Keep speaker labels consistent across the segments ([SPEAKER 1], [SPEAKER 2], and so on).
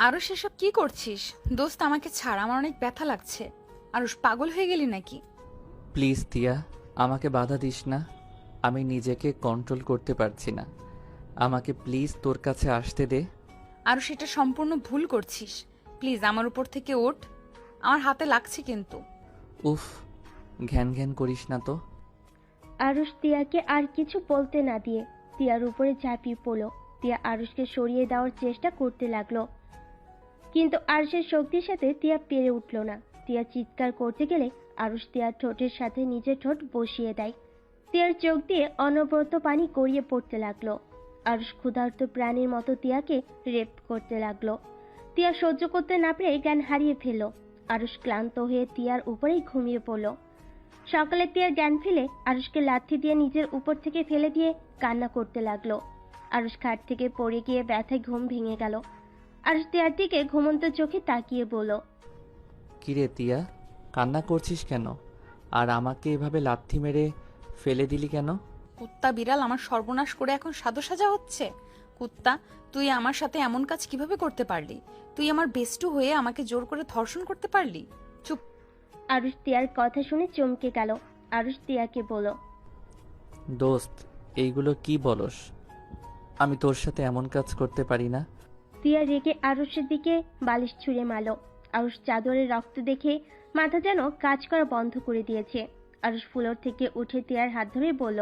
[SPEAKER 1] আরো সেসব কি করছিস? দোস্ত আমাকে ছাড়, আমার অনেক ব্যথা লাগছে। আরুষ পাগল হয়ে গেলি নাকি?
[SPEAKER 2] প্লিজ তিয়া, আমাকে বাধা দিস না। আমি নিজেকে কন্ট্রোল করতে পারছি না। আমাকে প্লিজ তোর কাছে আসতে দে।
[SPEAKER 1] আরুষ, এটা সম্পূর্ণ ভুল করছিস। প্লিজ আমার উপর থেকে ওঠ, আমার হাতে লাগছে কিন্তু।
[SPEAKER 2] উফ, ঘ্যান ঘ্যান করিস না তো।
[SPEAKER 3] আরুষ তিয়াকে আর কিছু বলতে না দিয়ে তিয়ার উপরে ঝাঁপিয়ে পড়ল। তিয়া আরুষকে সরিয়ে দেওয়ার চেষ্টা করতে লাগলো, কিন্তু আরুষের শক্তির সাথে তিয়া পেরে উঠল না। তিয়া চিৎকার করতে গেলে আরুষ তিয়ার ঠোঁটের সাথে নিজের ঠোঁট বসিয়ে দেয়। তিয়ার চোখ দিয়ে অনবরত পানি গড়িয়ে পড়তে লাগলো। আরুষ ক্ষুধার্ত প্রাণীর মতো তিয়াকে রেপ করতে লাগলো। তিয়া সহ্য করতে না পেরে জ্ঞান হারিয়ে ফেলল। আরুষ ক্লান্ত হয়ে তিয়ার উপরেই ঘুমিয়ে পড়ল। সকালে তিয়ার জ্ঞান ফেলে আরুষকে লাথি দিয়ে নিজের উপর থেকে ফেলে দিয়ে কান্না করতে লাগলো। আরুষ খাট থেকে পড়ে গিয়ে ব্যথায় ঘুম ভেঙে গেল। আরুষ তিয়ার দিকে ঘুমন্ত চোখে তাকিয়ে বলল,
[SPEAKER 2] কিরে তিয়া, কান্না করছিস কেন? আর আমাকে এভাবে লাথি মেরে ফেলে দিলি কেন?
[SPEAKER 1] কুত্তা বিড়াল আমার সর্বনাশ করে এখন সাজো সাজা হচ্ছে। কুত্তা, তুই আমার সাথে এমন কাজ কিভাবে করতে পারলি? তুই আমার বেস্টু হয়ে আমাকে জোর করে ধর্ষণ করতে পারলি? চুপ।
[SPEAKER 3] আরুষ তিয়ার কথা শুনে চমকে গেল। আরুষ তিয়াকে বলল,
[SPEAKER 2] দোস্ত, এইগুলো কি বলস? আমি তোর সাথে এমন কাজ করতে পারি না।
[SPEAKER 3] তিয়া রেগে আরুষের দিকে বালিশ ছুঁড়ে মারল। আরুষ চাদরের রক্ত দেখে মাথা যেন কাজ করা বন্ধ করে দিয়েছে। আরুষ ফ্লোর থেকে উঠে তিয়ার হাত ধরে বলল,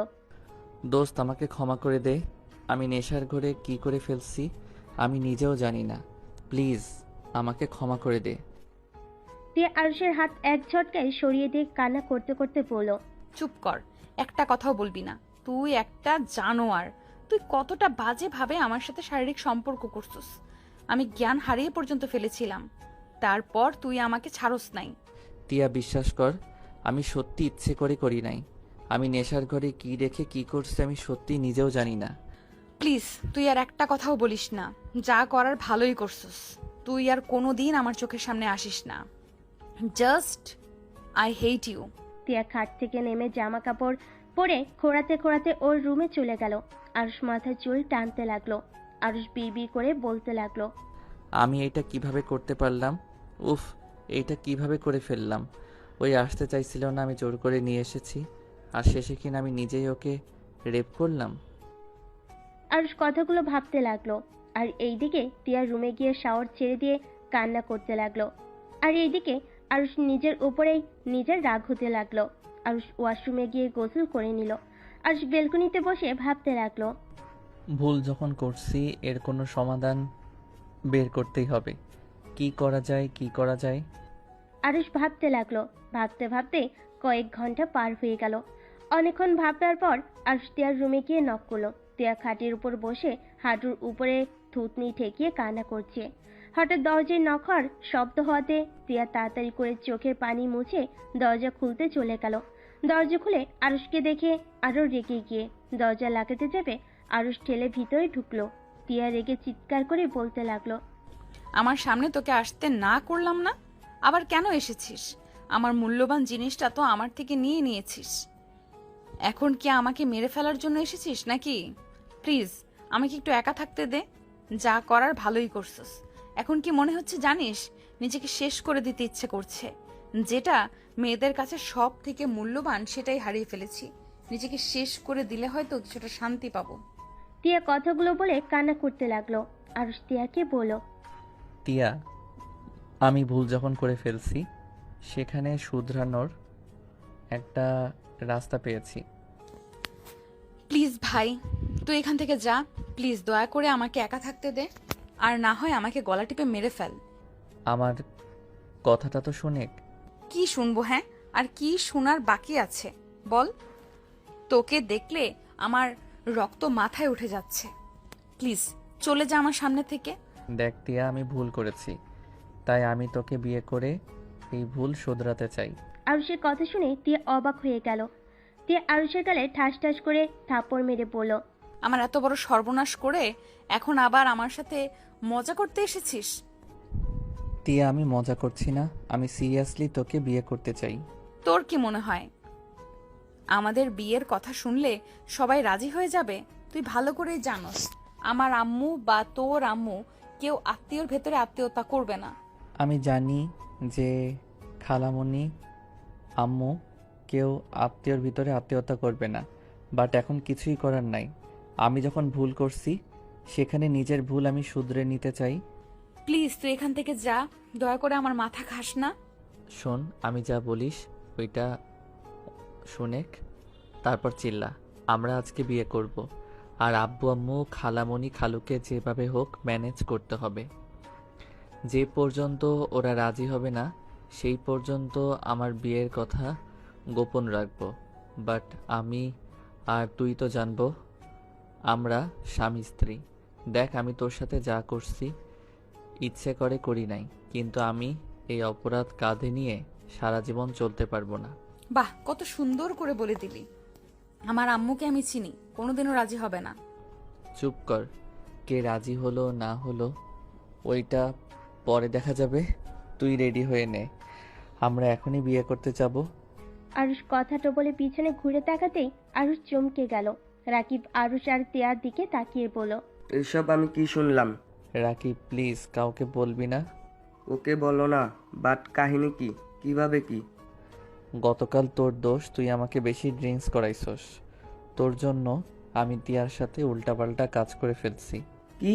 [SPEAKER 2] দোস্ত, আমাকে ক্ষমা করে দে। আমি নেশার ঘরে কি করে ফেলছি আমি নিজেও জানি না। প্লিজ আমাকে ক্ষমা করে দে।
[SPEAKER 3] তিয়া আরুষের হাত এক ঝটকায় সরিয়ে দিয়ে কান্না করতে করতে বলল,
[SPEAKER 1] চুপ কর, একটা কথাও বলবি না। তুই একটা জানোয়ার। তুই কতটা বাজে ভাবে আমার সাথে শারীরিক সম্পর্ক করছিস। আমি জ্ঞান হারিয়ে পর্যন্ত ফেলেছিলাম, তারপর তুই আমাকে ছাড়স নাই।
[SPEAKER 2] তিয়া, বিশ্বাস কর, আমি সত্যি ইচ্ছে করে করি নাই। আমি নেশার ঘরে কি রেখে কি করছি আমি সত্যি নিজেও জানি না।
[SPEAKER 1] প্লিজ তুই আর একটা কথাও বলিস না। যা করার ভালোই করছিস। তুই আর কোনোদিন আমার চোখের সামনে আসিস না। Just I hate you.
[SPEAKER 3] Tiya খাট থেকে নেমে জামা কাপড় পরে খোঁড়াতে খোঁড়াতে ওর রুমে চলে গেল। আরুষ মাথার চুল টানতে লাগলো। আরুষ বিড়বিড় করে বলতে লাগলো,
[SPEAKER 2] আমি এটা কিভাবে করতে পারলাম? উফ, এইটা কিভাবে করে ফেললাম? ওই আসতে চাইছিল না, আমি জোর করে নিয়ে এসেছি। আর শেষে কিনা আমি নিজেই ওকে রেপ করলাম।
[SPEAKER 3] আরুষ কথাগুলো ভাবতে লাগলো। আর এইদিকে টিয়া রুমে গিয়ে শাওয়ার ছেড়ে দিয়ে কান্না করতে লাগলো। আর এইদিকে আরুষ নিজের উপরেই নিজের রাগ হতে লাগলো। আরুষ ওয়াশরুমে গিয়ে গোসল করে নিল। আরুষ বেলকনিতে বসে ভাবতে লাগলো,
[SPEAKER 2] ভুল যখন করছি এর কোনো সমাধান বের করতেই হবে। কি করা যায়, কি করা যায়?
[SPEAKER 3] আরুষ ভাবতে লাগলো। ভাবতে ভাবতে কয়েক ঘন্টা পার হয়ে গেল। অনেকক্ষণ ভাববার পর আরুষ টিয়ার রুমে গিয়ে নক করলো। টিয়া খাটের উপর বসে হাঁটুর উপরে থুতনি ঠেকিয়ে কান্না করছে। হঠাৎ দরজায় নক হওয়ার শব্দ হওয়াতে টিয়া তাড়াতাড়ি করে চোখের পানি মুছে দরজা খুলতে চলে গেল। দরজা খুলে আরুষকে দেখে আরো রেগে গিয়ে দরজা লাগাতে যাবে, আরুষ ঠেলে ভিতরে ঢুকলো। টিয়া রেগে চিৎকার করে বলতে লাগলো,
[SPEAKER 1] আমার সামনে তোকে আসতে না করলাম না, আবার কেন এসেছিস? আমার মূল্যবান জিনিসটা তো আমার থেকে নিয়ে নিয়েছিস। এখন কি আমাকে মেরে ফেলার জন্য এসেছিস নাকি? প্লিজ আমাকে একটু একা থাকতে দে। যা করার ভালোই করছিস। এখন কি মনে হচ্ছে জানিস, নিজেকে শেষ করে দিতে ইচ্ছে করছে। যেটা মেয়েদের কাছে সব থেকে মূল্যবান সেটাই হারিয়ে ফেলেছি। নিজেকে শেষ করে দিলে হয়তো কিছুটা শান্তি পাবো।
[SPEAKER 3] টিয়া কথাগুলো বলে কান্না করতে লাগলো। আরুষ টিয়াকে বলল,
[SPEAKER 2] টিয়া, আমি ভুল যখন করে ফেলছি সেখানে শুধরানোর একটা রাস্তা পেয়েছি।
[SPEAKER 1] প্লিজ ভাই, তুই এখান থেকে যা। প্লিজ দয়া করে আমাকে একা থাকতে দে। আর না হয় আমাকে গলা টিপে মেরে ফেল।
[SPEAKER 2] আমার কথাটা তো শোনেক।
[SPEAKER 1] কি শুনবো? হ্যাঁ, আর কি শোনার বাকি আছে বল। তোকে দেখলে আমার রক্ত মাথায় উঠে যাচ্ছে। প্লিজ চলে যা আমার সামনে থেকে।
[SPEAKER 2] দেখ টিয়া, আমি ভুল করেছি, তাই আমি তোকে বিয়ে করে এই ভুল শোধরাতে চাই।
[SPEAKER 3] আরুষের কথা শুনে টিয়া অবাক হয়ে গেল। টিয়া আরুষের গালে ঠাস ঠাস করে থাপ্পড় মেরে বলল,
[SPEAKER 1] আমার এত বড় সর্বনাশ করে এখন আবার আমার সাথে মজা করতে এসেছিস?
[SPEAKER 2] টিয়া, আমি মজা করছি না, আমি সিরিয়াসলি তোকে বিয়ে করতে চাই।
[SPEAKER 1] তোর কি মনে হয় আমাদের বিয়ের কথা শুনলে সবাই রাজি হয়ে যাবে? তুই ভালো করেই জানোস আমার আম্মু বা তোর আম্মু কেউ আত্মীয়র ভেতরে আত্মীয়তা করবে না।
[SPEAKER 2] আমি জানি যে খালামণি আম্মু কেউ আত্মীয়র ভিতরে আত্মীয়তা করবে না, বাট এখন কিছুই করার নাই। আমি যখন ভুল করছি সেখানে নিজের ভুল আমি শুধরে নিতে চাই।
[SPEAKER 1] প্লিজ তুই এখান থেকে যা, দয়া করে আমার মাথা খাস না।
[SPEAKER 2] শোন, আমি যা বলিস ওইটা শোনেক, তারপর চিল্লা। আমরা আজকে বিয়ে করব, আর আব্বু আম্মু খালামণি খালুকে যেভাবে হোক ম্যানেজ করতে হবে। যে পর্যন্ত ওরা রাজি হবে না সেই পর্যন্ত আমার বিয়ের কথা গোপন রাখবো। বাট আমি আর তুই তো জানবো আমরা স্বামী স্ত্রী। দেখ, আমি তোর সাথে যা করছি ইচ্ছে করে করি নাই, কিন্তু আমি এই অপরাধ কাঁধে নিয়ে সারা জীবন চলতে পারবো না।
[SPEAKER 1] বাহ, কত সুন্দর করে বলে দিলি। আমার আম্মুকে আমি চিনি, কোনোদিনও রাজি হবে না।
[SPEAKER 2] চুপ কর। কে রাজি হলো না হলো ওইটা পরে দেখা যাবে। তুই রেডি হয়ে নে, আমরা এখনই বিয়ে করতে যাব।
[SPEAKER 3] আরুষ কথাটা বলে পিছনে ঘুরে তাকাতেই আরুষ চমকে গেল। রাকিব আরুষ আর তিয়ার দিকে তাকিয়ে বলল,
[SPEAKER 4] এসব আমি কি শুনলাম?
[SPEAKER 2] রাকিব প্লিজ কাউকে বলবি না।
[SPEAKER 4] ওকে বলো না, বাট কাহিনী কি, কিভাবে কি?
[SPEAKER 2] গতকাল তোর দোষ, তুই আমাকে বেশি ড্রিঙ্কস করাইছস। তোর জন্য আমি তিয়ার সাথে উল্টাপাল্টা কাজ করে ফেলছি।
[SPEAKER 4] কি?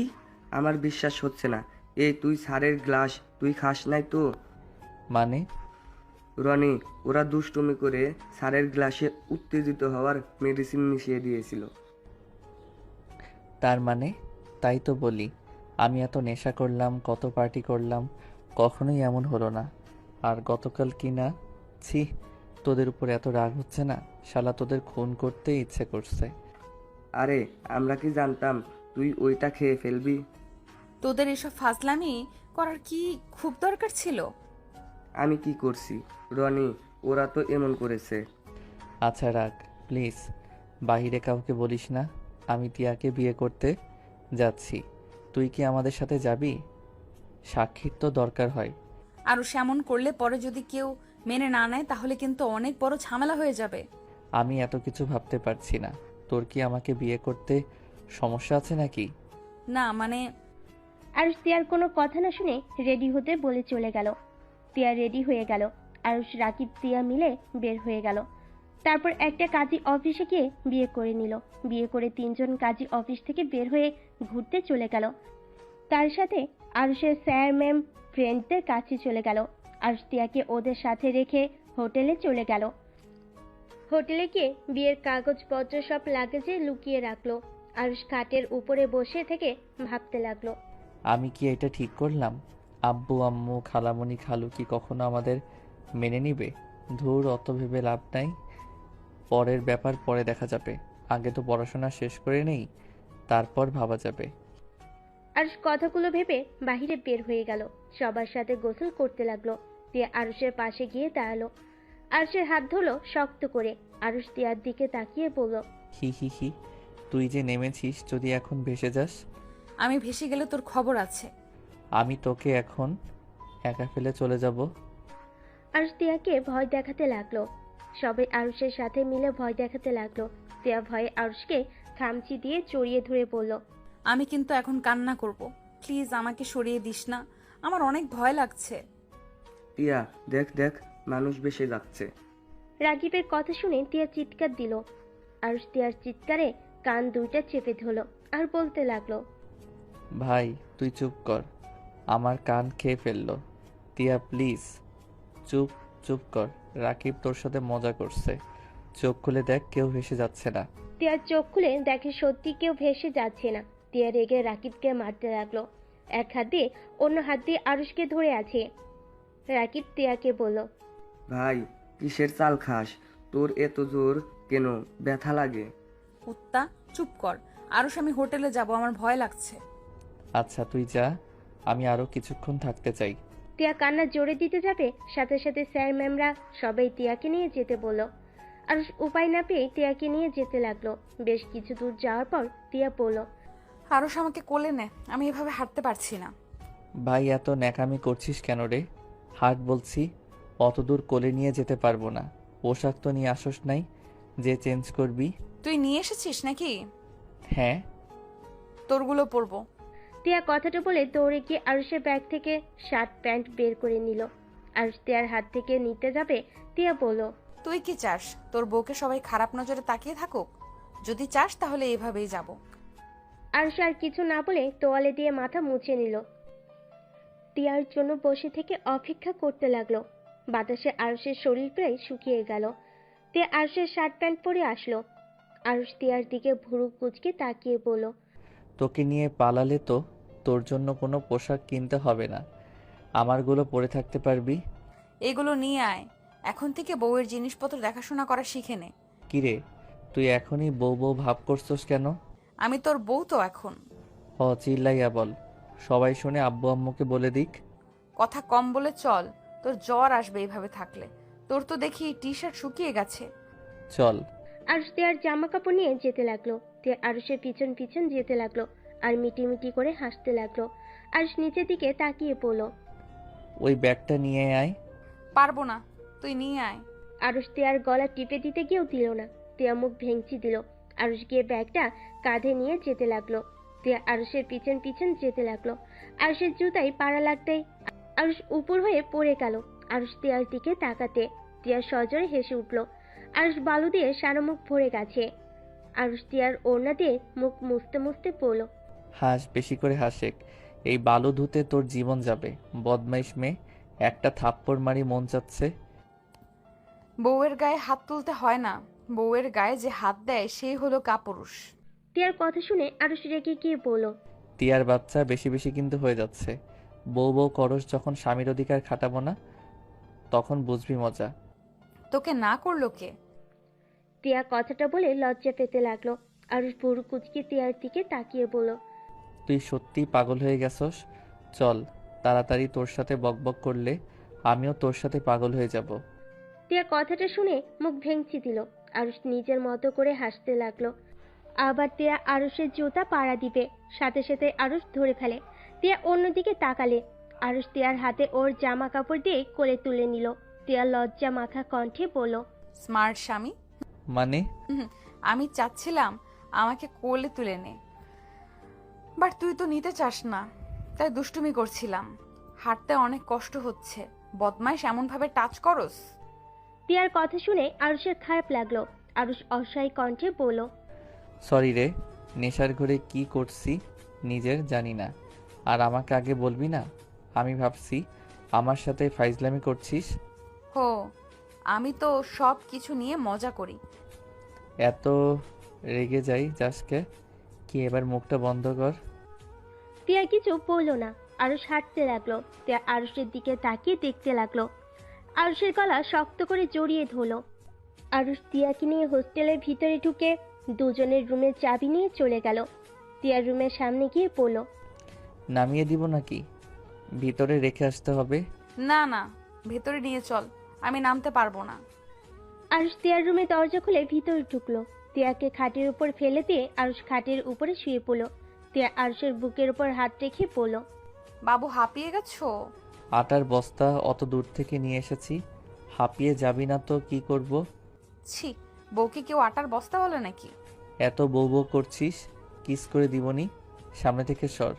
[SPEAKER 4] আমার বিশ্বাস হচ্ছে না। এই তুই সারের গ্লাস তুই খাস নাই তো?
[SPEAKER 2] মানে?
[SPEAKER 4] রনি, ওরা দুষ্টুমি করে সারের গ্লাসে উত্তেজিত হওয়ার মেডিসিন মিশিয়ে দিয়েছিল।
[SPEAKER 2] তার মানে? তাই তো বলি, আমি এত নেশা করলাম, কত পার্টি করলাম, কখনোই এমন হলো না। আর গতকাল কি না, ছি, তোদের উপর এত রাগ হচ্ছে না? শালা তোদের খুন করতে ইচ্ছে করছে।
[SPEAKER 4] আরে আমরা কি জানতাম তুই ওইটা খেয়ে ফেলবি?
[SPEAKER 1] তোদের এসব ফাজলামি করার কি খুব দরকার ছিল?
[SPEAKER 4] আমি কি করছি রনি? ওরা তো এমন করেছে।
[SPEAKER 2] আচ্ছা রাখ প্লিজ, বাহিরে কাউকে বলিস না। আমি টিয়াকে বিয়ে করতে যাচ্ছি, তুই কি আমাদের সাথে যাবি? সাক্ষীর তো দরকার হয়।
[SPEAKER 1] আর এমন করলে পরে যদি কেউ মেনে না নেয় তাহলে কিন্তু অনেক বড় ঝামেলা হয়ে যাবে।
[SPEAKER 2] আমি এত কিছু ভাবতে পারছি না। তোর কি আমাকে বিয়ে করতে সমস্যা আছে নাকি?
[SPEAKER 1] না মানে,
[SPEAKER 3] আরুষ তিয়ার কোনো কথা না শুনে রেডি হতে বলে চলে গেল। তিয়া রেডি হয়ে গেল। আরুষ রাকিব তিয়া মিলে বের হয়ে গেল। তারপর একটা কাজী অফিসে গিয়ে বিয়ে করে নিল। বিয়ে করে তিনজন কাজী অফিস থেকে বের হয়ে ঘুরতে চলে গেল। তার সাথে আরুষের স্যার ম্যাম ফ্রেন্ডদের কাছে চলে গেল। আরুষ তিয়াকে ওদের সাথে রেখে হোটেলে চলে গেল। হোটেলে গিয়ে বিয়ের কাগজপত্র সব লাগেজে লুকিয়ে রাখলো। আরুষ খাটের উপরে বসে থেকে ভাবতে লাগলো,
[SPEAKER 2] আমি কি এটা ঠিক করলাম? আব্বু আম্মু খালামণি খালু কি কখনো আমাদের মেনে নিবে? ধুর, অত ভেবে লাভ নাই। পরের ব্যাপার পরে দেখা যাবে। আগে তো পড়াশোনা শেষ করে নেই, তারপর ভাবা যাবে।
[SPEAKER 3] আরুষ কথাগুলো ভেবে বাহিরে বের হয়ে গেল। সবার সাথে গোসল করতে লাগলো। তিয়া আরুষের পাশে গিয়ে দাঁড়ালো। আরুষের হাত ধরলো শক্ত করে। আরুষ তিয়ার দিকে তাকিয়ে বলল,
[SPEAKER 2] হি হি হি, তুই যে নেমেছিস, যদি এখন ভেসে যাস?
[SPEAKER 1] আমি ভেসে গেলে তোর খবর আছে।
[SPEAKER 2] আমি তোকে এখন একা ফেলে চলে যাব।
[SPEAKER 3] আরুষ তিয়াকে ভয় দেখাতে লাগলো। সবাই আরুষের সাথে মিলে ভয় দেখাতে লাগলো। তিয়া ভয়ে আরুষকে খামচি দিয়ে জড়িয়ে ধরে বলল,
[SPEAKER 1] আমি কিন্তু এখন কান্না করব, প্লিজ আমাকে সরিয়ে দিস না, আমার অনেক ভয় লাগছে।
[SPEAKER 4] টিয়া দেখ দেখ, মানুষ বেশি যাচ্ছে।
[SPEAKER 3] রাগিবের কথা শুনে তিয়া চিৎকার দিল। আরুষ তিয়ার চিৎকারে কান দুইটা চেপে ধরল আর বলতে লাগলো,
[SPEAKER 2] ভাই তুই চুপ কর, আমার কান খেয়ে ফেললো। টিয়া প্লিজ চুপ চুপ কর, রাকিব তোর সাথে মজা করছে। চোখ খুলে দেখ, কেউ ভেসে যাচ্ছে না।
[SPEAKER 3] তিয়ার চোখ খুলে দেখে সত্যি কেউ ভেসে যাচ্ছে না। তিয়া রেগে রাকিবকে মারতে লাগলো। এক হাত দিয়ে অন্য হাত দিয়ে আরুষকে ধরে আছে। রাকিব তিয়াকে বলল,
[SPEAKER 4] ভাই কিসের চাল খাস? তোর এত জোর কেন? ব্যথা লাগে?
[SPEAKER 1] কুত্তা, চুপ কর। আরো আমি হোটেলে যাব, আমার ভয় লাগছে।
[SPEAKER 2] আচ্ছা তুই যা, আমি আরো কিছুক্ষণ থাকতে চাই।
[SPEAKER 3] তিয়া কান্না জোরে দিতে যাবে, সাথে সাথে স্যার ম্যামরা সবাই তিয়াকে নিয়ে যেতে বলল। আরুষ উপায় না পেয়ে তিয়াকে নিয়ে যেতে লাগলো। বেশ কিছু দূর যাওয়ার পর তিয়া বলল,
[SPEAKER 1] আরো আমাকে কোলে নে, আমি এভাবে হাঁটতে পারছি না।
[SPEAKER 2] ভাই এত ন্যাকামি করছিস কেন রে? হাট বলছি, অত দূর কোলে নিয়ে যেতে পারবো না। পোশাক তো নিয়ে আসোস নাই যে চেঞ্জ করবি?
[SPEAKER 1] তুই নিয়ে এসেছিস নাকি?
[SPEAKER 2] হ্যাঁ।
[SPEAKER 1] তোরগুলো পরবো।
[SPEAKER 3] টিয়া কথাটা বলে দৌড়ে গিয়ে আরুষের ব্যাগ থেকে শার্ট প্যান্ট বের করে নিল। আরুষ টিয়ার হাত থেকে নিতে যাবে, টিয়া বলল,
[SPEAKER 1] তুই কি চাস তোর বউকে সবাই খারাপ নজরে তাকিয়ে থাকুক? যদি চাস তাহলে এভাবেই যাব।
[SPEAKER 3] আরুষ আর কিছু না বলে তোয়ালে দিয়ে মাথা মুছে নিল। টিয়ার জন্য বসে থেকে অপেক্ষা করতে লাগলো। বাতাসে আরুষের শরীর প্রায় শুকিয়ে গেল। টিয়া আরুষের শার্ট প্যান্ট পরে আসলো। আরুষ টিয়ার দিকে ভুরু কুঁচকে তাকিয়ে বলল,
[SPEAKER 2] তোকে নিয়ে পালালে তো তোর জন্য কোনো পোশাক কিনতে হবে না, আমারগুলো পরে থাকতে পারবি।
[SPEAKER 1] এগুলো নিয়ে আয়, এখন থেকে বউয়ের জিনিসপত্র দেখাশোনা করা শিখে নে।
[SPEAKER 2] কিরে, তুই এখনই বউ বউ ভাব করছস কেন?
[SPEAKER 1] আমি তোর বউ তো এখন।
[SPEAKER 2] চিল্লাইয়া বল, সবাই শুনে আব্বু আম্মুকে বলে দিক।
[SPEAKER 1] কথা কম বলে চল, তোর জ্বর আসবে এইভাবে থাকলে। তোর তো দেখি টি শার্ট শুকিয়ে গেছে।
[SPEAKER 2] চল।
[SPEAKER 3] আরুষ টিয়ার জামা কাপড় নিয়ে যেতে লাগলো। টিয়া আরুষের পিছন পিছন যেতে লাগলো আর মিটিমিটি করে হাসতে লাগলো। আরুষ নিচের দিকে তাকিয়ে পড়ল।
[SPEAKER 2] ওই ব্যাগটা নিয়ে আয়।
[SPEAKER 1] পারবো না, তুই নিয়ে আয়।
[SPEAKER 3] আরুষ টিয়ার গলা টিপে দিতে গিয়েও দিল না। টিয়া মুখ ভেঙচি দিল। আরুষ গিয়ে ব্যাগটা কাঁধে নিয়ে যেতে লাগলো। টিয়া আরুষের পিছন পিছন যেতে লাগলো। আরুষের জুতায় পাড়া লাগতেই আরুষ উপর হয়ে পড়ে গেল। আরুষ টিয়ার দিকে তাকাতে টিয়া সজোরে হেসে উঠল। আরুষ বালু দিয়ে সারা মুখ ভরে গেছে। আরুষ টিয়ার ওড়না দিয়ে মুখ মুছতে মুছতে পড়ল।
[SPEAKER 2] হাস, বেশি করে হাসেক, এই বালু ধুতে তোর জীবন যাবে। বদমাইশ মেয়ে, একটা থাপ্পড় মারি মন চাচ্ছে।
[SPEAKER 1] বউয়ের গায়ে হাত তুলতে হয় না, বউয়ের গায়ে যে হাত দেয় সেই হলো কাপুরুষ।
[SPEAKER 3] টিয়ার কথা শুনে আরুষ রেগে গিয়ে বলল,
[SPEAKER 2] টিয়ার বাচ্চা, বেশি বেশি কিন্তু হয়ে যাচ্ছে। বউ বউ করস যখন স্বামীর অধিকার খাটাবো না, তখন বুঝবি মজা।
[SPEAKER 1] তোকে না করলো কে?
[SPEAKER 3] টিয়া কথাটা বলে লজ্জা পেতে লাগলো। আরুষ ভুরু কুচকে টিয়ার দিকে তাকিয়ে বলল,
[SPEAKER 2] তুই সত্যিই পাগল হয়ে গেছস। চল, তাড়াতাড়ি, তোর সাথে বকবক করলে আমিও তোর সাথে পাগল হয়ে যাব।
[SPEAKER 3] টিয়া কথাটা শুনে মুখ ভেঙচি দিল। আরুষ নিজের মতো করে হাসতে লাগলো। আবার টিয়া আরুষের জুতা পাড়া দিবে, সাথে সাথে আরুষ ধরে ফেলে। টিয়া অন্যদিকে তাকালে আরুষ টিয়ার হাতে ওর জামা কাপড় দিয়ে কোলে তুলে নিল। টিয়া লজ্জা মাখা কণ্ঠে বলল,
[SPEAKER 1] স্মার্ট স্বামী।
[SPEAKER 2] মানে?
[SPEAKER 1] আমি চাচ্ছিলাম আমাকে কোলে তুলে নে, বাট তুই তো নিতে চাস না, তাই দুষ্টুমি করছিলাম। হাঁটতে অনেক কষ্ট হচ্ছে, বদমাইশ এমন ভাবে টাচ করস।
[SPEAKER 3] টিয়ার কথা শুনে আরুষের খারাপ লাগলো। আরুষ অসহায় কণ্ঠে বলল,
[SPEAKER 2] সরি রে, নেশার ঘরে কি করছি নিজের জানি না, আর আমাকে আগে বলবি না? আমি ভাবছি আমার সাথে ফাইজলামি করছিস।
[SPEAKER 1] হো, আমি তো সব কিছু নিয়ে মজা করি।
[SPEAKER 2] এত রেগে যাই যাসকে, কি এবার মুখটা বন্ধ কর।
[SPEAKER 3] টিয়া কিছু বলল না। আরুষ হাঁটতে লাগলো। টিয়া আরুষের দিকে তাকিয়ে দেখতে লাগলো। আরুষের গলা শক্ত করে জড়িয়ে ধরলো। আরুষ টিয়াকে নিয়ে হোস্টেলের ভিতরে ঢুকে দুজনের রুমের চাবি নিয়ে চলে গেল। টিয়ার রুমের সামনে গিয়ে পড়ল।
[SPEAKER 2] নামিয়ে দিব নাকি? ভিতরে রেখে আসতে হবে।
[SPEAKER 1] না না, ভেতরে নিয়ে চল, আমি নামতে পারবো না।
[SPEAKER 3] আরুষ টিয়ার রুমে দরজা খুলে ভিতরে ঢুকলো। টিয়াকে খাটের উপর ফেলে দিয়ে আরুষ খাটের উপরে শুয়ে পড়ল। টিয়া আরুষের বুকের উপর হাত রেখে পড়ল।
[SPEAKER 1] বাবু হাঁপিয়ে গেছো?
[SPEAKER 2] আটার বস্তা অত দূর থেকে নিয়ে এসেছি, হাঁপিয়ে যাবি না তো কি করব?
[SPEAKER 1] ছি, বউকে কেউ আটার বস্তা বলে নাকি?
[SPEAKER 2] এত বউ বউ করছিস, কিস করে দিবনি, সামনে থেকে সর।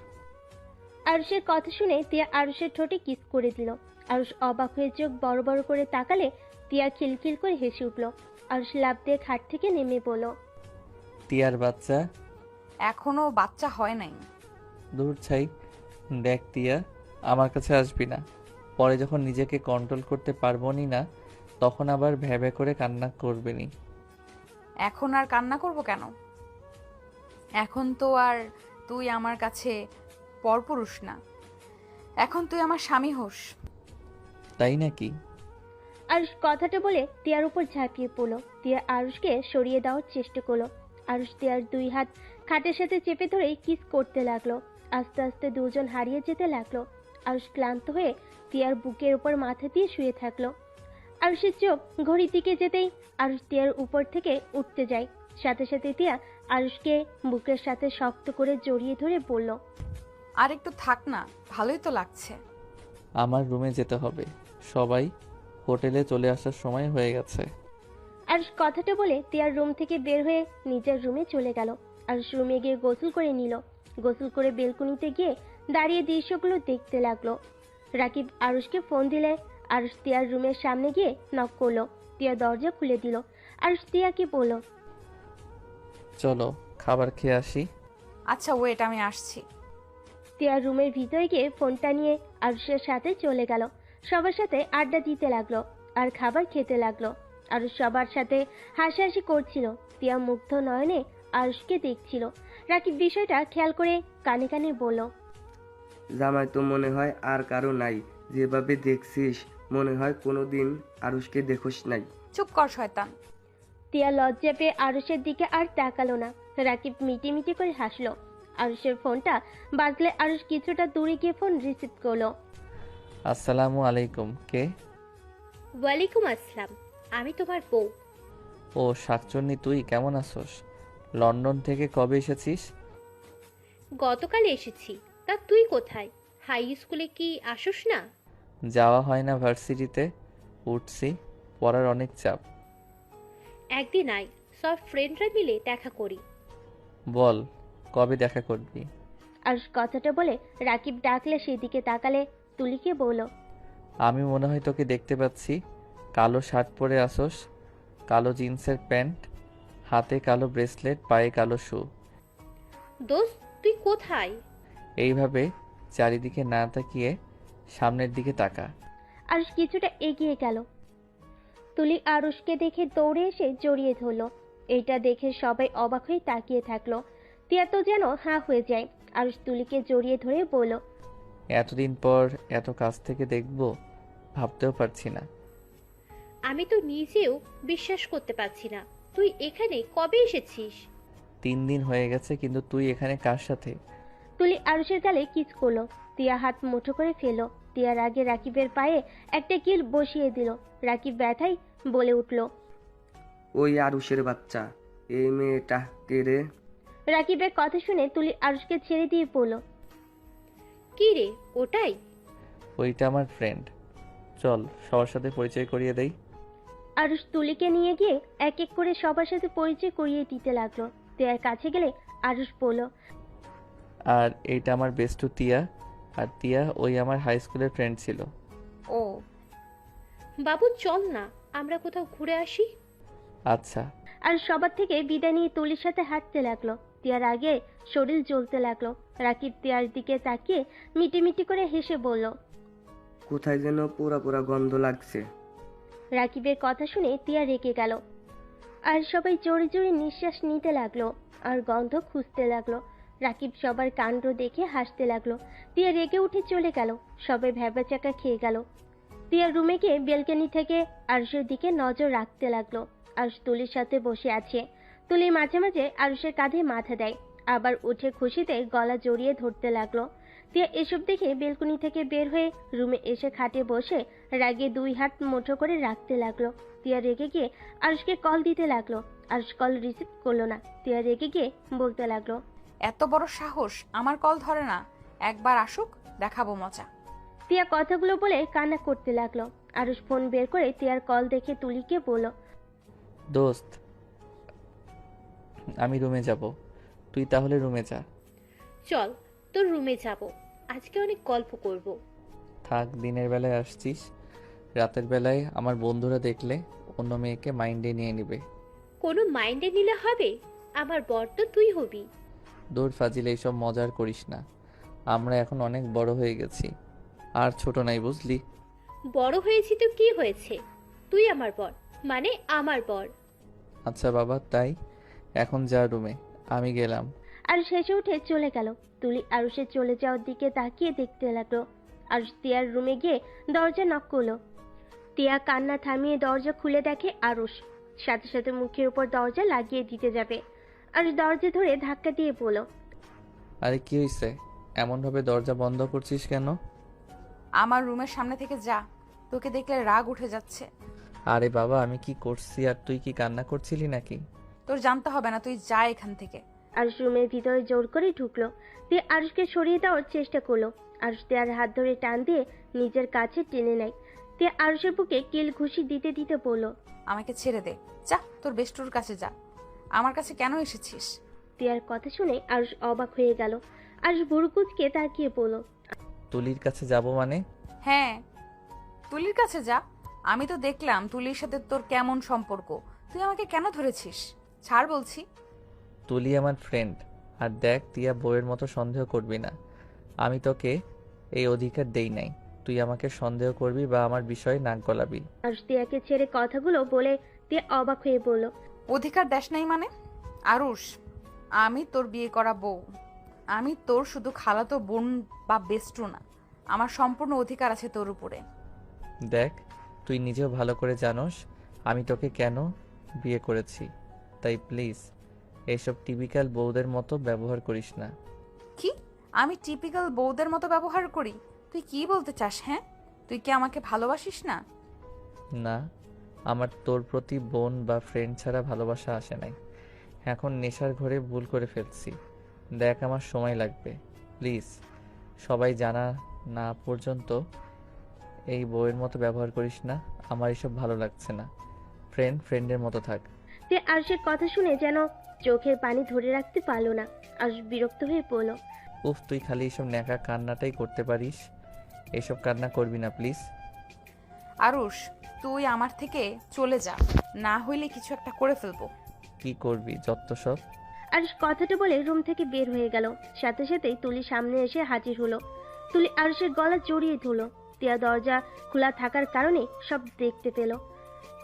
[SPEAKER 3] আরুষের কথা শুনে টিয়া আরুষের ঠোঁটে কিস করে দিল। আরুষ অবাক হয়ে চোখ বড় বড় করে তাকালে টিয়া খিলখিল করে হেসে উঠল। আরুষ লাফ দিয়ে খাট থেকে নেমে পড়ল।
[SPEAKER 2] টিয়ার বাচ্চা,
[SPEAKER 1] এখনো বাচ্চা হয় নাই।
[SPEAKER 2] দূর ছাই। দেখ টিয়া, আমার কাছে আসবি না। পরে যখন নিজেকে কন্ট্রোল করতে পারবো নি না, তখন আবার ভ্যাবে করে কান্না করবে নি।
[SPEAKER 1] এখন আর কান্না করব কেন? এখন তো আর তুই আমার কাছে পরপুরুষ না, এখন তুই আমার স্বামী হোস।
[SPEAKER 2] তাই নাকি?
[SPEAKER 3] আরুষ কথাটা বলে টিয়ার উপর ঝাঁপিয়ে পড়ল। টিয়া আরুষকে সরিয়ে দেওয়ার চেষ্টা করলো। আরুষ টিয়ার দুই হাত খাটের সাথে চেপে ধরেই কিস করতে লাগলো। আস্তে আস্তে দুজন হারিয়ে যেতে লাগলো। আরুষ ক্লান্ত হয়ে টিয়ার বুকের উপর মাথা দিয়ে শুয়ে থাকলো। আরুষের চোখ ঘড়ির দিকে যেতেই আরুষ টিয়ার উপর থেকে উঠতে যায়। সাথে সাথে টিয়া আরুষকে বুকের সাথে শক্ত করে জড়িয়ে ধরে বলল,
[SPEAKER 1] আর একটু থাক না, ভালোই তো লাগছে।
[SPEAKER 2] আমার রুমে যেতে হবে, সবাই হোটেলে চলে আসার সময় হয়ে গেছে।
[SPEAKER 3] আরুষ কথাটা বলে টিয়ার রুম থেকে বের হয়ে নিজের রুমে চলে গেল। আরুষ রুমে গিয়ে গোসল করে নিল। গোসল করে বেলকনিতে গিয়ে দাঁড়িয়ে দৃশ্যগুলো দেখতে লাগলো। রাকিব আরুষকে ফোন দিলে আরুষ তিয়ার রুমের সামনে গিয়ে নক করলো। তিয়া দরজা খুলে দিল। আরুষ তিয়াকে বলল,
[SPEAKER 2] চলো খাবার খেয়ে আসি।
[SPEAKER 1] আচ্ছা ওয়েট, আমি আসছি।
[SPEAKER 3] তিয়া রুমের ভিতরে গিয়ে ফোনটা নিয়ে আরুষের সাথে চলে গেল। সবার সাথে আড্ডা দিতে লাগলো আর খাবার খেতে লাগলো। আরুষ সবার সাথে হাসাহাসি করছিল। তিয়া মুগ্ধ নয়নে আরুষকে দেখছিল। রাকিব বিষয়টা খেয়াল করে কানে কানে বলল,
[SPEAKER 4] জামাই তো মনে হয় আর কারো নাই, যেভাবে দেখছিস মনে হয় কোনোদিন আরুষকে দেখোস নাই।
[SPEAKER 1] চুপ কর শয়তান।
[SPEAKER 3] তিয়া লজ্জা পেয়ে আরুষের দিকে আর তাকালো না। রাকিব মিটি মিটি করে হাসলো। আরুষের ফোনটা বাজলে আরুষ কিছুটা দূরে গিয়ে ফোন রিসিভ করলো।
[SPEAKER 2] আসসালামু আলাইকুম, কে?
[SPEAKER 5] ওয়ালাইকুম আসসালাম, আমি তোমার বউ।
[SPEAKER 2] ও শাকচুন্নি, তুই কেমন আছোস? লন্ডন থেকে কবে এসেছিস?
[SPEAKER 5] গতকাল এসেছি। তা তুই কোথায়? হাই স্কুলে কি আসোস না?
[SPEAKER 2] যাওয়া হয় না ভার্সিটিতে, উঠছি, পড়ার অনেক চাপ।
[SPEAKER 5] একদিন আয়, সব ফ্রেন্ডরা মিলে দেখা করি।
[SPEAKER 2] বল কবে দেখা করবি?
[SPEAKER 3] আরুষ কথাটা বলে রাকিব ডাকলে সেদিকে তাকালে তুলিকে বলল,
[SPEAKER 2] আমি মনে হয় তোকে দেখতে পাচ্ছি। কালো শার্ট পরে আসোস, কালো জিন্সের প্যান্ট, হাতে কালো ব্রেসলেট, পায়ে কালো শু।
[SPEAKER 5] দোস্ত তুই কোথায়?
[SPEAKER 2] এইভাবে চারিদিকে না তাকিয়ে সামনের দিকে তাকা।
[SPEAKER 3] আরুষ কিছুটা এগিয়ে গেল। তুলি আরুষকে দেখে দৌড়ে এসে জড়িয়ে ধরলো। এইটা দেখে সবাই অবাক হয়ে তাকিয়ে থাকলো। তিয়া তো যেন হাঁ হয়ে যায়। আরুষ তুলিকে জড়িয়ে ধরে বলল,
[SPEAKER 2] এতদিন পর এত কাছ থেকে দেখবো ভাবতেও পারছি না।
[SPEAKER 5] আমি তো নিজেও বিশ্বাস করতে পারছি না। তুই এখানে কবে এসেছিস?
[SPEAKER 2] 3 দিন হয়ে গেছে, কিন্তু তুই এখানে কার সাথে?
[SPEAKER 3] তুলি আরুষের গালে কিস করলো। তিয়া হাত মুঠো করে ফেললো। তিয়ার আগে রাকিবের পায়ে একটা কিল বসিয়ে দিল। রাকিব ব্যথায় বলে উঠল,
[SPEAKER 4] ওই আরুষের বাচ্চা, এই মেয়েটা কে রে?
[SPEAKER 3] রাকিবের কথা শুনে তুলি আরুষকে ছেড়ে দিয়ে বলল,
[SPEAKER 5] কি রে ওটাই?
[SPEAKER 2] ওইটা আমার ফ্রেন্ড, চল সবার সাথে পরিচয় করিয়ে দেই।
[SPEAKER 3] আরুষ তুলিকে নিয়ে গিয়ে এক এক করে সবার সাথে পরিচয় করিয়ে দিতে লাগলো। তিয়ার কাছে গেলে আরুষ বলল,
[SPEAKER 2] আর এইটা আমার বেস্টু তিয়া, আর তিয়া ওই আমার হাই স্কুলের ফ্রেন্ড ছিল।
[SPEAKER 1] ও
[SPEAKER 5] বাবু চল না, আমরা কোথাও ঘুরে আসি।
[SPEAKER 2] আচ্ছা।
[SPEAKER 3] আর সবার থেকে বিদায় নিয়ে তুলির সাথে হাঁটতে লাগলো। তিয়ার আগে শরীর জ্বলতে লাগলো। রাকিব তিয়ার দিকে তাকিয়ে মিটি মিটি করে হেসে বলল,
[SPEAKER 4] কোথায় যেন পোড়া পোড়া গন্ধ লাগছে।
[SPEAKER 3] রাকিবের কথা শুনে তিয়া রেগে গেল। আর সবাই জোরে জোরে নিঃশ্বাস নিতে লাগলো আর গন্ধ খুঁজতে লাগলো। রাকিব সবার কাণ্ড দেখে হাসতে লাগলো। তিয়া রেগে উঠে চলে গেল। সবাই ভ্যাবাচাকা খেয়ে গেল। তিয়া রুমে গিয়ে বেলকনি থেকে আরুষের দিকে নজর রাখতে লাগলো। আরুষ তুলির সাথে বসে আছে। তুলি মাঝে মাঝে আরুষের কাঁধে মাথা দেয়, আবার উঠে খুশিতে গলা জড়িয়ে ধরতে লাগলো। তিয়া এসব দেখে বেলকনি থেকে বের হয়ে রুমে এসে খাটে বসে রাগে 2 হাত মুঠো করে রাখতে লাগলো। তিয়া রেগে গিয়ে আরুষকে কল দিতে লাগলো। আরুষ কল রিসিভ করলো না। তিয়া রেগে গিয়ে বলতে লাগলো,
[SPEAKER 1] এত বড় সাহস, আমার কল ধরে না। একবার আসুক, দেখাবো মজা।
[SPEAKER 3] তিয়া কথাগুলো বলে কান্না করতে লাগলো। আরুষ ফোন বের করে তিয়ার কল দেখে তুলিকে বলল,
[SPEAKER 2] দোস্ত আমি রুমে যাব, তুই তাহলে রুমে যা।
[SPEAKER 5] চল তোর রুমে যাব, আজকে অনেক গল্প করব।
[SPEAKER 2] থাক, দিনের বেলায় আসছিস, রাতের বেলায় আমার বন্ধুরা দেখলে অন্য মেয়েকে মাইন্ডে নিয়ে নিবে।
[SPEAKER 5] কোনো মাইন্ডে নিলে হবে? আমার বর তো তুই হবি।
[SPEAKER 2] দূর ফাজিল, এইসব মজার করিস না। আমরা এখন অনেক বড় হয়ে গেছি, আর ছোট নাই, বুঝলি?
[SPEAKER 5] বড় হয়েছি তো কি হয়েছে, তুই আমার বর, মানে আমার বর।
[SPEAKER 2] আচ্ছা বাবা, তাই এখন যা রুমে, আমি গেলাম।
[SPEAKER 3] আরুষ হেসে উঠে চলে গেল। তুলি আরুষের চলে যাওয়ার দিকে তাকিয়ে দেখতে লাগলো। আরুষ তিয়ার রুমে গিয়ে দরজা নক করলো। তিয়া কান্না থামিয়ে দরজা খুলে দেখে আরুষ। সাথে সাথে মুখের উপর দরজা লাগিয়ে দিতে যাবে। আরুষ দরজা ধরে ধাক্কা দিয়ে বলল,
[SPEAKER 2] আরে কি হয়েছে, এমনভাবে দরজা বন্ধ করছিস কেন?
[SPEAKER 1] আমার রুমের সামনে থেকে যা, তোকে দেখলে রাগ উঠে যাচ্ছে।
[SPEAKER 2] আরে বাবা, আমি কি করছি আর তুই কি কান্না করছিলি নাকি?
[SPEAKER 1] তোর জানতে হবে না, তুই যা এখান থেকে।
[SPEAKER 3] আরুষ রুমের ভিতরে জোর করে ঢুকলো। তিয়া আরুষকে সরিয়ে দেওয়ার চেষ্টা করলো। আরুষ তিয়ার হাত ধরে টান দিয়ে নিজের কাছে টেনে নেয়। তিয়া আরুষের বুকে কিল ঘুষি দিতে দিতে বলল,
[SPEAKER 1] আমাকে ছেড়ে দে, যা তোর বেষ্টুর কাছে যা। আমার কাছে কেন এসেছিস?
[SPEAKER 3] তিয়ার কথা শুনে আরুষ অবাক হয়ে গেল। আরুষ ভুরু কুঁচকে তাকিয়ে বলল,
[SPEAKER 2] তুলির কাছে যাব মানে?
[SPEAKER 1] হ্যাঁ, তুলির কাছে যা। আমি তো দেখলাম তুলির সাথে তোর কেমন সম্পর্ক। তুই আমাকে কেন ধরেছিস? ছাড় বলছি।
[SPEAKER 2] তুলি আমার ফ্রেন্ড। আর দেখ, তিয়া বউয়ের মতো সন্দেহ করবি না। আমি তোকে এই অধিকার দেই নাই তুই আমাকে সন্দেহ করবি বা আমার বিষয়ে নাক গলাবি।
[SPEAKER 3] আরুষ তিয়াকে ছেড়ে কথাগুলো বলে তিয়া অবাক হয়ে বলল,
[SPEAKER 1] অধিকার দেশ নাই মানে? আরুষ, আমি তোর বিয়ে করা বউ। আমি তোর শুধু খালাতো বোন বা বেস্টু না। আমার সম্পূর্ণ অধিকার আছে তোর উপরে।
[SPEAKER 2] দেখ, তুই নিজেও ভালো করে জানোস আমি তোকে কেন বিয়ে করেছি। তাই প্লিজ এইসব টিপিক্যাল বউদের মতো ব্যবহার করিস না।
[SPEAKER 1] কি? আমি টিপিক্যাল বউদের মতো ব্যবহার করি? তুই কি বলতে চাস? হ্যাঁ, তুই কি আমাকে ভালোবাসিস না?
[SPEAKER 2] না, আমার তোর প্রতি বোন বা ফ্রেন্ড ছাড়া ভালোবাসা আসে নাই। এখন নেশার ঘরে ভুল করে ফেলছি। দেখ, আমার সময় লাগবে। প্লিজ, সবাই জানা না পর্যন্ত এই বউয়ের মতো ব্যবহার করিস না। আমার এসব ভালো লাগছে না। ফ্রেন্ডের মতো থাক।
[SPEAKER 3] তিয়া আরুষের কথা শুনে যেন চোখের পানি ধরে রাখতে পারল না। আরুষ বিরক্ত হয়ে পড়ল,
[SPEAKER 2] উফ, তুই খালি এসব ন্যাকা কান্নাটাই করতে পারিস। এসব কান্না করবি না প্লিজ।
[SPEAKER 1] আরুষ, তুই আমার থেকে চলে যা, না হইলে কিছু একটা করে ফেলবো।
[SPEAKER 2] কি করবি যত সব?
[SPEAKER 3] আরুষ কথাটা বলে রুম থেকে বের হয়ে গেল। সাথে সাথেই তুলি সামনে এসে হাজির হলো। তুলি আরুষের গলা জড়িয়ে ধরলো। তিয়া দরজা খোলা থাকার কারণে সব দেখতে পেল।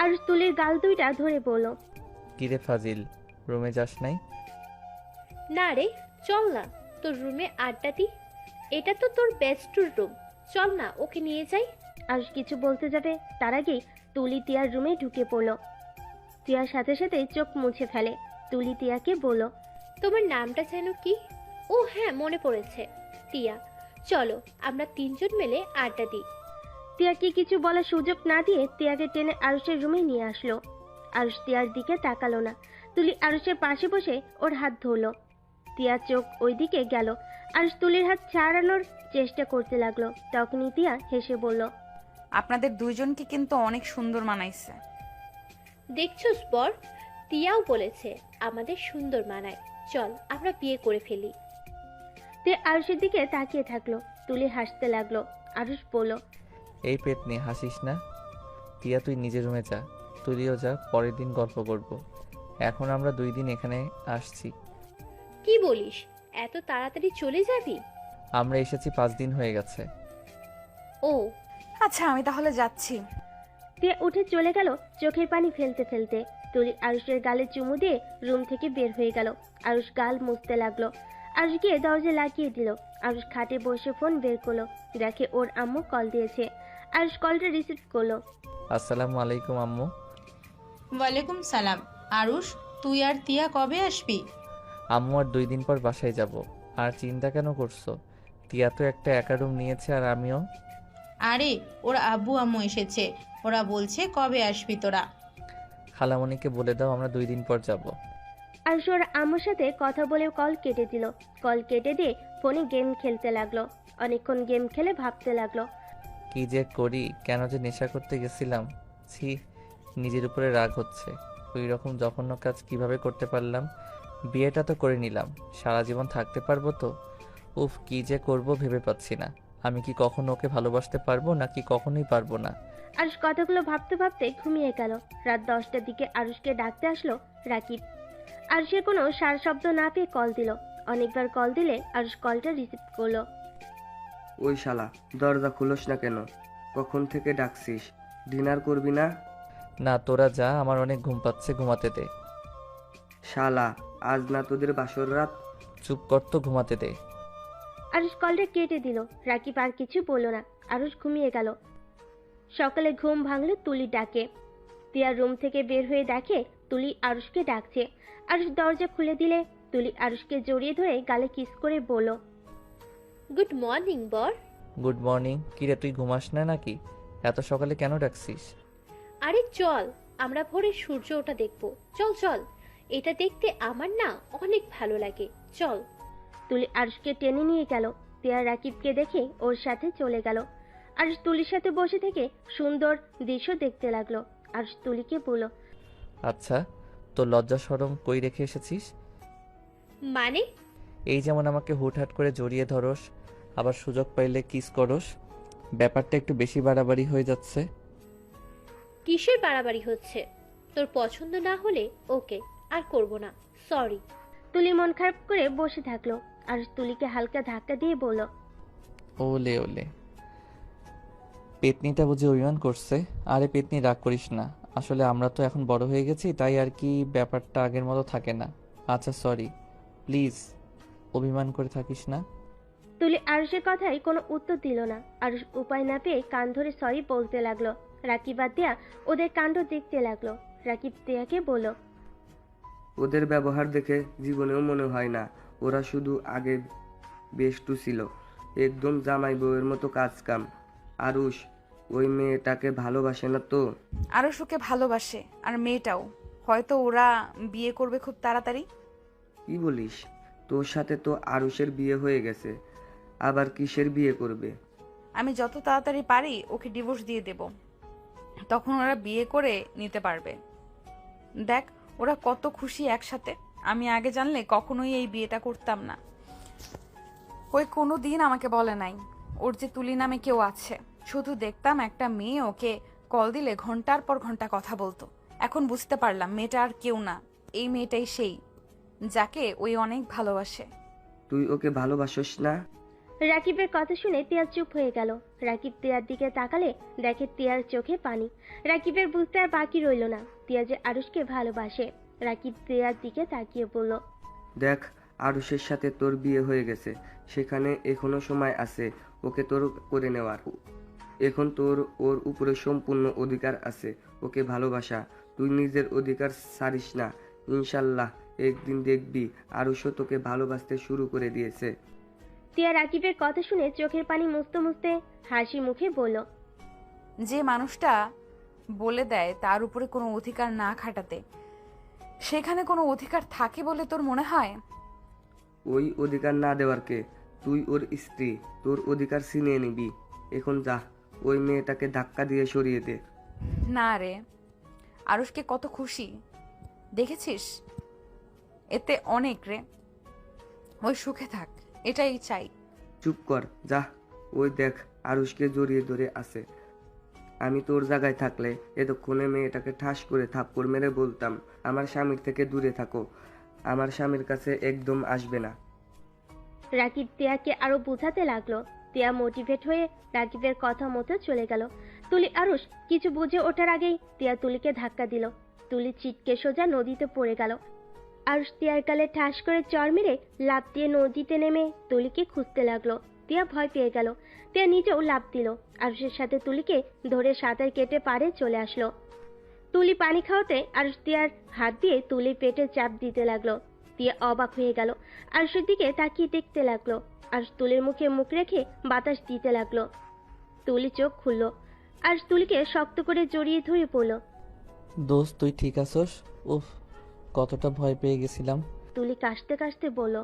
[SPEAKER 3] আরুষ তুলির গাল দুইটা ধরে বলল,
[SPEAKER 2] কিরে ফাজিল, রুমে যাস নাই?
[SPEAKER 5] না রে, চল না তোর রুমে আড্ডা দি। এটা তো তোর বেস্টুর রুম, চল না ওকে নিয়ে যাই।
[SPEAKER 3] আরুষ কিছু বলতে যাবে তার আগেই তুলি তিয়ার রুমে ঢুকে পড়ল। তিয়ার সাথে সাথে চোখ মুছে ফেলে। তুলি তিয়াকে বলল,
[SPEAKER 5] তোমার নামটা যেন কি? ও হ্যাঁ, মনে পড়েছে, টিয়া। চলো আমরা তিনজন মিলে আড্ডা দিই।
[SPEAKER 3] তিয়াকে কিছু বলার সুযোগ না দিয়ে তিয়াকে টেনে আরুষের রুমে নিয়ে আসলো। আরুষ তিয়ার দিকে তাকালো না। তুলি আরুষের পাশে বসে ওর হাত ধরলো। তিয়ার চোখ ওই দিকে গেল। আরুষ তুলির হাত ছাড়ানোর চেষ্টা করতে লাগলো। তখনই তিয়া হেসে বলল,
[SPEAKER 1] আপনাদের দুইজনকে কিন্তু অনেক সুন্দর মানাইছে।
[SPEAKER 5] দেখছোস বর, টিয়াও বলেছে আমাদের সুন্দর মানায়। চল আমরা বিয়ে করে ফেলি।
[SPEAKER 3] তিয়া আরুষের দিকে তাকিয়ে থাকলো। তুলি হাসতে লাগলো। আরুষ বলল,
[SPEAKER 2] এই পেট নিয়ে হাসিস না। টিয়া, তুই নিজের রুমে যা। তুলিও যা, পরের দিন গল্প করব। এখন আমরা 2 দিন এখানে আসছি।
[SPEAKER 5] কি বলিস, এত তাড়াতাড়ি চলে যাবি?
[SPEAKER 2] আমরা এসেছি 5 দিন হয়ে গেছে।
[SPEAKER 5] ও
[SPEAKER 1] আচ্ছা, আমি তাহলে যাচ্ছি।
[SPEAKER 3] তিয়া উঠে চলে গেল চোখের পানি ফেলতে ফেলতে। তুলি আরুষের গালে চুমু দিয়ে রুম থেকে বের হয়ে গেল। আরুষ গাল মুছতে লাগলো। আরুষ গিয়ে দরজা লাগিয়ে দিল। আরুষ খাটে বসে ফোন বের করলো। দেখে ওর আম্মু কল দিয়েছে। আরুষ কলটা রিসিভ করলো।
[SPEAKER 2] আসসালামু আলাইকুম আম্মু।
[SPEAKER 6] ওয়ালাইকুম সালাম। আরুষ, তুই আর তিয়া কবে আসবি?
[SPEAKER 2] আম্মু আর 2 দিন পর বাসায় যাব। আর চিন্তা কেন করছো? টিয়া তো একটা একা রুম নিয়েছে আর আমিও।
[SPEAKER 6] আরে, ওর আব্বু আম্মু এসেছে, ওরা বলছে কবে আসবি তোরা।
[SPEAKER 2] খালামণিকে বলে দাও আমরা 2 দিন পর যাব।
[SPEAKER 3] আরুষ ওর আম্মুর সাথে কথা বলে কল কেটে দিল। কল কেটে দিয়ে ফোনে গেম খেলতে লাগলো। অনেকক্ষণ গেম খেলে ভাবতে লাগলো,
[SPEAKER 2] কি যে করি, কেন যে নেশা করতে গেছিলাম। ছি, নিজের উপরে রাগ হচ্ছে। ওই রকম জঘন্য কাজ কিভাবে করতে পারলাম। বিয়েটা তো করে নিলাম, সারা জীবন থাকতে পারবো তো। উফ, কি যে করব ভেবে পাচ্ছি না। আমি কি কখনো ওকে ভালোবাসতে পারবো নাকি কখনোই পারবো না।
[SPEAKER 3] আরুষ কথাগুলো ভাবতে ভাবতে ঘুমিয়ে গেল। রাত 10টার দিকে আরুষকে ডাকতে আসলো রাকিব। আরুষের কোনো সার শব্দ না পেয়ে কল দিল। অনেকবার কল দিলে আরুষ কলটা রিসিভ করলো।
[SPEAKER 4] ওই শালা, দরজা খুলোস না কেন? কখন থেকে ডাকছিস? ডিনার করবি না?
[SPEAKER 2] না, তোরা যা, আমার অনেক ঘুম পাচ্ছে, ঘুমাতে দে।
[SPEAKER 4] শালা, আজ না তোদের বাসর রাত?
[SPEAKER 2] চুপ কর তো, ঘুমাতে দে।
[SPEAKER 3] আরুষ কলটা কেটে দিল। রাকিব আর কিছু বলল না। আরুষ ঘুমিয়ে গেল। সকালে ঘুম ভাঙলো তুলি ডাকে। তিয়া রুম থেকে বের হয়ে দেখে তুলি আরুষকে ডাকছে। আরুষ দরজা খুলে দিলে তুলি আরুষকে জড়িয়ে ধরে গালে কিস করে বলল,
[SPEAKER 5] গুড মর্নিং বর।
[SPEAKER 2] Good morning. কিরে, তুই ঘুমাস না নাকি? এত সকালে কেন ডাকছিস?
[SPEAKER 5] আরে চল, আমরা ভোরে সূর্য ওঠা দেখবো। চল চল, এটা দেখতে আমার না অনেক ভালো লাগে, চল।
[SPEAKER 3] তুলি আরুষকে টেনে নিয়ে গেল। তিয়া রাকিবকে দেখে ওর সাথে চলে গেল। আরুষ তুলির সাথে বসে থেকে সুন্দর দৃশ্য দেখতে লাগলো। আরুষ তুলিকে বলল,
[SPEAKER 2] আচ্ছা, তোর লজ্জা শরম কই রেখে এসেছিস?
[SPEAKER 5] মানে?
[SPEAKER 2] এই যেমন আমাকে হুটহাট করে জড়িয়ে ধরস, আবার সুযোগ পাইলে কিস করস, ব্যাপারটা একটু বেশি বাড়াবাড়ি হয়ে যাচ্ছে।
[SPEAKER 5] কিসের বাড়াবাড়ি হচ্ছে? তোর পছন্দ না হলে ওকে, আর করব না, সরি।
[SPEAKER 3] তুলি মন খারাপ করে বসে থাকলো। আরুষ তুলিকে হালকা ধাক্কা দিয়ে বলল,
[SPEAKER 2] ওলে ওলে, পেতনিটা বুঝি অভিমান করছে। আরে পেতনি, রাগ করিস না, আসলে আমরা তো এখন বড় হয়ে গেছি, তাই আর কি ব্যাপারটা আগের মতো থাকে না। আচ্ছা সরি, প্লিজ অভিমান করে থাকিস না।
[SPEAKER 3] তুলি আরুষের কথায় কোনো উত্তর দিল না। আরুষ উপায় না পেয়ে কান ধরে সরি বলতে লাগলো। রাকিব আর দিয়া ওদের কাণ্ড দেখতে লাগলো। রাকিব দিয়াকে বলল,
[SPEAKER 4] ওদের ব্যবহার দেখে জীবনেও মনে হয় না ওরা শুধু আগে বেষ্টু ছিল, একদম জামাই বউয়ের মতো কাজ কাম। আরুষ ওই মেয়েটাকে ভালোবাসে না তো?
[SPEAKER 1] আরও সুখে ভালোবাসে, আর মেয়েটাও। হয়তো ওরা বিয়ে করবে খুব তাড়াতাড়ি।
[SPEAKER 4] কি বলিস? তোর সাথে তো আরুষের বিয়ে হয়ে গেছে, আবার কিসের বিয়ে করবে?
[SPEAKER 1] আমি যত তাড়াতাড়ি পারি ওকে ডিভোর্স দিয়ে দেব, তখন ওরা বিয়ে করে নিতে পারবে। দেখ ওরা কত খুশি একসাথে। আমি আগে জানলে কখনোই এই বিয়েটা করতাম না। ওই কোনো দিন আমাকে বলে নাই ওর যে তুলি নামে কেউ আছে। শুধু দেখতাম একটা মেয়ে ওকে কল দিলে ঘন্টার পর ঘন্টা কথা বলতো। এখন বুঝতে পারলাম মেয়েটা আর কেউ না, এই মেয়েটাই সেই যাকে ওই অনেক ভালোবাসে।
[SPEAKER 4] তুই ওকে ভালোবাসিস না?
[SPEAKER 3] রাকিবের কথা শুনে তিয়া চুপ হয়ে গেল। রাকিব তিয়ার দিকে তাকালে দেখে তিয়ার চোখে পানি। রাকিবের বুঝতে আর বাকি রইল না তিয়া যে আরুষকে ভালোবাসে। রাকিব তিয়ার দিকে তাকিয়ে বলল,
[SPEAKER 4] দেখ, আরুষের সাথে তোর বিয়ে হয়ে গেছে, সেখানে এখনো সময় আছে ওকে তোর করে নেওয়ার। এখন তোর ওর উপরে সম্পূর্ণ অধিকার আছে ওকে ভালোবাসা। তুই নিজের অধিকার ছাড়িস না। ইনশাল্লাহ একদিন দেখবি আরুষও তোকে ভালোবাসতে শুরু করে দিয়েছে।
[SPEAKER 3] তিয়া রাকিবের কথা শুনে চোখের পানি মুছতে মুছতে হাসি মুখে বলল,
[SPEAKER 1] যে মানুষটা বলে দেয় তার উপরে কোনো অধিকার না খাটাতে, সেখানে কোনো অধিকার থাকে বলে তোর মনে হয়?
[SPEAKER 4] ওই অধিকার না দেওয়ার কে? তুই ওর স্ত্রী, তোর অধিকার ছিনিয়ে নিবি। এখন যা, ওই মেয়েটাকে ধাক্কা দিয়ে সরিয়ে দে।
[SPEAKER 1] না রে, আরুষকে কত খুশি দেখেছিস? এতে অনেক রে। ওই সুখে থাক, এটাই চাই।
[SPEAKER 4] চুপ কর, যা। ওই দেখ, আরুষকে জড়িয়ে ধরে আছে। আমি তোর জায়গায় থাকলে এতক্ষণে মেয়েটাকে ঠাস করে থাপ্পড় মেরে বলতাম, আমার স্বামীর থেকে দূরে থাকো, আমার স্বামীর কাছে একদম আসবে না।
[SPEAKER 3] রাকিব তিয়াকে আরো বোঝাতে লাগলো। তিয়া মোটিভেট হয়ে রাকিবের কথা মতো চলে গেল। তুলি আরুষ কিছু বুঝে ওঠার আগেই তিয়া তুলিকে ধাক্কা দিল। তুলি ছিটকে সোজা নদীতে পড়ে গেল। আরুষ তিয়ার গালে ঠাস করে চড় মেরে লাফ দিয়ে নদীতে নেমে তুলিকে খুঁজতে লাগলো। তিয়া ভয় পেয়ে গেল। তিয়া নিজেও লাফ দিল। আরুষের সাথে তুলিকে ধরে সাঁতার কেটে পাড়ে চলে আসলো। তুলি পানি খাওয়াতে আরুষ তিয়ার হাত দিয়ে তুলির পেটে চাপ দিতে লাগলো। তিয়া অবাক হয়ে গেল। আরুষের দিকে তাকিয়ে দেখতে লাগলো। আরুষ তুলির মুখে মুখ রেখে বাতাস দিতে লাগলো। তুলি চোখ খুললো। আরুষ তুলিকে শক্ত করে জড়িয়ে ধরে পড়ল।
[SPEAKER 2] দোস্ত, তুই ঠিক আছোস? উফ, কতটা ভয় পেয়ে গেছিলাম।
[SPEAKER 3] তুলি কাশতে কাশতে বলল,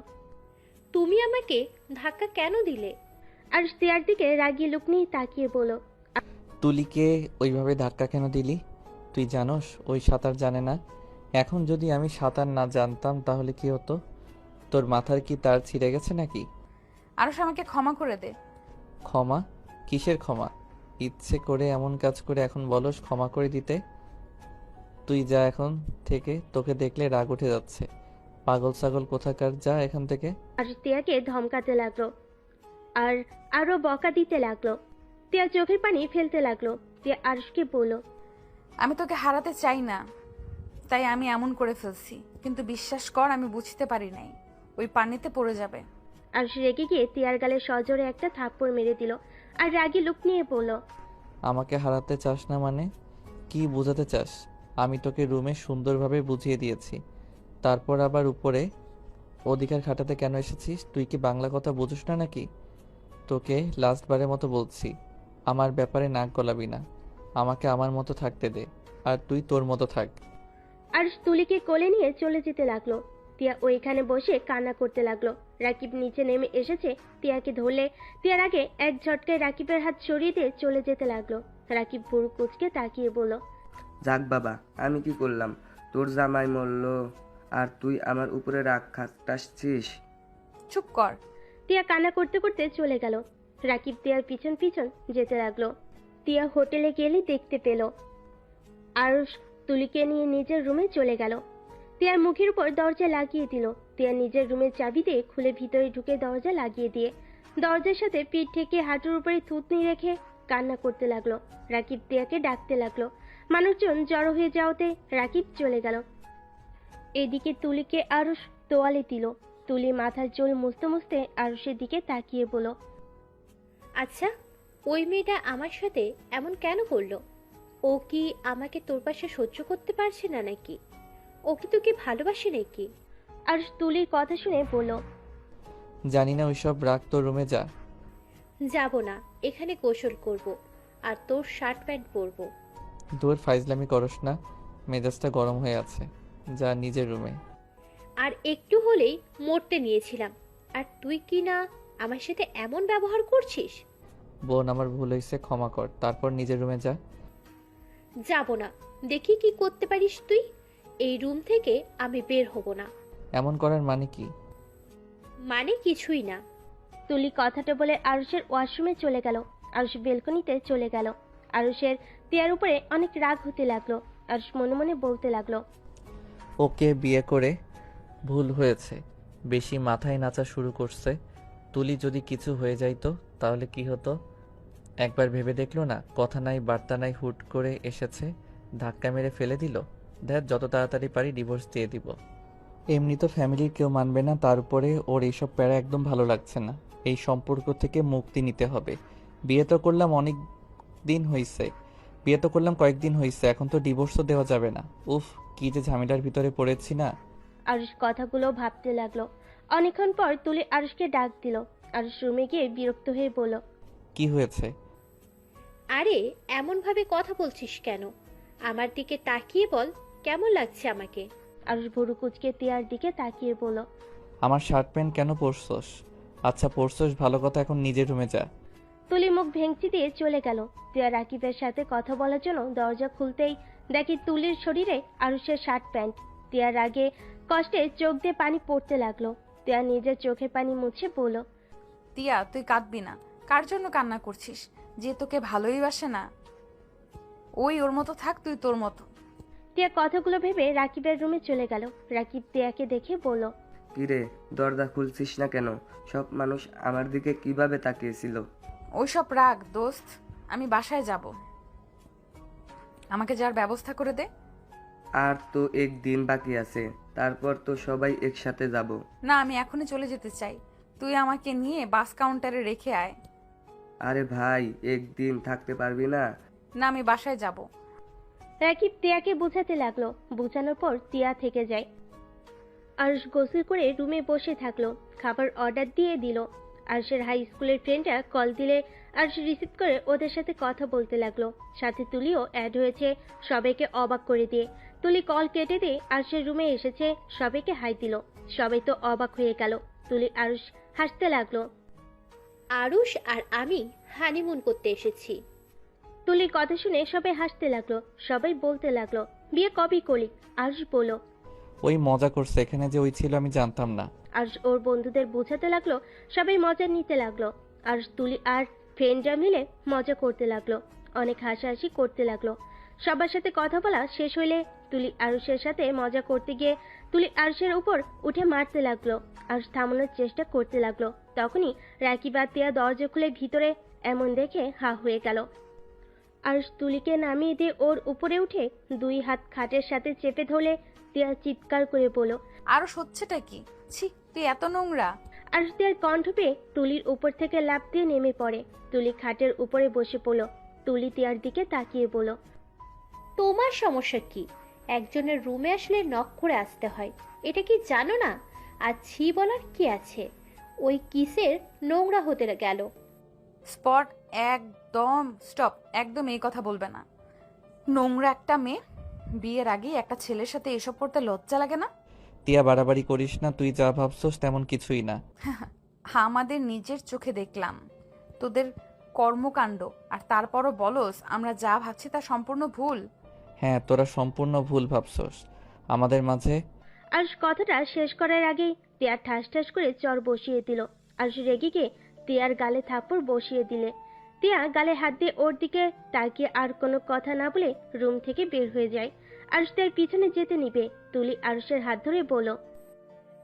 [SPEAKER 5] তুমি আমাকে ধাক্কা কেন দিলে?
[SPEAKER 3] আরুষ তিয়ার দিকে রাগিয়ে লুক নিয়ে তাকিয়ে বলল,
[SPEAKER 2] তুলিকে ওইভাবে ধাক্কা কেন দিলি? তুই জানোস ওই সাঁতার জানে না। এখন যদি আমি সাঁতার না জানতাম তাহলে কি হতো? তোর মাথার কি তার ছিঁড়ে গেছে নাকি?
[SPEAKER 1] আরুষ আমাকে ক্ষমা করে দে।
[SPEAKER 2] ক্ষমা? কিসের ক্ষমা? ইচ্ছে করে এমন কাজ করে এখন বলস ক্ষমা করে দিতে? তুই যা এখন থেকে, তোকে দেখলে রাগ উঠে যাচ্ছে। পাগল ছাগল কোথাকার, যা এখান থেকে।
[SPEAKER 3] আরুষ তিয়াকে ধমকাতে লাগলো আর আরো বকা দিতে লাগলো। তিয়া চোখের পানি ফেলতে লাগলো। তিয়া আরুষকে বলল,
[SPEAKER 1] আমি তোকে হারাতে চাই না, তাই আমি এমন করে ফেলছি। কিন্তু বিশ্বাস কর, আমি বুঝতে পারি নাই ওই পানিতে পড়ে যাবে।
[SPEAKER 3] আরুষ রেগে গিয়ে তিয়ার গালে সজোরে একটা থাপ্পড় মেরে দিল আর রাগী লুক নিয়ে বলল,
[SPEAKER 2] আমাকে হারাতে চাস না মানে? কি বোঝাতে চাস? আমি তোকে রুমে সুন্দরভাবে বুঝিয়ে দিয়েছি, তারপর আবার উপরে অধিকার খাটাতে কেন এসেছিস? তুই কি বাংলা কথা বুঝিস না নাকি? তোকে লাস্টবারের মতো বলছি, আমার ব্যাপারে নাক গলাবি না। আমাকে আমার মতো থাকতে দে, আর তুই তোর মতো থাক।
[SPEAKER 3] আরুষ তুলিকে কোলে নিয়ে চলে যেতে লাগলো। তিয়া ওইখানে বসে কান্না করতে লাগলো। রাকিব নিচে নেমে এসেছে। তিয়াকে ধরলে তিয়ার আগে এক ঝটকায় রাকিবের হাত সরিয়ে দিয়ে চলে যেতে লাগলো। রাকিব ভুরু কুচকে তাকিয়ে বলল,
[SPEAKER 4] যাক বাবা, আমি কি করলাম? তোর জামাই মরল আর তুই আমার উপরে রাগ খাটাচ্ছিস।
[SPEAKER 1] চুপ কর।
[SPEAKER 3] তিয়া কান্না করতে করতে চলে গেল। রাকিব তিয়ার পিছন পিছন যেতে লাগলো। তিয়া হোটেলে গেলে দেখতে পেল আরুষ তুলিকে নিয়ে নিজের রুমে চলে গেল। তিয়ার মুখের উপর দরজা লাগিয়ে দিল। তিয়া নিজের রুমের চাবি দিয়ে খুলে ভিতরে ঢুকে দরজা লাগিয়ে দিয়ে দরজার সাথে পিঠ ঠেকে হাঁটুর উপরে থুতনি রেখে কান্না করতে লাগলো। রাকিব তিয়াকে ডাকতে লাগলো। মানুষজন জড়ো হয়ে যাওয়াতে রাকিব চলে গেল। এদিকে তুলিকে আরুষ তোয়ালে দিল। তুলি মাথার চুল মুছতে মুছতে আরুষের দিকে তাকিয়ে বলল,
[SPEAKER 5] আচ্ছা, ওই মেয়েটা আমার সাথে এমন কেন করলো? ও কি আমাকে তোর পাশে সহ্য করতে পারছে না নাকি? ও কি তোকে ভালোবাসে নাকি?
[SPEAKER 3] আরুষ তুলির কথা শুনে বলল,
[SPEAKER 2] জানি না, ওইসব রাগ, তোর রুমে যা।
[SPEAKER 5] যাব না, এখানে গোসল করব আর তোর শার্ট প্যান্ট পরবো।
[SPEAKER 2] দূর, ফাইজলামি করস না, মেজাজটা গরম হয়ে আছে, যা নিজের রুমে।
[SPEAKER 5] আর একটু হলেই মরতে নিয়েছিলাম, আর তুই কি না আমার সাথে এমন ব্যবহার করছিস?
[SPEAKER 2] বোন, আমার ভুল হয়েছে, ক্ষমা কর, তারপর নিজের রুমে যা।
[SPEAKER 5] যাব না, দেখি কি করতে পারিস তুই। এই রুম থেকে আমি বের হব না।
[SPEAKER 2] এমন করার মানে কি?
[SPEAKER 5] মানে কিছুই না।
[SPEAKER 3] তুলি কথাটা বলে আরুষের ওয়াশরুমে চলে গেল। আরুষ বেলকনিতে চলে গেল। আরুষের তিয়ার উপরে অনেক রাগ হতে লাগলো। আরুষ মনে মনে বলতে লাগলো,
[SPEAKER 2] ওকে বিয়ে করে ভুল হয়েছে, বেশি মাথায় নাচা শুরু করছে। তুলি যদি কিছু হয়ে যাইতো তাহলে কি হতো? একবার ভেবে দেখলো না? কথা নাই বার্তা নাই, হুট করে এসেছে, ধাক্কা মেরে ফেলে দিল। দেখ, যত তাড়াতাড়ি পারি ডিভোর্স দিয়ে দিব। এমনি তো ফ্যামিলির কেউ মানবে না, তার উপরে ওর এইসব প্যারা একদম ভালো লাগছে না। এই সম্পর্ক থেকে মুক্তি নিতে হবে। বিয়ে তো করলাম কয়েকদিন হয়েছে, এখন তো ডিভোর্সও দেওয়া যাবে না। উফ, কি যে ঝামেলার ভিতরে পড়েছি না।
[SPEAKER 3] আরুষ কথাগুলো ভাবতে লাগলো। অনেকক্ষণ পর তুলি আরুষকে ডাক দিল। আরুষ রুমে গিয়ে বিরক্ত হয়ে বলল,
[SPEAKER 2] কি হয়েছে?
[SPEAKER 5] আরে এমন ভাবে কথা বলছিস কেন? আমার দিকে তাকিয়ে বল, কেমন লাগছে আমাকে?
[SPEAKER 3] আরুষ ভুরু কুচকে তিয়ার দিকে তাকিয়ে বলল,
[SPEAKER 2] আমার শার্ট প্যান্ট কেন পরছস? আচ্ছা পরছস, ভালো কথা, এখন নিজের রুমে যা।
[SPEAKER 3] তুলি মুখ ভেঙচি দিয়ে চলে গেল। তিয়া রাকিবের সাথে কথা বলার জন্য দরজা খুলতেই দেখি তুলির শরীরে আরুষের শার্ট প্যান্ট। তিয়ার রাগে কষ্টে চোখ দিয়ে পানি পড়তে লাগলো। তিয়া নিজের চোখের পানি মুছে বলল,
[SPEAKER 1] তিয়া, তুই কাঁদবি না। কার জন্য কান্না করছিস? যে তোকে ভালোই বাসে না? ওই ওর মতো থাক, তুই তোর মতো।
[SPEAKER 3] তিয়া কথাগুলো ভেবে রাকিবের রুমে চলে গেল। রাকিব তিয়াকে দেখে বলল,
[SPEAKER 4] কিরে, দরজা খুলছিস না কেন? সব মানুষ আমার দিকে কিভাবে তাকিয়েছিল।
[SPEAKER 1] ওইসব রাগ দোস্ত, আমি বাসায় যাব। আমাকে যাওয়ার ব্যবস্থা করে দে।
[SPEAKER 4] আর তো একদিন বাকি আছে, তারপর তো সবাই একসাথে যাব।
[SPEAKER 1] না, আমি এখনই চলে যেতে চাই। তুই আমাকে নিয়ে বাস কাউন্টারে রেখে আয়।
[SPEAKER 4] আরে ভাই, একদিন থাকতে পারবি না?
[SPEAKER 1] না, আমি বাসায় যাব।
[SPEAKER 3] রাকিব তিয়াকে বোঝাতে লাগলো। বোঝানোর পর তিয়া থেকে যায়। আরুষ গোসল করে রুমে বসে থাকলো। খাবার অর্ডার দিয়ে দিল। আরুষের হাই স্কুলের ফ্রেন্ডরা কল দিলে আরুষ রিসিভ করে ওদের সাথে কথা বলতে লাগলো। সাথে তুলিও অ্যাড হয়েছে, সবাইকে অবাক করে দিয়ে। তুলি কল কেটে দিয়ে আরুষের রুমে এসেছে, সবাইকে হাই দিল। সবাই তো অবাক হয়ে গেল। তুলি আরুষ হাসতে লাগলো।
[SPEAKER 5] আরুষ আর আমি হানিমুন করতে এসেছি।
[SPEAKER 3] তুলির কথা শুনে সবাই হাসতে লাগলো। সবাই বলতে লাগলো, বিয়ে কবে করলি? আরুষ বলল,
[SPEAKER 2] ওই মজা করছে, এখানে যে ওই ছিল আমি জানতাম না।
[SPEAKER 3] আরুষ ওর বন্ধুদের বোঝাতে লাগলো। সবাই মজা নিতে লাগলো। আরুষ তুলি আর ফ্রেন্ডরা মিলে মজা করতে লাগলো। অনেক হাসাহাসি করতে লাগলো। সবার সাথে কথা বলা শেষ হইলে তুলি আরুষের সাথে মজা করতে গিয়ে তুলি আরুষের উপর উঠে মারতে লাগলো। আরুষ থামানোর চেষ্টা করতে লাগলো। তখনই রাকিব আর তিয়া দরজা খুলে ভিতরে এমন দেখে হা হয়ে গেল। আরুষ তুলিকে নামিয়ে দিয়ে ওর উপরে উঠে দুই হাত খাটের সাথে চেপে ধরলে তিয়া চিৎকার করে বলল,
[SPEAKER 1] আরো হচ্ছেটা কি? ছি, তুই এত নোংরা।
[SPEAKER 3] আরুষ তিয়ার কণ্ঠ পেয়ে তুলির উপর থেকে লাফ দিয়ে নেমে পড়ে। তুলি খাটের উপরে বসে পড়ল। তুলি তিয়ার দিকে তাকিয়ে বলল,
[SPEAKER 5] তোমার সমস্যা কি? একজনের রুমে আসলে নক করে আসতে হয়, এটা কি জানো না? আর ছি বলার কি আছে? ওই কিসের নোংরা হতে গেল।
[SPEAKER 1] স্পট, একদম স্টপ। একদম এই কথা বলবে না। নোংরা একটা মেয়ে। বিয়ের আগে একটা ছেলের সাথে এসব করতে লজ্জা লাগে না?
[SPEAKER 2] তিয়া, বাড়াবাড়ি করিস না, তুই যা ভাবছস তেমন কিছুই না।
[SPEAKER 1] আমাদের নিজের চোখে দেখলাম তোদের কর্মকাণ্ড, আর তারপরও বলস আমরা যা ভাবছি তা সম্পূর্ণ ভুল।
[SPEAKER 2] হ্যাঁ, তোরা সম্পূর্ণ ভুল ভাবছস। আমাদের মাঝে
[SPEAKER 3] আরুষ কথাটা শেষ করার আগেই টিয়া ঠাস ঠাস করে চর বসিয়ে দিল। আরুষ রেগে গিয়ে টিয়ার গালে থাপ্পড় বসিয়ে দিলে টিয়া গালে হাত দিয়ে ওর দিকে তাকিয়ে আর কোনো কথা না বলে রুম থেকে বের হয়ে যায়। আরুষ তার পিছনে যেতে নিবে, তুলি আরুষের হাত ধরে বলল,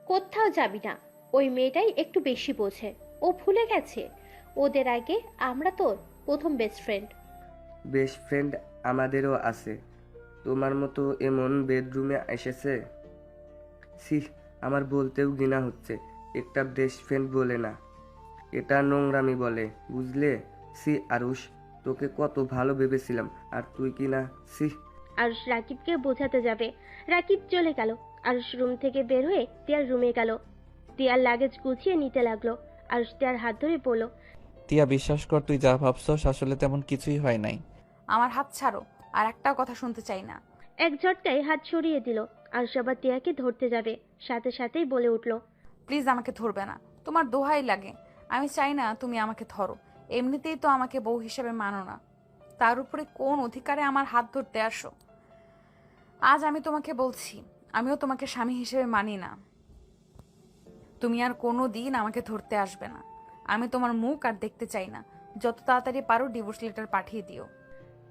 [SPEAKER 5] কোথাও যাবি না। ওই মেয়েটাই একটু বেশি বোঝে। ও ভুলে গেছে ওদের আগে আমরা তোর প্রথম বেস্ট ফ্রেন্ড।
[SPEAKER 4] বেস্ট ফ্রেন্ড আমাদেরও আছে, তোমার মতো এমন বেডরুমে এসেছে। সি, আমার বলতেও ঘৃণা হচ্ছে, একটা বেস্ট ফ্রেন্ড বলে না, এটা নোংরামি বলে, বুঝলে? সি আরুষ, তোকে কত ভালো ভেবেছিলাম, আর তুই কি না, সি।
[SPEAKER 3] আরুষ রাকিবকে বোঝাতে যাবে, রাকিব চলে গেল। আরুষ রুম থেকে বের হয়ে টিয়ার রুমে গেল। টিয়ার লাগেজ গুছিয়ে নিতে লাগলো। আরুষ টিয়ার হাত ধরে বলল,
[SPEAKER 2] টিয়া, বিশ্বাস কর, তুই যা ভাবছস আসলে তেমন কিছুই হয় নাই।
[SPEAKER 1] আমার হাত ছাড়ো, আর একটাও কথা শুনতে চাই না।
[SPEAKER 3] এক ঝটকায় হাত সরিয়ে দিল। আরুষ আবার টিয়াকে ধরতে যাবে, সাথে সাথেই বলে উঠল,
[SPEAKER 1] প্লিজ আমাকে ধরবে না, তোমার দোহাই লাগে। আমি চাই না তুমি আমাকে ধরো, এমনিতেই তো আমাকে বউ হিসেবে মানো না, তার উপরে কোন অধিকারে আমার হাত ধরতে আসো? আজ আমি তোমাকে বলছি, আমিও তোমাকে স্বামী হিসেবে মানি না। তুমি আর কোনো দিন আমাকে ধরতে আসবে না। আমি তোমার মুখ আর দেখতে চাই না। যত তাড়াতাড়ি পারো ডিভোর্স লেটার পাঠিয়ে দিও।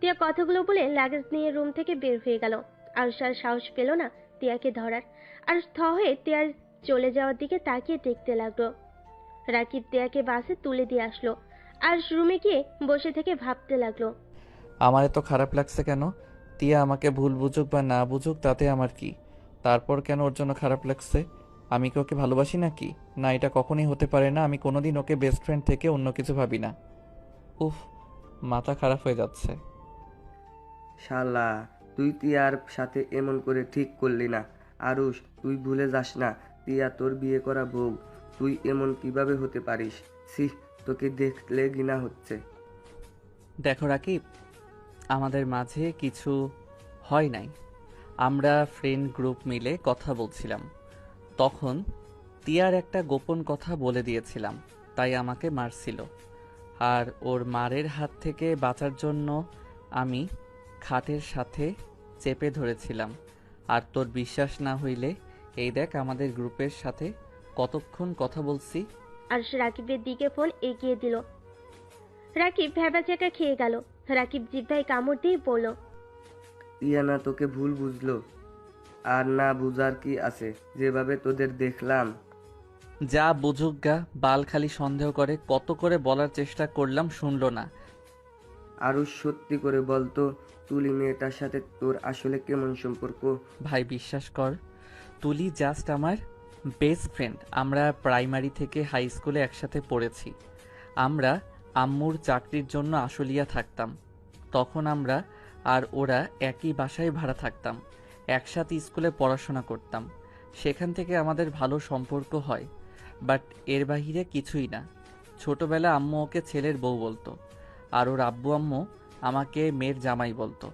[SPEAKER 3] টিয়া কথাগুলো বলে লাগেজ নিয়ে রুম থেকে বের হয়ে গেল। আরুষ আর সাহস পেল না টিয়াকে ধরার। আরুষ থ হয়ে টিয়ার চলে যাওয়ার দিকে তাকিয়ে দেখতে লাগলো। রাকিব টিয়াকে বাসে তুলে দিয়ে আসলো। আরুষ রুমে গিয়ে বসে থেকে ভাবতে লাগলো।
[SPEAKER 2] আমার এত খারাপ লাগছে কেন? টিয়া আমাকে ভুল বুঝুক বা না বুঝুক তাতে আমার কি? তারপর কেন ওর জন্য খারাপ লাগছে? আমি কি ওকে ভালোবাসি নাকি? না, এটা কখনোই হতে পারে না। আমি কোনোদিন ওকে বেস্ট ফ্রেন্ড থেকে অন্য কিছু ভাবি না। উফ, মাথা খারাপ হয়ে যাচ্ছে।
[SPEAKER 4] শালা, তুই টিয়ার সাথে এমন করে ঠিক করলি না। আরুষ, তুই ভুলে যাস না, টিয়া তোর বিয়ে করা বউ। তুই এমন কিভাবে হতে পারিস? সি, তোকে দেখলে ঘৃণা হচ্ছে।
[SPEAKER 2] দেখো রাকিব, আমাদের মাঝে কিছু হয় নাই। আমরা ফ্রেন্ড গ্রুপ মিলে কথা বলছিলাম, তখন টিয়ার একটা গোপন কথা বলে দিয়েছিলাম, তাই আমাকে মারছিল। আর ওর মারের হাত থেকে বাঁচার জন্য আমি খাটের সাথে চেপে ধরেছিলাম। আর তোর বিশ্বাস না হইলে এই দেখ আমাদের গ্রুপের সাথে কতক্ষণ কথা বলছি।
[SPEAKER 3] আরুষ রাকিবের দিকে ফোন এগিয়ে দিল। রাকিব ভ্যাবাচ্যাকা খেয়ে গেল। রাকিব জিহ্বায় কামড় দিয়ে বলল,
[SPEAKER 4] টিয়া না তোকে ভুল বুঝলো, আর না বুঝার কি আছে, যেভাবে তোদের দেখলাম।
[SPEAKER 2] যা বুঝুক গা, বাল খালি সন্দেহ করে, কত করে বলার চেষ্টা করলাম, শুনলো না।
[SPEAKER 4] আরুষ, সত্যি করে বলতো, তুলি মেয়েটার সাথে তোর আসলে কেমন সম্পর্ক?
[SPEAKER 2] ভাই বিশ্বাস কর, তুলি জাস্ট আমার বেস্ট ফ্রেন্ড। আমরা প্রাইমারি থেকে হাই স্কুলে একসাথে পড়েছি। আমরা আম্মুর চাকরির জন্য আশুলিয়া থাকতাম। তখন আমরা আর ওরা একই বাসায় ভাড়া থাকতাম, একসাথে স্কুলে পড়াশোনা করতাম। সেখান থেকে আমাদের ভালো সম্পর্ক হয়, বাট এর বাহিরে কিছুই না। ছোটবেলা আম্মু ওকে ছেলের বউ বলতো, আর ওর আব্বু আম্মু আমাকে মেয়ের জামাই বলতো।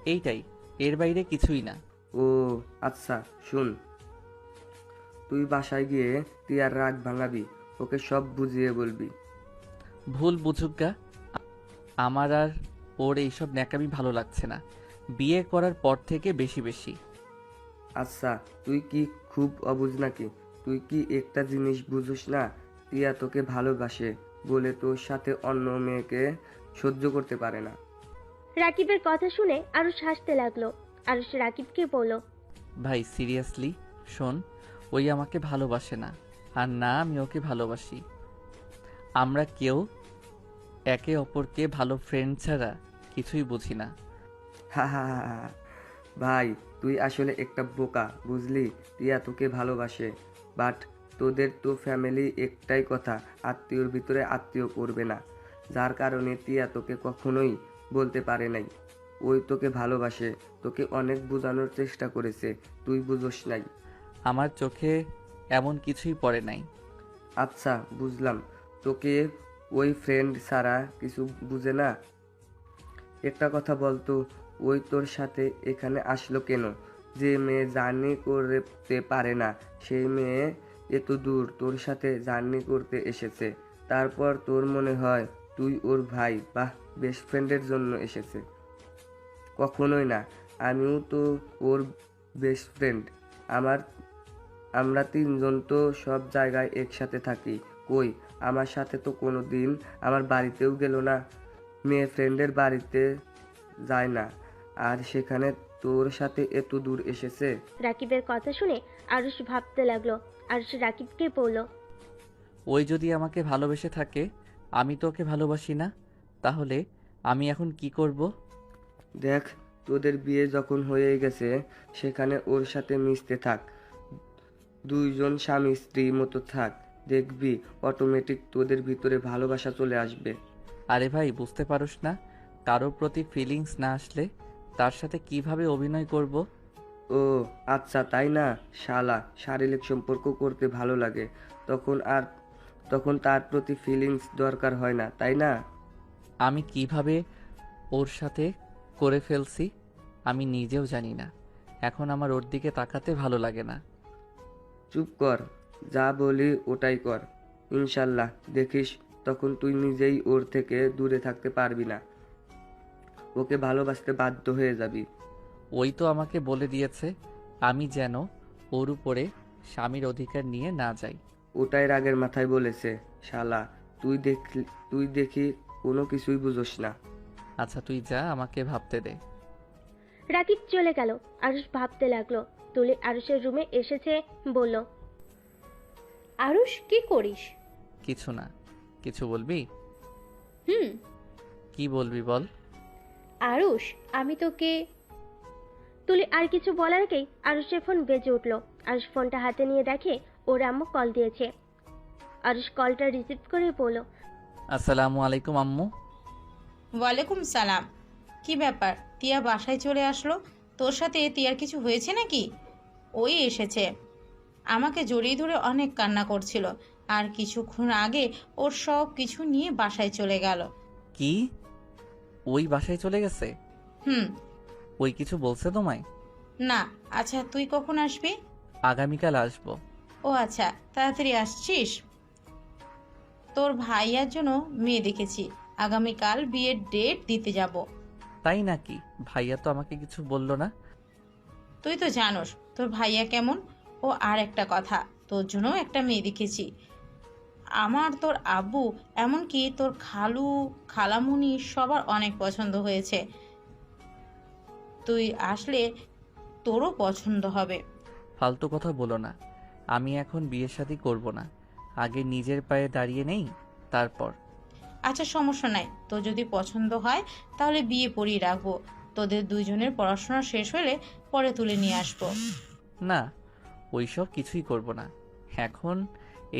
[SPEAKER 2] এইটাই, এর বাইরে কিছুই না।
[SPEAKER 4] ও আচ্ছা, শুন, তুই বাসায় গিয়ে টিয়ার রাগ ভাঙাবি, ওকে সব বুঝিয়ে বলবি।
[SPEAKER 2] ভুল বুঝুক গা, আমার আর ওর এইসব ন্যাকামি ভালো লাগছে না, বিয়ে করার পর থেকে বেশি বেশি।
[SPEAKER 4] আচ্ছা, তুই কি খুব অবুঝ নাকি? তুই কি একটা জিনিস বুঝিস না? টিয়া তোকে ভালোবাসে বলে তোর সাথে অন্য মেয়েকে সহ্য করতে পারে না।
[SPEAKER 3] রাকিবের কথা শুনে আরুষ হাসতে লাগলো। আরুষ রাকিবকে বলল,
[SPEAKER 2] ভাই সিরিয়াসলি শোন, ওই আমাকে ভালোবাসে না, আর না আমি ওকে ভালোবাসি। আমরা কেউ একে অপরকে ভালো ফ্রেন্ড ছাড়া কিছুই বুঝি না।
[SPEAKER 4] হা হা হা হা। ভাই, তুই আসলে একটা বোকা, বুঝলি? টিয়া তোকে ভালোবাসে, বাট তোদের তো ফ্যামিলি একটাই কথা, আত্মীয়র ভিতরে আত্মীয় করবে না, যার কারণে টিয়া তোকে কখনোই বলতে পারে নাই। ওই তোকে ভালোবাসে, তোকে অনেক বোঝানোর চেষ্টা করেছে, তুই বুঝোস নাই।
[SPEAKER 2] আমার চোখে এমন কিছুই পড়ে নাই।
[SPEAKER 4] আচ্ছা বুঝলাম, তোকে ওই ফ্রেন্ড ছাড়া কিছু বুঝে না। একটা কথা বলতো, ওই তোর সাথে এখানে আসলো কেন? যে মেয়ে জার্নি করতে পারে না, সেই মেয়ে এত দূর তোর সাথে জার্নি করতে এসেছে, তারপর তোর মনে হয় তুই ওর ভাই বা বেস্ট ফ্রেন্ডের জন্য এসেছে? কখনোই না, আমিও তো ওর বেস্ট ফ্রেন্ড। আমার আমরা তিনজন তো সব জায়গায় একসাথে থাকি, কই আমার সাথে তো কোনো দিন আমার বাড়িতেও গেল না, মেয়ে ফ্রেন্ডের বাড়িতে যায় না, আর সেখানে তোর সাথে এত দূর এসেছে।
[SPEAKER 3] রাকিবের কথা শুনে আরুষ ভাবতে লাগলো। আরুষ রাকিবকে বলল,
[SPEAKER 2] ওই যদি আমাকে ভালোবেসে থাকে, আমি তো ওকে ভালোবাসি না, তাহলে আমি এখন কি করব?
[SPEAKER 4] দেখ, তোদের বিয়ে যখন হয়ে গেছে সেখানে ওর সাথে মিশতে থাক, দুইজন স্বামী স্ত্রীর মতো থাক, দেখবি অটোমেটিক তোদের ভিতরে ভালোবাসা চলে আসবে।
[SPEAKER 2] আরে ভাই, বুঝতে পারোস না, কারোর প্রতি ফিলিংস না আসলে তার সাথে কিভাবে অভিনয় করব?
[SPEAKER 4] ও আচ্ছা, তাই না? শালা, শারীরিক সম্পর্ক করতে ভালো লাগে, তখন তার প্রতি ফিলিংস দরকার হয় না, তাই না?
[SPEAKER 2] আমি কিভাবে ওর সাথে করে ফেলছি আমি নিজেও জানি না। এখন আমার ওর দিকে তাকাতে ভালো লাগে না।
[SPEAKER 4] চুপ কর, যা বলি ওটাই কর। ইনশাল্লাহ দেখিস, তখন তুই নিজেই ওর থেকে দূরে থাকতে পারবি না, ওকে ভালোবাসতে বাধ্য হয়ে যাবি।
[SPEAKER 2] ওই তো আমাকে বলে দিয়েছে আমি যেন ওর উপরে স্বামীর অধিকার নিয়ে না যাই।
[SPEAKER 4] ওটাই রাগের মাথায় বলেছে। শালা, তুই দেখি কোনো কিছুই বুঝোস না।
[SPEAKER 2] আচ্ছা তুই যা, আমাকে ভাবতে দে।
[SPEAKER 3] রাকিব চলে গেল। আরুষ ভাবতে লাগলো। তুলি আরুষের রুমে এসেছে, বলল,
[SPEAKER 5] আরুষ, কি করিস?
[SPEAKER 2] কিছু না। কিছু বলবি?
[SPEAKER 5] হুম।
[SPEAKER 2] কি বলবি বল।
[SPEAKER 5] আরুষ, আমি তোকে।
[SPEAKER 3] তুলি আর কিছু বলার আগেই আরুষের ফোন বেজে উঠল। আরুষ ফোনটা হাতে নিয়ে দেখে ওর আম্মু কল দিয়েছে। আরুষ কলটা রিসিভ করে বলল,
[SPEAKER 2] আসসালামু আলাইকুম আম্মু।
[SPEAKER 6] ওয়ালাইকুম সালাম। কি ব্যাপার, তিয়া বাসায় চলে আসলো? তোর সাথে তিয়ার কিছু হয়েছে নাকি? ওই এসেছে, আমাকে জড়িয়ে ধরে অনেক কান্না করছিল, আর কিছুক্ষণ আগে ওর সব কিছু নিয়ে বাসায় চলে গেল।
[SPEAKER 2] কি? ওই বাসায় চলে গেছে?
[SPEAKER 6] হুম।
[SPEAKER 2] ওই কিছু বলছে তোমায়?
[SPEAKER 6] না। আচ্ছা, তুই কখন আসবি?
[SPEAKER 2] আগামীকাল আসবো।
[SPEAKER 6] ও আচ্ছা, তাড়াতাড়ি আসছিস? তোর ভাইয়ার জন্য মেয়ে দেখেছি, আগামীকাল বিয়ের ডেট দিতে যাব।
[SPEAKER 2] তাই নাকি? ভাইয়া তো আমাকে কিছু বললো না।
[SPEAKER 6] তুই তো জানোস তোর ভাইয়া কেমন। ও আর একটা কথা, তোর জন্য একটা মেয়ে দেখেছি। আমার, তোর আব্বু, এমনকি তোর খালু, খালামুনি সবার অনেক পছন্দ হয়েছে। তুই আসলে তোরও পছন্দ হবে।
[SPEAKER 2] ফালতু কথা বলো না, আমি এখন বিয়ে শাদী করব না, আগে নিজের পায়ে দাঁড়িয়ে নেই তারপর।
[SPEAKER 6] আচ্ছা, সমস্যা নাই, তোর যদি পছন্দ হয় তাহলে বিয়ে পড়িয়ে রাখবো। তোদের দুইজনের পড়াশোনা শেষ হলে পরে তুলে নিয়ে আসবো।
[SPEAKER 2] না, ওইসব কিছুই করব না, এখন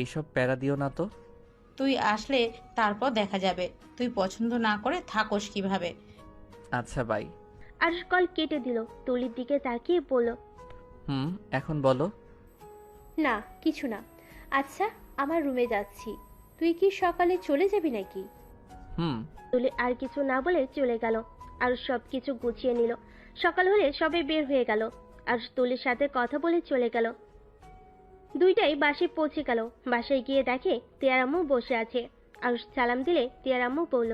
[SPEAKER 2] এইসব প্যারা দিও না তো।
[SPEAKER 6] তুই আসলে তারপর দেখা যাবে তুই পছন্দ না করে থাকোস কিভাবে।
[SPEAKER 2] আচ্ছা বাই।
[SPEAKER 3] আরুষ কল কেটে দিল। তুলির দিকে তাকিয়ে বলল,
[SPEAKER 2] এখন বলো।
[SPEAKER 5] না, কিছু না। আচ্ছা, আমার রুমে যাচ্ছি, তুই কি সকালে চলে যাবি নাকি?
[SPEAKER 3] তুলি আর কিছু না বলে চলে গেল। আরুষ সব কিছু গুছিয়ে নিল। সকাল হলে সবাই বের হয়ে গেল। আরুষ তুলির সাথে কথা বলে চলে গেল। দুইটাই বাসায় পৌঁছে গেল। বাসায় গিয়ে দেখে তিয়ার আম্মু বসে আছে। আরুষ সালাম দিলে তিয়ার আম্মু বলল,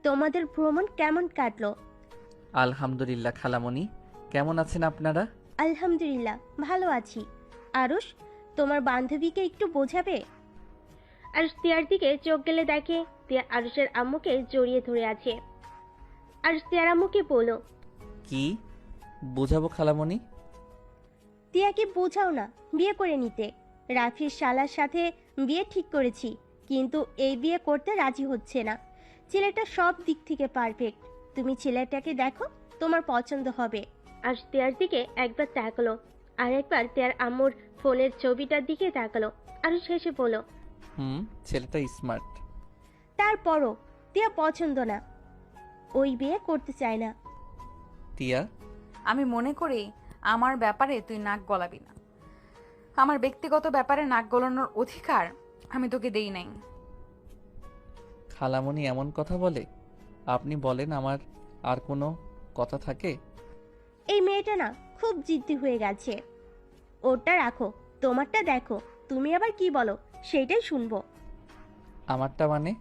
[SPEAKER 3] তোমাদের ভ্রমণ কেমন কাটলো?
[SPEAKER 2] আলহামদুলিল্লাহ খালামণি, কেমন আছেন আপনারা?
[SPEAKER 3] আলহামদুলিল্লাহ, ভালো আছি। আরুষ, তোমার বান্ধবীকে একটু বোঝাবে? আরুষ তিয়ার দিকে চোখ গেলে দেখে তিয়া আরুষের আম্মুকে জড়িয়ে ধরে আছে। আরুষ তিয়ার আম্মুকে বলল,
[SPEAKER 2] কি বুঝাবো খালামণি?
[SPEAKER 3] তিয়াকে বোঝাও না বিয়ে করে নিতে। রাফির শালার সাথে বিয়ে ঠিক করেছি, কিন্তু এই বিয়ে করতে রাজি হচ্ছে না। ছেলেটা সব দিক থেকে পারফেক্ট। তুমি ছেলেটাকে দেখো, তোমার পছন্দ হবে। আর তিয়ার দিকে একবার তাকালো, আর একবার তিয়ার আম্মুর ফোনের ছবিটার দিকে তাকালো। আর শেষে বলল,
[SPEAKER 2] ছেলেটা স্মার্ট।
[SPEAKER 3] তারপরও তিয়া পছন্দ না, ওই বিয়ে করতে চায় না।
[SPEAKER 2] টিয়া,
[SPEAKER 1] আমি মনে করি আমার ব্যাপারে তুই নাক গলাবি না। আমার ব্যক্তিগত ব্যাপারে নাক গলানোর অধিকার আমি তোকে দেই নাই।
[SPEAKER 2] খালামণি এমন কথা বলে? আপনি বলেন, আমার আর কোনো কথা থাকে?
[SPEAKER 3] এই মেয়েটা না খুব জিদ্দি হয়ে গেছে। ওটা রাখো, তোমারটা দেখো। তুমি আবার কি বলো সেটাই শুনবো।
[SPEAKER 2] আমারটা মানে?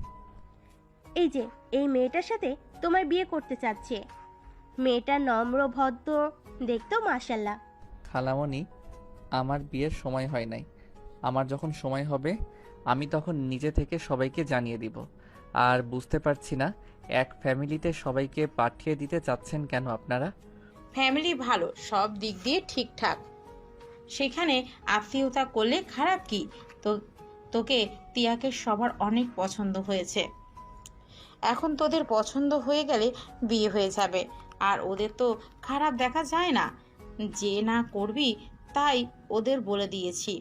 [SPEAKER 3] এই যে এই মেয়েটার সাথে তোমার বিয়ে করতে চাচ্ছে। মেয়েটা নম্র, ভদ্র, দেখতেও মাশাল্লাহ।
[SPEAKER 2] খালামণি, আমার বিয়ের সময় হয় নাই। আমার যখন সময় হবে আমি তখন নিজে থেকে সবাইকে জানিয়ে দিব। আর বুঝতে পারছি না, এক ফ্যামিলিতে সবাইকে পাঠিয়ে দিতে চাচ্ছেন কেন আপনারা?
[SPEAKER 6] ফ্যামিলি ভালো, সব দিক দিয়ে ঠিকঠাক, সেখানে আত্মীয়তা করলে খারাপ কি? তো তোকে তিয়াকে সবার অনেক পছন্দ হয়েছে। এখন তোদের পছন্দ হয়ে গেলে বিয়ে হয়ে যাবে। আর ওদের তো খারাপ দেখা যায় না, যে না করবি তাই ওদের বলে দিয়েছি।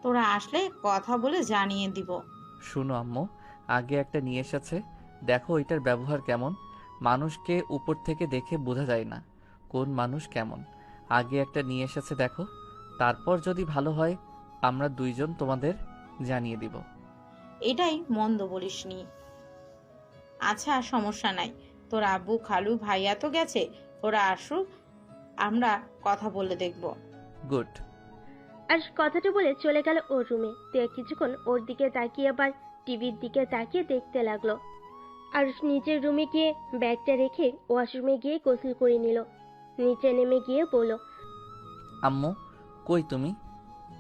[SPEAKER 6] তোরা আসলে কথা বলে জানিয়ে দিব।
[SPEAKER 2] শুনো আম্মু, আগে একটা নিয়ে এসেছে, দেখো এটার ব্যবহার কেমন। মানুষকে উপর থেকে দেখে বোঝা যায় না কোন মানুষ কেমন। আগে একটা নিয়ে এসেছে দেখো, তারপর যদি ভালো হয় আমরা দুইজন তোমাদের জানিয়ে দিব।
[SPEAKER 6] এটাই মন্দ বলিসনি। আচ্ছা, সমস্যা নাই। তোর আব্বু খালু ভাইয়া তো গেছে, ওরা আসুক, আমরা কথা বলে দেখব।
[SPEAKER 2] গুড।
[SPEAKER 3] আরুষ কথাটা বলে চলে গেল ওর রুমে। তিয়া কিছুক্ষণ ওর দিকে তাকিয়ে আবার টিভির দিকে তাকিয়ে দেখতে লাগলো। আরুষ নিজের রুমে গিয়ে ব্যাগটা রেখে ওয়াশরুমে গিয়ে গোসল করে নিল। নিচে নেমে গিয়ে বলল,
[SPEAKER 2] আম্মু কই তুমি?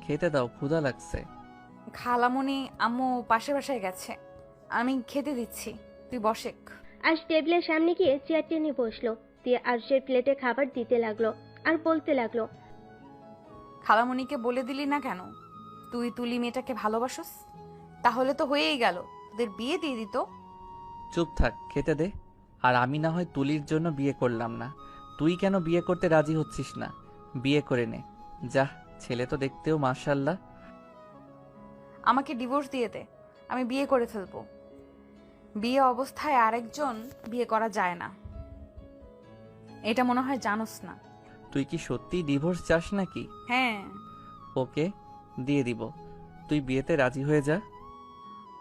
[SPEAKER 2] খেতে দাও, ক্ষুধা লাগছে।
[SPEAKER 1] খালামণি আম্মু পাশের বাসায় গেছে, আমি খেতে দিচ্ছি, তুই বসেক।
[SPEAKER 3] আজ টেবিলের সামনে গিয়ে চেয়ার টেনে বসলো। তিয়া আরুষের প্লেটে খাবার দিতে লাগলো আর বলতে লাগলো,
[SPEAKER 1] খালামণিকে বলে দিলি না কেন তুই তুলি মেয়েটাকে ভালোবাসস? তাহলে তো হয়েই গেল, তোদের বিয়ে দিয়ে দিত।
[SPEAKER 2] চুপ থাক, খেতে দে। আর আমি না হয় তুলির জন্য বিয়ে করলাম না, তুই কেন বিয়ে করতে রাজি হচ্ছিস না? বিয়ে করে নে যা, ছেলে তো দেখতেও মাশাআল্লাহ।
[SPEAKER 1] আমাকে ডিভোর্স দিয়ে দে, আমি বিয়ে করে ফেলবো। বিয়ে অবস্থায় আরেকজন বিয়ে করা যায় না, এটা মনে হয় জানোস না।
[SPEAKER 2] তুই কি সত্যি ডিভোর্স চাস নাকি?
[SPEAKER 1] হ্যাঁ।
[SPEAKER 2] ওকে, দিয়ে দিব, তুই বিয়েতে রাজি হয়ে যা।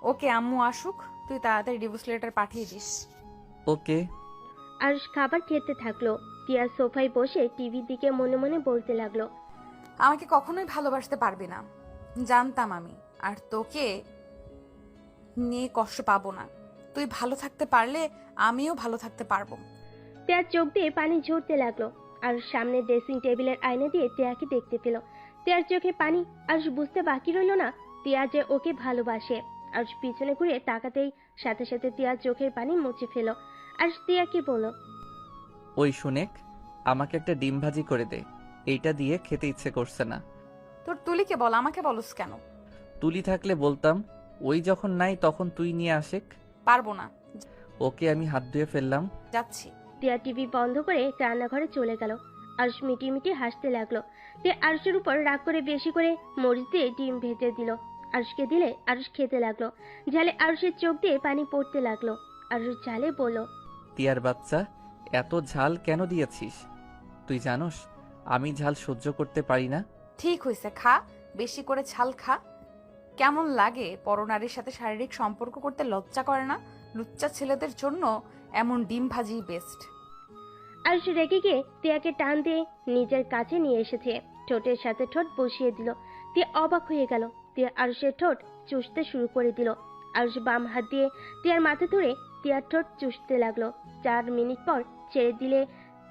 [SPEAKER 1] ওকে, আম্মু আসুক, তুই তাড়াতাড়ি ডিভোর্স লেটার পাঠিয়ে দিস।
[SPEAKER 2] ওকে।
[SPEAKER 3] আরুষ খাবার খেতে থাকলো। টিয়া সোফায় বসে টিভির দিকে মনে মনে বলতে লাগলো,
[SPEAKER 1] আমাকে কখনোই ভালোবাসতে পারবি না, জানতাম আমি। আর তোকে নিয়ে কষ্ট পাবো না, তুই ভালো থাকতে পারলে আমিও ভালো থাকতে পারবো।
[SPEAKER 3] টিয়ার চোখ দিয়ে পানি ঝরতে লাগলো। আর সামনে ড্রেসিং টেবিলের আয়না দিয়ে টিয়াকে দেখতে পেল। টিয়ার চোখে পানি। আরুষ বুঝতে বাকি রইল না টিয়া যে ওকে ভালোবাসে। আরুষ পিছনে ঘুরে তাকাতেই সাথে সাথে টিয়ার চোখের পানি মুছে ফেল। আরুষ টিয়াকে বলল,
[SPEAKER 2] ওই শুনেক, আমাকে একটা ডিম ভাজি করে দে, এইটা দিয়ে খেতে ইচ্ছে করছে না।
[SPEAKER 1] তোর তুলিকে বল, আমাকে বলস কেন?
[SPEAKER 2] তুলি থাকলে বলতাম, ওই যখন নাই তখন তুই নিয়ে আসেক।
[SPEAKER 1] পারবো না,
[SPEAKER 2] ওকে, আমি হাত ধুয়ে ফেললাম।
[SPEAKER 1] যাচ্ছি।
[SPEAKER 3] টিয়া টিভি বন্ধ করে রান্নাঘরে চলে গেল। আরুষ মিটি মিটি হাসতে লাগলো। টিয়া আরুষের উপর রাগ করে বেশি করে মরিচ দিয়ে ডিম ভেজে দিল। আরুষকে দিলে আরুষ খেতে লাগলো। ঝালে আরুষের চোখ দিয়ে পানি পড়তে লাগলো। আরুষ ঝালে বলল,
[SPEAKER 2] টিয়ার বাচ্চা, এত ঝাল কেন দিয়েছিস? তুই জানোস আমি ঝাল সহ্য করতে পারি না।
[SPEAKER 1] ঠিক হয়েছে, খা, বেশি করে ঝাল খা। কেমন লাগে পরনারীর সাথে শারীরিক সম্পর্ক করতে? লজ্জা করে না? লুচ্চা ছেলেদের জন্য এমন ডিম ভাজি বেস্ট।
[SPEAKER 3] আরুষ রেগে গিয়ে টিয়াকে টান দিয়ে নিজের কাছে নিয়ে এসেছে। ঠোঁটের সাথে ঠোঁট বসিয়ে দিল। টিয়া অবাক হয়ে গেল। টিয়া আরুষের ঠোঁট চুষতে শুরু করে দিল। আরুষ বাম হাত দিয়ে টিয়ার মাথা ধরে টিয়ার ঠোঁট চুষতে লাগলো। 4 মিনিট পর ছেড়ে দিলে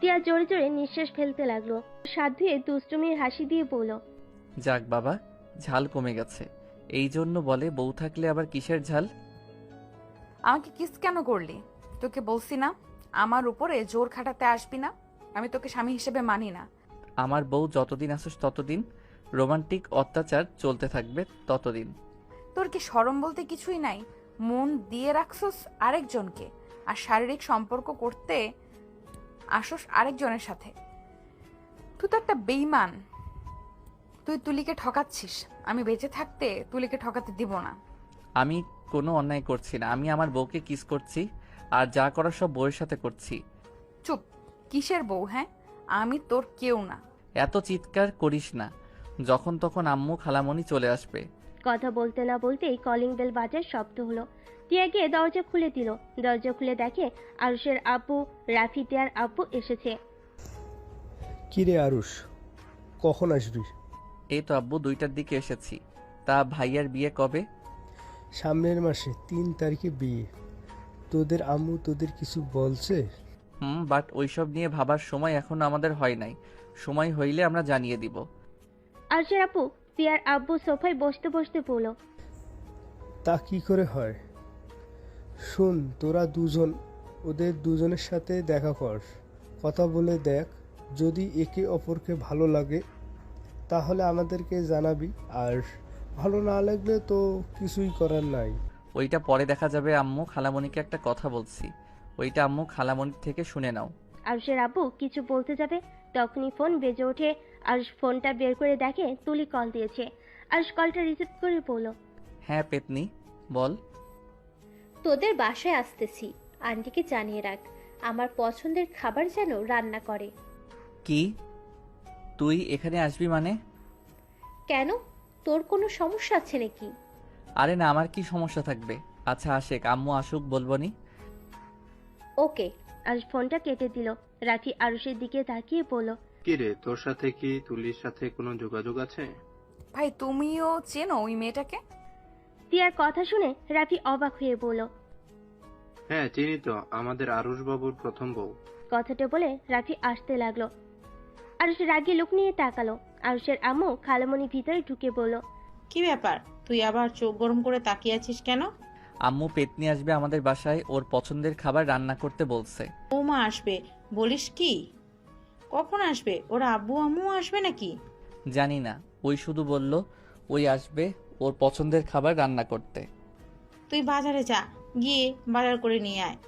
[SPEAKER 3] টিয়া জোরে জোরে নিঃশ্বাস ফেলতে লাগলো। সাথ ধুয়ে দুষ্টুমির হাসি দিয়ে বলল,
[SPEAKER 2] যাক বাবা, ঝাল কমে গেছে। এই জন্য বলে বউ থাকলে আবার কিসের ঝাল।
[SPEAKER 1] আমাকে কিস কেন করলি? তোকে বলছি না আমার উপরে জোর খাটাতে আসবি না, আমি তোকে স্বামী হিসেবে মানি না।
[SPEAKER 2] আমার বউ যতদিন আসুস ততদিন রোমান্টিক অত্যাচার চলতে থাকবে ততদিন।
[SPEAKER 1] তোর কি শরম বলতে কিছুই নাই? মন দিয়ে রাখছস আরেকজনকে, আর শারীরিক সম্পর্ক করতে আসস আরেকজনের সাথে। তুই তো একটা বেঈমান। তুই তুলিকে ঠকাচ্ছিস, আমি বেঁচে থাকতে তুলিকে ঠকাতে দিব না।
[SPEAKER 2] আমি কোনো অন্যায় করছি না, আমি আমার বউকে কিস করছি, আর যা করার সব বউয়ের সাথে করছি।
[SPEAKER 1] চুপ, কিসের বউ? হ্যাঁ, আমি তোর কেউ না।
[SPEAKER 2] এত চিৎকার করিস না, যখন তখন আম্মু খালামণি চলে আসবে।
[SPEAKER 3] কথা বলতে না বলতেই কলিং বেল বাজার শব্দ হলো। টিয়া গিয়ে দরজা খুলে দিল। দরজা খুলে দেখে আরুষের আব্বু রাফি টিয়ার আব্বু এসেছে।
[SPEAKER 7] কি রে আরুষ, কখন আসবি?
[SPEAKER 2] এই তো আব্বু 2টার দিকে এসেছি। তা ভাইয়ার বিয়ে কবে?
[SPEAKER 7] সামনের মাসে 3 তারিখে বিয়ে। তোদের আম্মু তোদের কিছু বলছে?
[SPEAKER 2] বাট ওইসব নিয়ে ভাবার সময় এখনো আমাদের হয় নাই। সময় হইলে আমরা জানিয়ে দিব।
[SPEAKER 3] আরশের আপু তিয়ার আব্বু সোফায় বসতে বসতে বলল,
[SPEAKER 7] তা কি করে হয়? শোন, তোরা দুজন ওদের দুজনের সাথে দেখা কর, কথা বলে দেখ। যদি একে অপরকে ভালো লাগে তাহলে আমাদেরকে জানাবি, আর ভালো না লাগলে তো কিছুই করার নাই।
[SPEAKER 2] ওইটা পরে দেখা যাবে আম্মু, খালামণিকে একটা কথা বলছি, ওইটা আম্মু খালামণির থেকে শুনে নাও।
[SPEAKER 3] আরশের আব্বু কিছু বলতে যাবে তখনই ফোন বেজে ওঠে। আরশ ফোনটা বের করে দেখে তুলি কল দিয়েছে। আরশ কলটা রিসিভ করে বলল,
[SPEAKER 2] হ্যাঁ পেতনি, বল।
[SPEAKER 5] তোদের বাসায় আসতেছি, আন্টিকে জানিয়ে রাখ আমার পছন্দের খাবার যেন রান্না করে।
[SPEAKER 2] কি, তুই এখানে আসবি মানে?
[SPEAKER 5] কেন, তোর কোনো সমস্যা আছে নাকি?
[SPEAKER 2] আরে না, আমার কি সমস্যা থাকবে? আচ্ছা আশেক, আম্মু আসুক বলবনি।
[SPEAKER 5] ওকে।
[SPEAKER 3] আরশ ফোনটা কেটে দিল। রাফি আরশের দিকে তাকিয়ে বলল,
[SPEAKER 8] কি রে, তোর সাথে কি তুলির সাথে কোনো যোগাযোগ আছে?
[SPEAKER 1] ভাই তুমিও চেনো ওই মেয়েটাকে?
[SPEAKER 3] তিয়ার কথা শুনে রাফি অবাক হয়ে বলল,
[SPEAKER 8] হ্যাঁ চিনি তো, আমাদের আরুষ বাবুর প্রথম বউ।
[SPEAKER 3] কথাটা বলে রাফি আসতে লাগলো। আরশ রাগী লোক নিয়ে তাকালো। আরশের আম্মু খালামণি ভিতরে ঢুকে বলল,
[SPEAKER 6] কি ব্যাপার, তুই আবার চোখ গরম করে তাকিয়ে আছিস কেন?
[SPEAKER 2] আম্মু পেতনি আসবে আমাদের বাসায়, ওর পছন্দের খাবার রান্না করতে বলছে।
[SPEAKER 6] বৌমা আসবে বলিস কি? কখন আসবে? ওর আব্বু আম্মু আসবে নাকি?
[SPEAKER 2] জানি না, ওই শুধু বলল ওই আসবে ওর পছন্দের খাবার রান্না করতে।
[SPEAKER 6] তুই বাজারে যা, গিয়ে বাজার করে নিয়ে আয়।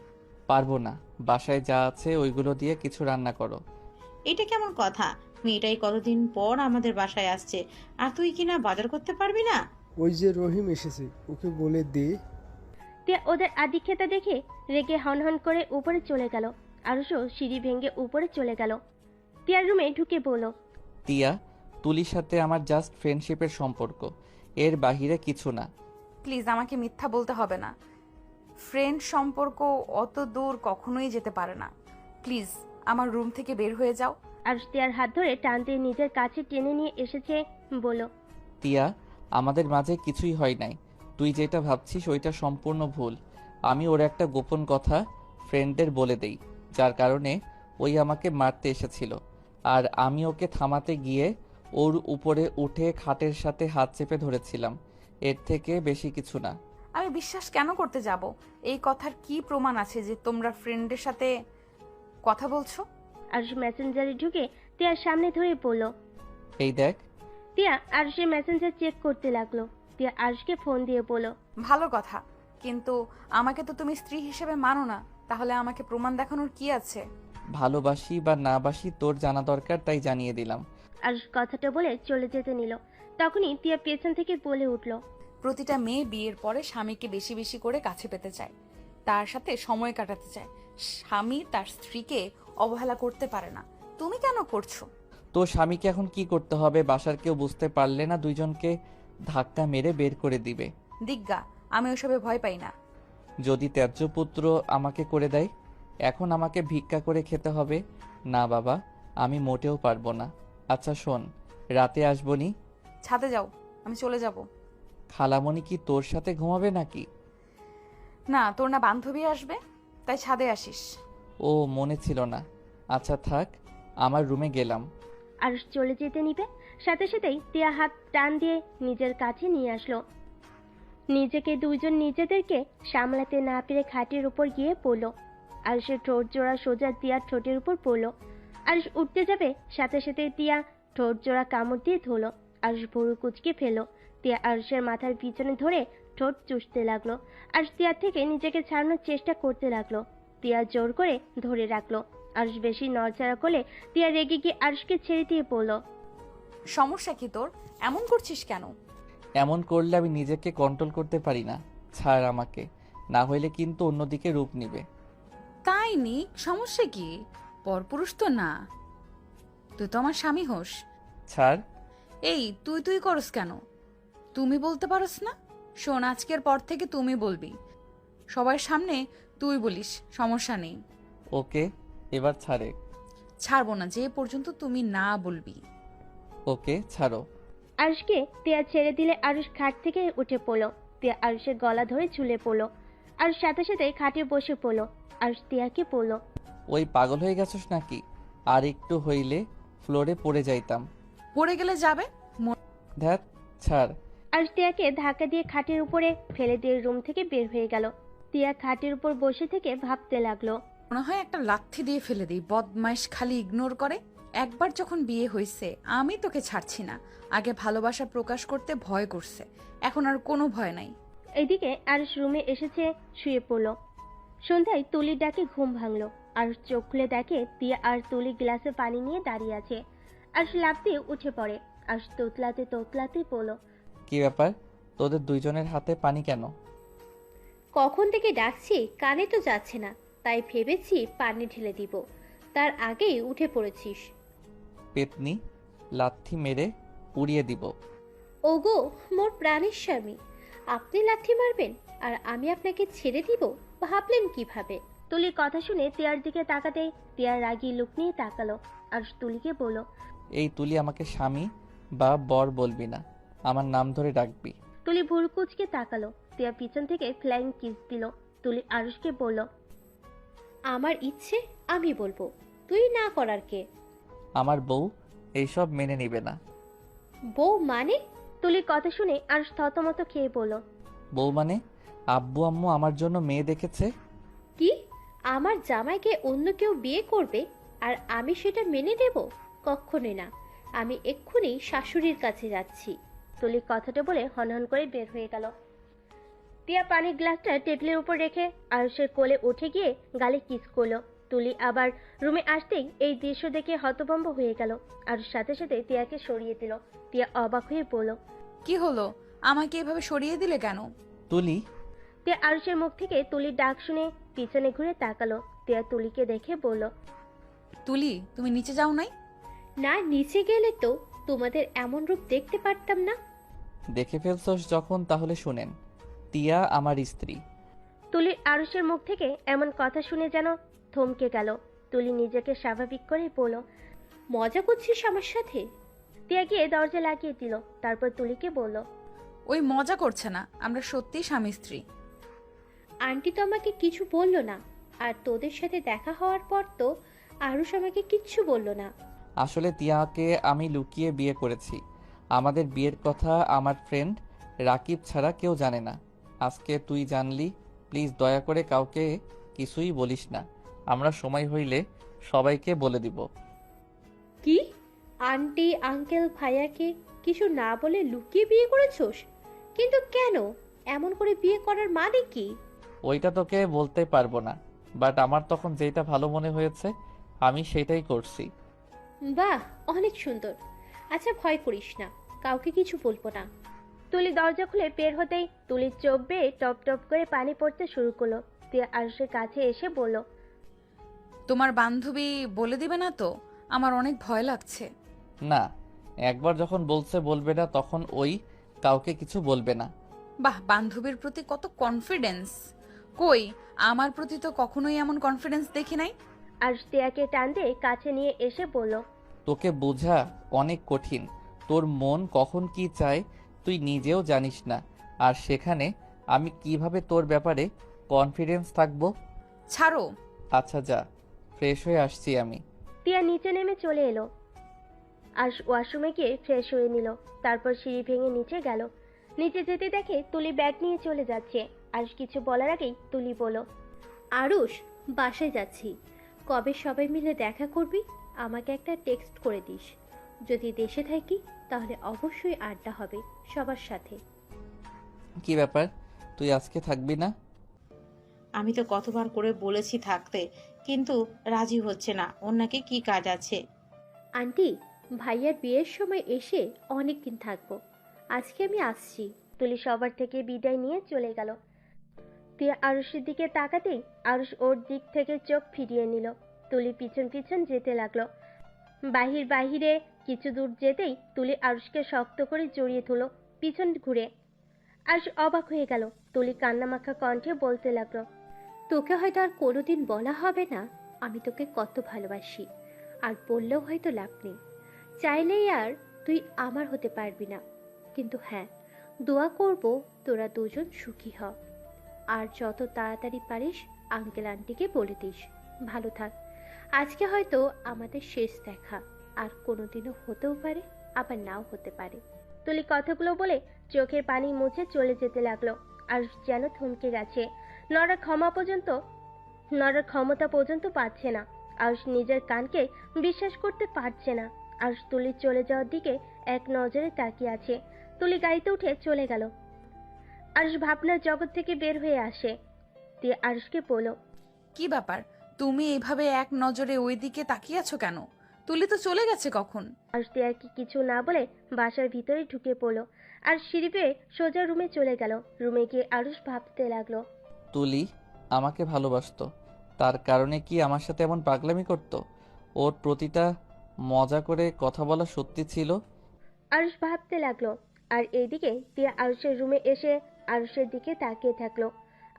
[SPEAKER 2] পারবো না, বাসায় যা আছে ওইগুলো দিয়ে কিছু রান্না করো।
[SPEAKER 6] এটা কেমন কথা? মেয়েটাই কতদিন পর আমাদের বাসায় আসছে, আর তুই কিনা বাজার করতে পারবি না?
[SPEAKER 7] ওই যে রহিম এসেছে, ওকে বলে দে।
[SPEAKER 3] তিয়া ওদের আদিক্ষেতা দেখে রেগে হনহন করে উপরে চলে গেল। আরশও সিঁড়ি ভেঙে উপরে চলে গেল। তিয়ার রুমে ঢুকে বলল,
[SPEAKER 2] টিয়া, তুলির সাথে আমার জাস্ট ফ্রেন্ডশিপের সম্পর্ক, এর বাহিরে কিছু না।
[SPEAKER 1] প্লিজ আমাকে মিথ্যা বলতে হবে না। ফ্রেন্ড সম্পর্ক অত দূর কখনোই যেতে পারে না। প্লিজ আমার রুম থেকে বের হয়ে যাও।
[SPEAKER 3] আরশ তিয়ার হাত ধরে টানতে নিজের কাছে টেনে নিয়ে এসেছে। বলল,
[SPEAKER 2] টিয়া, আমাদের মাঝে কিছুই হয় নাই, তুই যেটা ভাবছিস ওইটা সম্পূর্ণ ভুল। আমি ওর একটা গোপন কথা ফ্রেন্ডদের বলে দেই, যার কারণে ওই আমাকে মারতে এসেছিল, আর আমি ওকে থামাতে গিয়ে ওর উপরে উঠে খাটের সাথে হাত চেপে ধরেছিলাম, এর থেকে বেশি কিছু না।
[SPEAKER 1] আমি বিশ্বাস কেন করতে যাব? এই কথার কি প্রমাণ আছে যে তোমরা ফ্রেন্ডের সাথে কথা বলছো?
[SPEAKER 3] আরশ মেসেঞ্জারে ঢুকে তিয়ার সামনে ধরে বলল।
[SPEAKER 2] এই দেখ।
[SPEAKER 3] তিয়া আরশের মেসেঞ্জার চেক করতে লাগলো। তিয়া আরশকে ফোন দিয়ে বলল,
[SPEAKER 1] ভালো কথা, কিন্তু আমাকে তো তুমি স্ত্রী হিসেবে মানো না, তাহলে আমাকে প্রমাণ দেখানোর কি আছে?
[SPEAKER 2] ভালোবাসি বা না বাসি তোর জানা দরকার, তাই জানিয়ে দিলাম।
[SPEAKER 3] আরশ কথাটা বলে চলে যেতে নিল। তখনই তিয়া পেছন থেকে বলে উঠল,
[SPEAKER 1] প্রতিটা মেয়ে বিয়ের পরে স্বামীকে বেশি বেশি করে কাছে পেতে চায়, তার সাথে সময় কাটাতে চায়। স্বামী তার স্ত্রীকে অবহেলা করতে পারে না। তুমি কেন করছো?
[SPEAKER 2] তো স্বামীকে এখন কি করতে হবে? বাসার কেউ বুঝতে পারলে না দুইজনকে ধাক্কা মেরে বের করে দিবে।
[SPEAKER 1] দিগ্গা, আমি ওসবে ভয় পাই না।
[SPEAKER 2] যদি ত্যায্য পুত্র আমাকে করে দেয়, এখন আমাকে ভিক্ষা করে খেতে হবে? না বাবা, আমি মোটেও পারবো না। আচ্ছা শোন, রাতে আসবনি।
[SPEAKER 1] ছাদে যাও, আমি চলে যাব।
[SPEAKER 2] খালামণি কি তোর সাথে ঘুমাবে নাকি?
[SPEAKER 1] না, তোর না বান্ধবী আসবে, তাই ছাদে আসিস।
[SPEAKER 2] ও, মনে ছিল না। আচ্ছা থাক, আমার রুমে গেলাম।
[SPEAKER 3] আরশ চলে যেতে নিবে, সাথে সাথেই তিয়া হাত টান দিয়ে নিজের কাছে নিয়ে আসলো। নিজেকে দুইজন নিজেদেরকে সামলাতে না পেরে খাটের উপর গিয়ে পড়ল। আরশের ঠোঁট জোড়া সোজা তিয়ার ঠোঁটের উপর পড়ল। আরশ উঠতে যাবে, সাথে সাথে তিয়া ঠোঁট জোড়া কামড় দিয়ে ধরল। আরশ ভুরু কুচকে ফেলল। তিয়া আরশের মাথার পিছনে ধরে ঠোঁট চুষতে লাগলো। আরশ তিয়ার থেকে নিজেকে ছাড়ানোর চেষ্টা করতে লাগলো। তিয়া জোর করে ধরে রাখলো। আরশ বেশি নড়চড়া করলে তিয়া রেগে গিয়ে আরশকে ছেড়ে দিয়ে বলল,
[SPEAKER 1] সমস্যা কি তোর? এমন করছিস কেন?
[SPEAKER 2] এমন করলে আমি নিজেকে কন্ট্রোল করতে পারি না, ছাড় আমাকে, না হইলে কিন্তু অন্যদিকে রূপ নিবে।
[SPEAKER 1] তাই নি, সমস্যা কি? পরপুরুষ তো না, তুই তো আমার স্বামী হোস।
[SPEAKER 2] ছাড়।
[SPEAKER 1] এই তুই তুই করস কেন? তুমি বলতে পারস না? শোন, আজকের পর থেকে তুমি বলবি, সবার সামনে তুই বলিস, সমস্যা নেই।
[SPEAKER 2] ওকে, এবার ছাড়ে।
[SPEAKER 1] ছাড়বো না যে পর্যন্ত তুমি না বলবি।
[SPEAKER 2] ওকে, ছাড়ো।
[SPEAKER 3] আরশকে তিয়া ছেড়ে দিলে আরশ খাট থেকে উঠে পড়ল। তিয়া আরশের গলা ধরে ঝুলে পড়ল। আর সাথে সাথে খাটে বসে পড়ল। আরশ তিয়াকে বলল,
[SPEAKER 2] ওই পাগল হয়ে গেছস নাকি? আর একটু হইলে ফ্লোরে পড়ে যাইতাম।
[SPEAKER 1] পড়ে গেলে যাবে,
[SPEAKER 2] ধ্যাত, ছাড়।
[SPEAKER 3] আরুষ তিয়াকে ধাক্কা দিয়ে খাটের উপরে ফেলে দিয়ে রুম থেকে বের হয়ে গেল। তিয়া খাটের উপর বসে থেকে ভাবতে লাগলো।
[SPEAKER 1] মনে হয় একটা লাথি দিয়ে ফেলে দিই, বদমাইশ খালি ইগনোর করে। একবার যখন বিয়ে হয়েছে আমি তোকে ছাড়ছি না। আগে ভালোবাসা প্রকাশ করতে ভয় করছে, এখন আর কোনো ভয় নাই।
[SPEAKER 3] এদিকে আরুষ রুমে এসেছে, শুয়ে পড়ল। সন্ধ্যায় তুলির ডাকে ঘুম ভাঙলো। আরুষ চোখ খুলে দেখে তিয়া আর তুলি গ্লাসে পানি নিয়ে দাঁড়িয়ে আছে। আরুষ লাফ দিয়ে উঠে পড়ে। আরুষ তোতলাতে তোতলাতেই পড়ল।
[SPEAKER 2] কি ব্যাপার, তোদের দুইজনের হাতে পানি কেন?
[SPEAKER 5] কখন থেকে ডাকছি, কানে তো যাচ্ছে না, তাই ভেবেছি পানি ঢেলে দিব, তার আগেই উঠে পড়েছিস।
[SPEAKER 2] পেতনি, লাথি মেরে উড়িয়ে দিব।
[SPEAKER 5] ওগো মোর প্রাণের স্বামী, আপনি লাথি মারবেন আর আমি আপনাকে ছেড়ে দিব, ভাবলেন কিভাবে?
[SPEAKER 3] তুলির কথা শুনে তিয়ার দিকে তাকাতেই তিয়ার রাগী লুক নিয়ে তাকালো। আরুষ তুলিকে বলল।
[SPEAKER 2] এই তুলি, আমাকে স্বামী বা বর বলবি না, আমার নাম ধরে ডাকবি।
[SPEAKER 3] তুলি ভুল কুচকে তাকালো। তিয়া পিছন থেকে ফ্লাইং কিস দিল। তুলি আরুষকে বলল।
[SPEAKER 5] আমার ইচ্ছে আমি বলবো, তুই না করার কে?
[SPEAKER 2] আমার বউ এইসব মেনে নিবে না।
[SPEAKER 5] বউ মানে?
[SPEAKER 3] তুলির কথা শুনে আরুষ থতমত খেয়ে বলল।
[SPEAKER 2] বউ মানে আব্বু আম্মু আমার জন্য মেয়ে দেখেছে।
[SPEAKER 5] কি? আমার জামাইকে অন্য কেউ বিয়ে করবে আর আমি সেটা মেনে নেব? কখনোই না। আমি এক্ষুনি শাশুড়ির কাছে যাচ্ছি।
[SPEAKER 3] তুলি কথাটা বলে হনহন করে বের হয়ে গেল। তিয়া পানির গ্লাসটা টেবিলের উপর রেখে আরুষের কোলে উঠে গিয়ে গালে কিস করলো। তুলি আবার রুমে আসতেই এই দৃশ্য দেখে হতভম্ব হয়ে গেল। আরুষ সাথে সাথে তিয়াকে সরিয়ে দিল। তিয়া অবাক হয়ে বলল।
[SPEAKER 1] কি হলো, আমাকে এভাবে সরিয়ে দিলে কেন?
[SPEAKER 2] তুলি,
[SPEAKER 3] তিয়া আরুষের মুখ থেকে তুলির ডাক শুনে পিছনে ঘুরে তাকালো। তিয়া তুলিকে দেখে বলল।
[SPEAKER 1] তুলি, তুমি নিচে যাও নাই?
[SPEAKER 5] না, নিচে গেলে তো তোমাদের এমন রূপ দেখতে পারতাম না।
[SPEAKER 2] দেখে ফেলছস যখন, তাহলে শুনেন, তিয়া আমার স্ত্রী।
[SPEAKER 3] তুলির আরুষের মুখ থেকে এমন কথা শুনে যেন থমকে গেল। তুলি নিজেকে স্বাভাবিক করে বলল।
[SPEAKER 5] মজা করছিস আমার সাথে?
[SPEAKER 3] তিয়া গিয়ে দরজা লাগিয়ে দিল। তারপর তুলিকে বলল।
[SPEAKER 1] ওই মজা করছে না, আমরা সত্যি স্বামী স্ত্রী।
[SPEAKER 5] আন্টি তো আমাকে কিছু বললো না, আর তোদের সাথে দেখা হওয়ার পর তো আরুষ আমাকে কিচ্ছু বললো না।
[SPEAKER 2] আসলে তিয়াকে আমি লুকিয়ে বিয়ে করেছি। আমাদের বিয়ের কথা আমার ফ্রেন্ড রাকিব ছাড়া কেউ জানে না। আজকে তুই জানলি, প্লিজ দয়া করে কাউকে কিছুই বলিস না। আমরা সময় হইলে সবাইকে বলে দিব।
[SPEAKER 5] কি? আন্টি আঙ্কেল ভাইয়াকে কিছু না বলে লুকিয়ে বিয়ে করেছোস? কিন্তু কেন? এমন করে বিয়ে করার মানে কি?
[SPEAKER 2] ওইটা তোকে বলতে পারবো না, বাট আমার তখন যেটা ভালো মনে হয়েছে আমি সেটাই করছি।
[SPEAKER 5] বাহ, অনেক সুন্দর। আচ্ছা, ভয় করিস না, কাউকে কিছু বলবো না।
[SPEAKER 3] তুলি দরজা খুলে বের হতেই তুলির চোখ বেয়ে টপ টপ করে পানি পড়তে শুরু করলো। তিয়া আরুষের কাছে এসে বলল।
[SPEAKER 1] তোমার বান্ধবী বলে দিবে না তো? আমার অনেক ভয় লাগছে।
[SPEAKER 2] না, একবার যখন বলছে বলবে না, তখন ওই কাউকে কিছু বলবে না।
[SPEAKER 1] বাহ, বান্ধবীর প্রতি কত কনফিডেন্স! কই, আমার প্রতি তো কখনোই এমন কনফিডেন্স দেখি নাই।
[SPEAKER 3] আরুষ তিয়াকে টান দিয়ে কাছে নিয়ে এসে বলল।
[SPEAKER 2] তোকে বোঝা অনেক কঠিন। তোর মন কখন কি চায় তুই নিজেও জানিস না, আর সেখানে আমি কিভাবে তোর ব্যাপারে কনফিডেন্স থাকবো?
[SPEAKER 1] ছাড়ো।
[SPEAKER 2] আচ্ছা যা, ফ্রেশ হয়ে আসছি আমি।
[SPEAKER 3] তিয়া নিচে নেমে চলে এলো। আরুষ ওয়াশরুমে গিয়ে ফ্রেশ হয়ে নিল। তারপর সিঁড়ি ভেঙে নিচে গেল। নিচে যেতে দেখে তুলি ব্যাগ নিয়ে চলে যাচ্ছে। আরুষ কিছু বলার আগেই তুলি বলল।
[SPEAKER 5] আরুষ, বাসায় যাচ্ছি। কবে সবাই মিলে দেখা করবি? আমাকে একটা টেক্সট করে দিস। যদি দেশে থাকি তাহলে অবশ্যই আড্ডা হবে সবার সাথে।
[SPEAKER 2] কি ব্যাপার, তুই আজকে থাকবি না?
[SPEAKER 6] আমি তো কতবার করে বলেছি থাকতে, কিন্তু রাজি হচ্ছে না। ওর নাকি কি কাজ আছে।
[SPEAKER 5] আন্টি, ভাইয়ার বিয়ের সময় এসে অনেকদিন থাকবো। আজকে আমি আসছি।
[SPEAKER 3] তুলি সবার থেকে বিদায় নিয়ে চলে গেল। তিয়া আরুষের দিকে তাকাতেই আরুষ ওর দিক থেকে চোখ ফিরিয়ে নিল। তুলি পিছন পিছন যেতে লাগলো। বাহিরে কিছু দূর যেতেই তুলি আরুষকে শক্ত করে জড়িয়ে ধরল পিছন ঘুরে। আরুষ অবাক হয়ে গেল। তুলি কান্নামাখা কণ্ঠে বলতে লাগলো।
[SPEAKER 5] তোকে হয়তো আর কোনোদিন বলা হবে না আমি তোকে কত ভালোবাসি, আর বললেও হয়তো লাভ নেই। চাইলেই আর তুই আমার হতে পারবি না, কিন্তু হ্যাঁ, দোয়া করব তোরা দুজন সুখী হ। আর যত তাড়াতাড়ি পারিস আঙ্কেল আন্টিকে বলে দিস। ভালো থাক। আজকে হয়তো আমাদের শেষ দেখা, আর কোনোদিনও হতেও পারে, আবার নাও হতে পারে।
[SPEAKER 3] তুলি কথাগুলো বলে চোখের পানি মুছে চলে যেতে লাগলো। আরুষ যেন থমকে গেছে। নড়ার ক্ষমতা পর্যন্ত পাচ্ছে না। আরুষ নিজের কানকে বিশ্বাস করতে পারছে না। আরুষ তুলির চলে যাওয়ার দিকে এক নজরে তাকিয়ে আছে। তুলি গাড়িতে উঠে চলে গেল। আরুষ ভাবনার জগৎ থেকে বের হয়ে আসে। দিয়ে আরুষকে বলল,
[SPEAKER 1] কি ব্যাপার, তুমি এইভাবে এক নজরে ওই দিকে তাকিয়ে আছো কেন? তুলি তো চলে গেছে কখন।
[SPEAKER 3] আরুষ তিয়াকে কিছু না বলে বাসার ভিতরে ঢুকে পড়লো আর সিঁড়ি বেয়ে সোজা রুমে চলে গেল। রুমে গিয়ে আরুষ ভাবতে লাগলো।
[SPEAKER 2] তুলি আমাকে ভালোবাসতো, তার কারণে কি আমার সাথে এমন পাগলামি করতো? ওর প্রতিটা মজা করে কথা বলা সত্যি ছিল?
[SPEAKER 3] আরুষ ভাবতে লাগলো। আর এইদিকে তিয়া আরুষের রুমে এসে আরুষের দিকে তাকিয়ে থাকলো।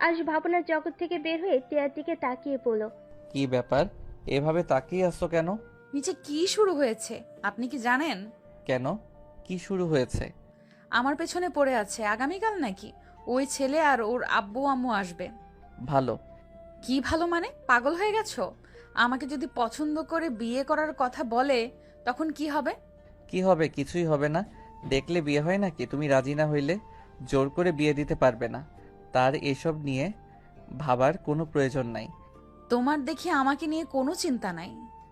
[SPEAKER 3] আরুষ ভাবনার জগৎ থেকে বের হয়ে তিয়ার দিকে তাকিয়ে পড়লো।
[SPEAKER 2] কি ব্যাপার, এভাবে তাকিয়ে আসছো কেন?
[SPEAKER 1] নিচে কি শুরু হয়েছে আপনি কি জানেন?
[SPEAKER 2] কেন, কি শুরু হয়েছে?
[SPEAKER 1] আমার পেছনে পড়ে আছে। আগামীকাল নাকি ওই ছেলে আর ওর আব্বু আম্মু আসবে।
[SPEAKER 2] ভালো।
[SPEAKER 1] কি ভালো মানে, পাগল হয়ে গেছো? আমাকে যদি পছন্দ করে বিয়ে করার কথা বলে তখন কি হবে?
[SPEAKER 2] কি হবে? কিছুই হবে না। দেখলে বিয়ে হয় নাকি? তুমি রাজি না হইলে জোর করে বিয়ে দিতে পারবে না। তার এসব নিয়ে ভাবার কোনো প্রয়োজন নাই।
[SPEAKER 1] তোমার দেখি আমাকে নিয়ে কোনো চিন্তা নাই।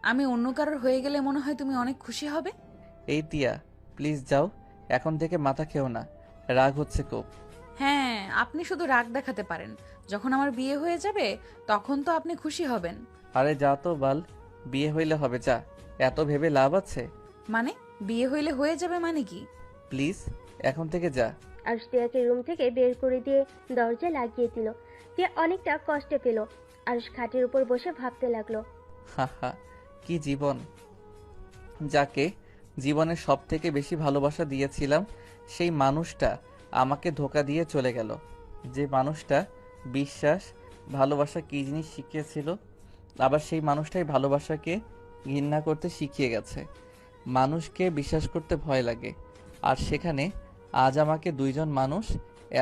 [SPEAKER 1] আমি অন্য কারোর হয়ে গেলে মনে হয় তুমি অনেক খুশি হবে।
[SPEAKER 2] এই তিয়া, প্লিজ যাও, এখন থেকে মাথা খেও না। রাগ হচ্ছে খুব।
[SPEAKER 1] হ্যাঁ, আপনি শুধু রাগ দেখাতে পারেন। যখন আমার বিয়ে হয়ে যাবে তখন তো আপনি খুশি হবেন।
[SPEAKER 2] আরে যা তো বাল, বিয়ে হইলে হবে, যা। এত ভেবে লাভ আছে?
[SPEAKER 1] মানে বিয়ে হইলে হয়ে যাবে মানে কি?
[SPEAKER 2] প্লিজ এখন থেকে যা।
[SPEAKER 3] আরুষ তিয়াকে রুম থেকে বের করে দিয়ে দরজা লাগিয়ে দিল। তিয়া অনেকটা কষ্টে পেল। আরুষ খাটের উপর বসে ভাবতে লাগলো।
[SPEAKER 2] হা হা, কি জীবন! যাকে জীবনের সব থেকে বেশি ভালোবাসা দিয়েছিলাম সেই মানুষটা আমাকে ধোঁকা দিয়ে চলে গেল। যে মানুষটা বিশ্বাস, ভালোবাসা কী জিনিস শিখিয়েছিল, আবার সেই মানুষটাই ভালোবাসাকে ঘৃণা করতে শিখিয়ে গেছে। মানুষকে বিশ্বাস করতে ভয় লাগে, আর সেখানে আজ আমাকে দুইজন মানুষ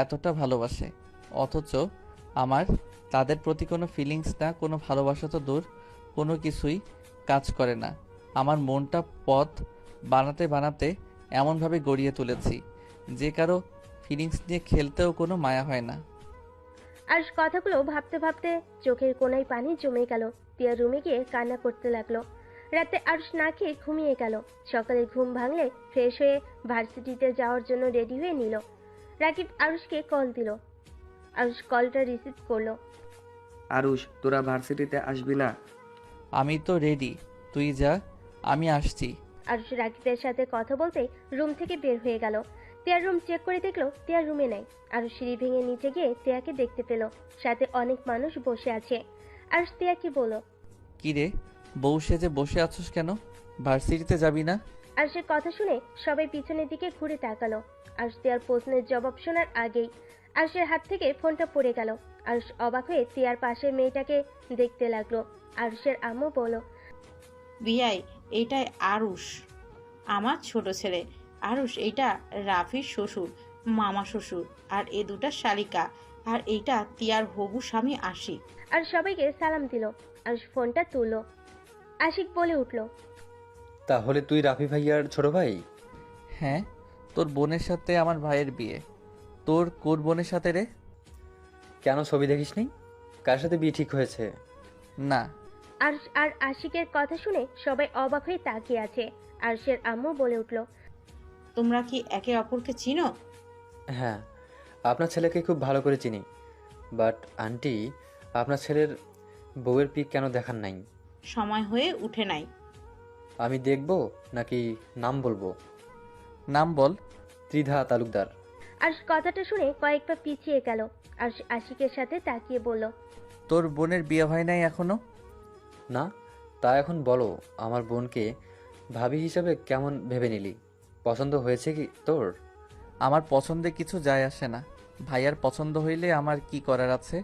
[SPEAKER 2] এতটা ভালোবাসে, অথচ আমার তাদের প্রতি কোনো ফিলিংস না, কোনো ভালোবাসা তো দূর, কোনো কিছুই কাজ করে না। আমার মনটা পথ বানাতে বানাতে এমনভাবে গড়িয়ে তুলেছি যে কারো ফিলিংস নিয়ে খেলতেও কোনো মায়া হয় না।
[SPEAKER 3] আরুষ কথাগুলো ভাবতে ভাবতে চোখের কোনায় পানি জমে গেল। তিয়া রুমে গিয়ে কান্না করতে লাগলো। রাতে আরুষ না খেয়ে ঘুমিয়ে গেল। সকালে ঘুম ভাঙলে ফ্রেশ হয়ে ভার্সিটিতে যাওয়ার জন্য রেডি হয়ে নিল। রাকিব আরুষকে কল দিল। আরুষ কলটা রিসিভ করলো।
[SPEAKER 4] আরুষ, তোরা ভার্সিটিতে আসবি না?
[SPEAKER 2] আমি তো রেডি, তুই যা, আমি আসছি।
[SPEAKER 3] আরুষ রাকিবের সাথে কথা বলতে রুম থেকে বের হয়ে গেল। তিয়ার রুম চেক করে দেখলো তিয়ার রুমে নাই। আরুষ সিঁড়ি ভেঙে নিচে গিয়ে তিয়াকে দেখতে পেল। সাথে অনেক মানুষ বসে আছে। আরুষ তিয়াকে বলল,
[SPEAKER 2] কি রে, বউ সেজে বসে আছোস কেন? ভার্সিটিতে যাবি না?
[SPEAKER 3] আরুষের কথা শুনে সবাই পিছনের দিকে ঘুরে তাকালো। আরুষ তিয়ার প্রশ্নের জবাব শোনার আগেই আরুষের হাত থেকে ফোনটা পড়ে গেল। আরুষ অবাক হয়ে তিয়ার পাশের মেয়েটাকে দেখতে লাগলো। আরুষের আম্মু বলল,
[SPEAKER 6] বিয়াই, এইটাই আরুষ, আমার ছোট ছেলে। আরুষ, এইটা রাফির শ্বশুর, মামা শ্বশুর, আর এ দুটা শালিকা, আর এইটা তিয়ার হবু স্বামী আশিক।
[SPEAKER 3] আর সবাইকে সালাম দিল। আরুষ ফোনটা তুললো। আশিক বলে উঠল,
[SPEAKER 9] তাহলে তুই রাফি ভাইয়ার ছোট ভাই?
[SPEAKER 2] হ্যাঁ, তোর বোনের সাথে আমার ভাইয়ের বিয়ে। তোর কোন বোনের সাথে রে?
[SPEAKER 9] কেন ছবি দেখিসনি? কার সাথে বিয়ে ঠিক হয়েছে?
[SPEAKER 2] না।
[SPEAKER 3] আরুষ আর আশিকের কথা শুনে সবাই অবাক হয়ে তাকিয়ে আছে। আরুষের আম্মু বলে উঠল,
[SPEAKER 6] তোমরা কি একে অপরকে চিনো?
[SPEAKER 9] হ্যাঁ, আপনার ছেলেকে খুব ভালো করে চিনি। বাট আন্টি, আপনার ছেলের বউয়ের পিক কেন দেখান নাই?
[SPEAKER 6] সময় হয়ে উঠে নাই।
[SPEAKER 9] আমি দেখব নাকি নাম বলবো?
[SPEAKER 2] নাম বল।
[SPEAKER 9] ত্রিধা তালুকদার।
[SPEAKER 3] আরুষ কথাটা শুনে কয়েকবার পিছিয়ে গেল। আরুষ আশিকের সাথে তাকিয়ে বলল,
[SPEAKER 2] তোর বোনের বিয়ে হয় নাই এখনো?
[SPEAKER 9] না, তা এখন বলো, আমার বোনকে ভাবি হিসাবে কেমন ভেবে নিলি? পছন্দ হয়েছে কি তোর?
[SPEAKER 2] আমার পছন্দে কিছু যায় আসে না। ভাইয়ার পছন্দ হইলে আমার কি করার আছে?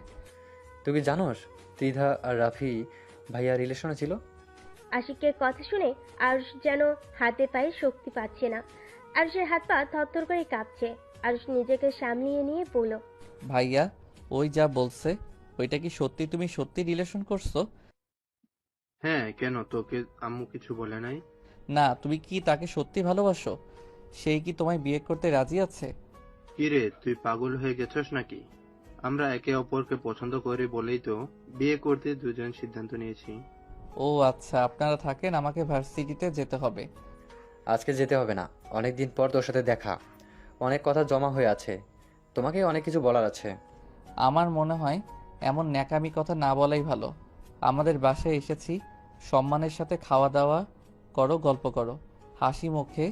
[SPEAKER 9] তুই কি জানোস ত্রিধা আর রাফি ভাইয়া রিলেশনে ছিল?
[SPEAKER 3] আশিকের কথা শুনে আরুষ যেন হাতে পায়ে শক্তি পাচ্ছে না। আরুষের হাত পা থরথর করে কাঁপছে। আরুষ নিজেকে সামলিয়ে নিয়ে বলল,
[SPEAKER 2] ভাইয়া ওই যা বলছে ওইটা কি সত্যি? তুমি সত্যি রিলেশন করছো?
[SPEAKER 8] হ্যাঁ, কেন, তোকে আম্মু কিছু বলে নাই?
[SPEAKER 2] না, তুমি কি তাকে সত্যি ভালোবাসো? সেই কি তোমায় বিয়ে করতে রাজি আছে?
[SPEAKER 8] কিরে, তুই পাগল হয়ে গেছস নাকি? আমরা একে অপরকে পছন্দ করি বলেই তো বিয়ে করতে দুজন সিদ্ধান্ত নিয়েছি।
[SPEAKER 2] ও আচ্ছা, আপনারা থাকেন, আমাকে ভার্সিটিতে যেতে হবে।
[SPEAKER 9] আজকে যেতে হবে না, অনেক দিন পর তোর সাথে দেখা, অনেক কথা জমা হয়ে আছে, তোমাকে অনেক কিছু বলার আছে।
[SPEAKER 2] আমার মনে হয় এমন ন্যাকামি কথা না বলাই ভালো। আমাদের বাসায় এসেছি, সম্মানের সাথে খাওয়া দাওয়া করো, গল্প করো, হাসি মুখে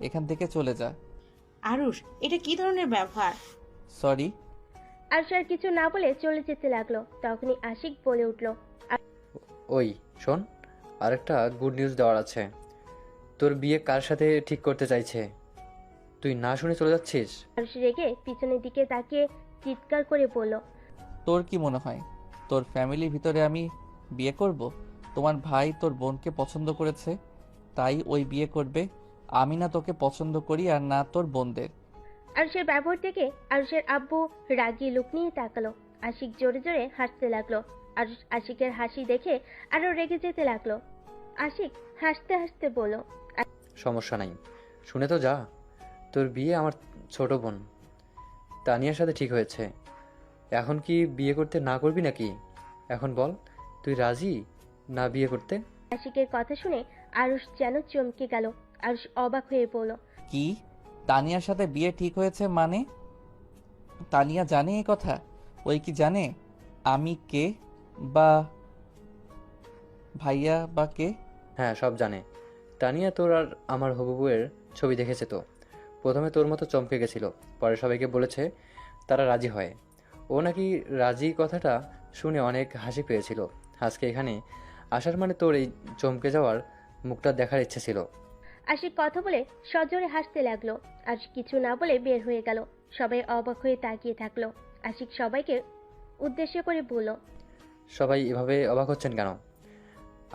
[SPEAKER 2] এখান থেকে চলে যা।
[SPEAKER 6] আরুষ, এটা কি ধরনের ব্যবহার?
[SPEAKER 2] সরি।
[SPEAKER 3] আরুষ আর কিছু না বলে চলে যেতে লাগলো। তখনই আশিক বলে উঠল,
[SPEAKER 9] ওই শোন, আরেকটা গুড নিউজ দেওয়ার আছে। তোর বিয়ে কার সাথে ঠিক করতে চাইছে, তুই না শুনে চলে যাচ্ছিস?
[SPEAKER 3] আরুষ রেগে পিছনের দিকে তাকিয়ে চিৎকার করে বলল,
[SPEAKER 2] তোর কি মনে হয় তোর ফ্যামিলির ভিতরে আমি বিয়ে করব? তোমার ভাই তোর বোনকে পছন্দ করেছে, তাই ওই বিয়ে করবে। আমি না তোকে পছন্দ করি আর না তোর বোনদের।
[SPEAKER 3] আরুষের ব্যবহার থেকে আরুষের আব্বু রাগী লুক নিয়ে তাকালো। আশিক জোরে জোরে হাসতে লাগলো। আরুষ আশিকের হাসি দেখে আরো রেগে যেতে লাগলো। আশিক হাসতে হাসতে বলল,
[SPEAKER 9] সমস্যা নাই, শুনে তো যা। তোর বিয়ে আমার ছোট বোন তানিয়ার সাথে ঠিক হয়েছে। এখন কি বিয়ে করতে না করবি নাকি? এখন বল, তুই রাজি না বিয়ে করতে?
[SPEAKER 3] আশিকের কথা শুনে আরুষ যেন চমকে গেল। আরুষ অবাক হয়ে বলল,
[SPEAKER 2] কি? তানিয়ার সাথে বিয়ে ঠিক হয়েছে মানে? তানিয়া জানে এই কথা? ওই কি জানে আমি কে, বা ভাইয়া বা কে?
[SPEAKER 9] হ্যাঁ, সব জানে। তানিয়া তোর আর আমার হবু বউয়ের ছবি দেখেছে তো, প্রথমে তোর মতো চমকে গেছিল, পরে সবাইকে বলেছে, তারা রাজি হয়। ও নাকি রাজি কথাটা শুনে অনেক হাসি পেয়েছিল। আজকে এখানে আসার মানে তোর এই চমকে যাওয়ার মুখটা দেখার ইচ্ছে ছিল।
[SPEAKER 3] আশিক কথা বলে সজোরে হাসতে লাগলো। আশিক কিছু না বলে বের হয়ে গেল। সবাই অবাক হয়ে তাকিয়ে থাকলো। আশিক সবাইকে উদ্দেশ্য করে বলল,
[SPEAKER 9] সবাই এভাবে অবাক হচ্ছেন কেন?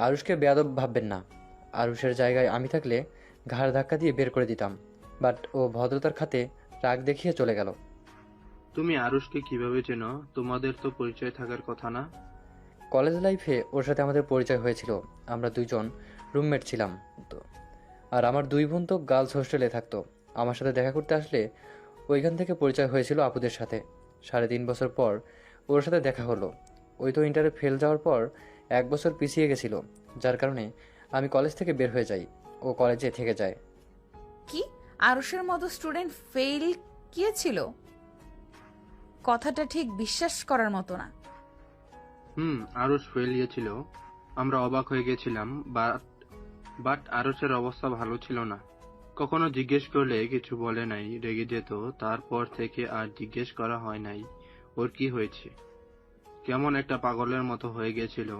[SPEAKER 9] আরুষকে বেয়াদব ভাববেন না। আরুষের জায়গায় আমি থাকলে ঘাড় ধাক্কা দিয়ে বের করে দিতাম, বাট ও ভদ্রতার খাতে রাগ দেখিয়ে চলে গেল।
[SPEAKER 8] তুমি আরুষকে কিভাবে চেনো? তোমাদের তো পরিচয় থাকার কথা না?
[SPEAKER 9] কলেজ লাইফে ওর সাথে আমাদের পরিচয় হয়েছিল, আমরা দুইজন রুমমেট ছিলাম তো। আর আমার দুই বোন তো গার্লস হোস্টেলে থাকতো। আমার সাথে দেখা করতে আসলে ওইখান থেকে পরিচয় হয়েছিল আপুদের সাথে। 3.5 বছর পর ওর সাথে দেখা হলো। ওই তো ইন্টারে ফেল যাওয়ার পর 1 বছর পিছিয়ে গেছিল, যার কারণে আমি কলেজ থেকে বের হয়ে যাই, ও কলেজে থেকে যায়।
[SPEAKER 1] কি, আরুষের মতো স্টুডেন্ট ফেল গিয়েছিল? কথাটা ঠিক বিশ্বাস করার মতো না।
[SPEAKER 8] আরুষ ফেল গিয়েছিল, আমরা অবাক হয়ে গেছিলাম। বাট আরুষের অবস্থা ভালো ছিল না। কখনো জিজ্ঞেস করলে কিছু বলে নাই, রেগে যেত। তারপর থেকে আর জিজ্ঞেস করা হয় নাই ওর কি হয়েছে। কেমন একটা পাগলের মতো হয়ে গেছিল,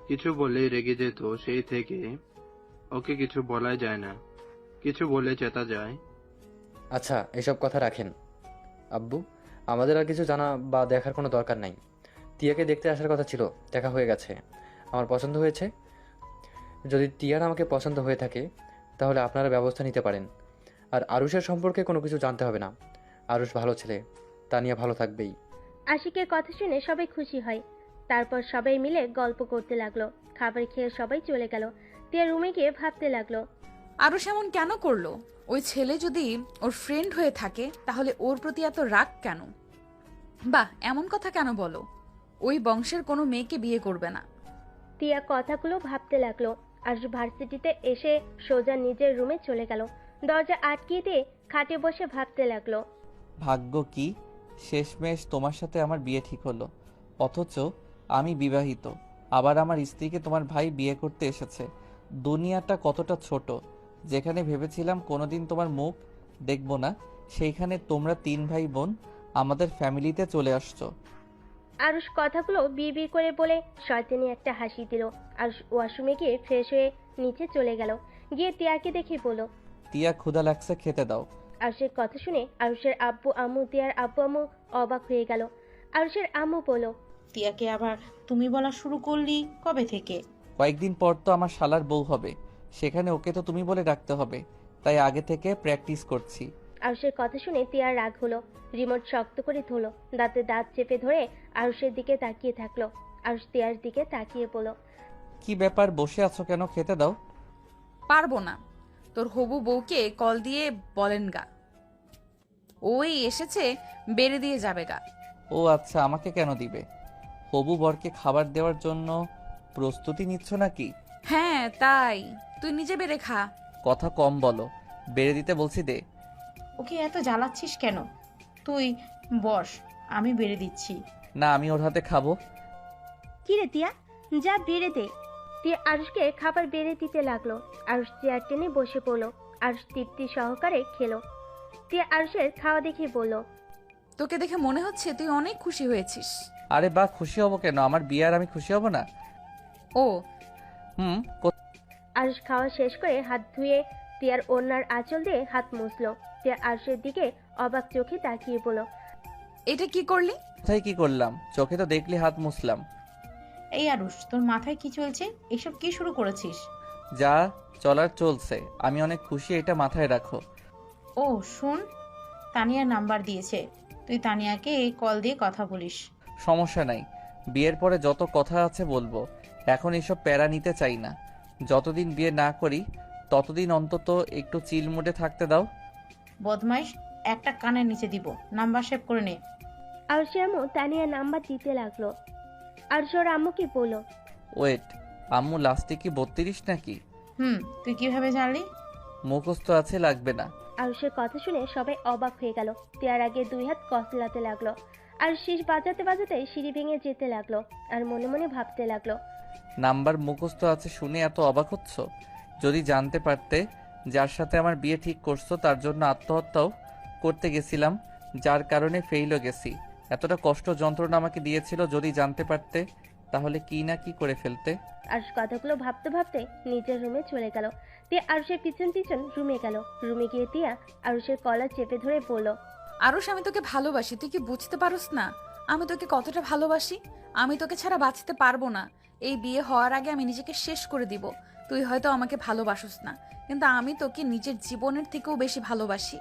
[SPEAKER 8] কিছু বললেই রেগে যেত। সেই থেকে ওকে কিছু বলাই যায় না, কিছু বলে চেতা যায়।
[SPEAKER 9] আচ্ছা, এসব কথা রাখেন আব্বু, আমাদের আর কিছু জানা বা দেখার কোনো দরকার নাই। টিয়াকে দেখতে আসার কথা ছিল, দেখা হয়ে গেছে, আমার পছন্দ হয়েছে। যদি টিয়ার আমাকে পছন্দ হয়ে থাকে তাহলে আপনারা ব্যবস্থা নিতে পারেন। আর আরুষের সম্পর্কে কোনো কিছু জানতে হবে না। আরুষ ভালো ছেলে, তানিয়া ভালো থাকবেই।
[SPEAKER 3] আশিকের কথা শুনে সবাই খুশি হয়। তারপর সবাই মিলে গল্প করতে লাগলো। খাবার খেয়ে সবাই চলে গেল। টিয়া রুমে গিয়ে ভাবতে লাগলো,
[SPEAKER 1] আরুষ এমন কেন করলো? ওই ছেলে যদি ওর ফ্রেন্ড হয়ে থাকে তাহলে ওর প্রতি এত রাগ কেন? বাহ, এমন কথা কেন বলো? ওই বংশের কোনো মেয়েকে বিয়ে করবে না।
[SPEAKER 3] টিয়া কথাগুলো ভাবতে লাগলো। আর ভার্সিটিতে এসে সোজা নিজের রুমে চলে গেল। দরজা আটকিয়ে দিয়ে খাটে বসে ভাবতে লাগলো।
[SPEAKER 2] ভাগ্য কি, শেষমেশ তোমার সাথে আমার বিয়ে ঠিক হলো, অথচ আমি বিবাহিত। আবার আমার স্ত্রীকে তোমার ভাই বিয়ে করতে এসেছে। দুনিয়াটা কতটা ছোট। যেখানে ভেবেছিলাম কোনোদিন তোমার মুখ দেখব না, সেইখানে তোমরা 3 ভাই বোন আমাদের ফ্যামিলিতে চলে আসছো।
[SPEAKER 3] আরুষ কথাগুলো বিড়বিড় করে বলে শয়তানি একটা হাসি দিল। আরুষ ওয়াশরুমে গিয়ে ফ্রেশ হয়ে নিচে চলে গেল। গিয়ে টিয়াকে দেখে বলল,
[SPEAKER 2] টিয়া, ক্ষুধা লাগছে, খেতে দাও।
[SPEAKER 3] আরুষের কথা শুনে আরুষের আব্বু আম্মু, টিয়ার আব্বু আম্মু অবাক হয়ে গেল। আরুষের আম্মু বলল,
[SPEAKER 6] টিয়াকে আবার তুমি বলা শুরু করলি কবে থেকে?
[SPEAKER 2] কয়েকদিন পর তো আমার শালার বউ হবে, সেখানে ওকে তো তুমি বলে ডাকতে হবে, তাই আগে থেকে প্র্যাকটিস করছি।
[SPEAKER 3] আরুষের কথা শুনে টিয়ার রাগ হলো। রিমোট শক্ত করে ধরলো। দাঁতে দাঁত চেপে ধরে আরুষের দিকে তাকিয়ে থাকলো। আরুষ টিয়ার দিকে তাকিয়ে বলল,
[SPEAKER 2] কি ব্যাপার, বসে আছো কেন? খেতে দাও।
[SPEAKER 1] পারবো না। তোর হবু বউকে কল দিয়ে বলেন গা, ওই এসেছে, বেড়ে দিয়ে যাবে গা।
[SPEAKER 2] ও আচ্ছা, আমাকে কেন দিবে? হবু বরকে খাবার দেওয়ার জন্য প্রস্তুতি নিচ্ছ নাকি?
[SPEAKER 1] হ্যাঁ তাই, তুই নিজে বেড়ে খা।
[SPEAKER 2] কথা কম বলো, বেড়ে দিতে বলছি দে।
[SPEAKER 6] ওকে এত জ্বালাচ্ছিস কেন? তুই বস, আমি বেড়ে দিচ্ছি।
[SPEAKER 2] না, আমি ওর হাতে খাবো।
[SPEAKER 3] কিরে তিয়া, যা বেড়ে দে। তিয়া আরুষকে খাবার বেড়ে দিতে লাগলো। আরুষ চেয়ার টেনে বসে পড়লো। আরুষ তৃপ্তি সহকারে খেলো। তিয়া আরুষের খাওয়া দেখে বলল,
[SPEAKER 1] তোকে দেখে মনে হচ্ছে তুই অনেক খুশি হয়েছিস।
[SPEAKER 2] আরে বা, খুশি হব কেন? আমার বিয়ে আর আমি খুশি হব না?
[SPEAKER 1] ও
[SPEAKER 2] হুম।
[SPEAKER 3] আরুষ খাওয়া শেষ করে হাত ধুয়ে তিয়ার ওড়নার আঁচল দিয়ে হাত মুছলো। তিয়া আরুষের দিকে অবাক চোখে তাকিয়ে বলল,
[SPEAKER 1] এটা কি করলি?
[SPEAKER 2] কোথায় কি করলাম? চোখে তো দেখলি হাত মুছলাম।
[SPEAKER 6] এই আরুষ, তোর মাথায় কি চলছে? এসব কি শুরু করেছিস?
[SPEAKER 2] যা চলার চলছে, আমি অনেক খুশি, এটা মাথায় রাখো।
[SPEAKER 6] ও শোন, তানিয়ার নাম্বার দিয়েছে, তুই তানিয়াকে কল দিয়ে কথা বলিস।
[SPEAKER 2] সমস্যা নাই, বিয়ের পরে যত কথা আছে বলবো, এখন এসব প্যারা নিতে চাই না। যতদিন বিয়ে না করি ততদিন অন্তত একটু চিল মুডে থাকতে দাও।
[SPEAKER 6] বদমাইশ, একটা কানের নিচে দিব, নাম্বার সেভ করে নে।
[SPEAKER 3] আরুষের আম্মু তানিয়ার নাম্বার দিতে লাগলো। আরুষ ওর আম্মুকে বলল,
[SPEAKER 2] ওয়েট, আম্মু লাস্টে কি 32 নাকি?
[SPEAKER 6] তুই কিভাবে জানলি?
[SPEAKER 2] মুখস্থ আছে, লাগবে না।
[SPEAKER 3] আরুষের কথা শুনে সবাই অবাক হয়ে গেল। তিয়ার আগে দুই হাত কসলাতে লাগলো। আর শীষ বাজাতে বাজাতে সিঁড়ি ভেঙে যেতে লাগলো। আর মনে মনে ভাবতে লাগলো,
[SPEAKER 2] নাম্বার মুখস্থ আছে শুনে এত অবাক হচ্ছ? যদি জানতে পারতে যার সাথে আমার বিয়ে ঠিক করছো তার জন্য আত্মহত্যাও করতে গেছিলাম, যার কারণে ফেইলও গেছি, এতটা কষ্ট যন্ত্রণা আমাকে দিয়েছিল, যদি জানতে পারতে তাহলে কি না কি করে ফেলতে।
[SPEAKER 3] আরুষ কথাগুলো ভাবতে ভাবতে নিজের রুমে চলে গেল। তিয়া আরুষের পিছন পিছন রুমে গেল। রুমে গিয়ে তিয়া আরুষের কলার চেপে ধরে বলল,
[SPEAKER 1] আরুষ, আমি তোকে ভালোবাসি, তুই কি বুঝতে পারোস না আমি তোকে কতটা ভালোবাসি? আমি তোকে ছাড়া বাঁচতে পারবো না। এই বিয়ে হওয়ার আগে আমি নিজেকে শেষ করে দিব। তুই হয়তো আমাকে ভালোবাসোস না, কিন্তু আমি তোকে নিজের জীবনের থেকেও বেশি ভালোবাসি।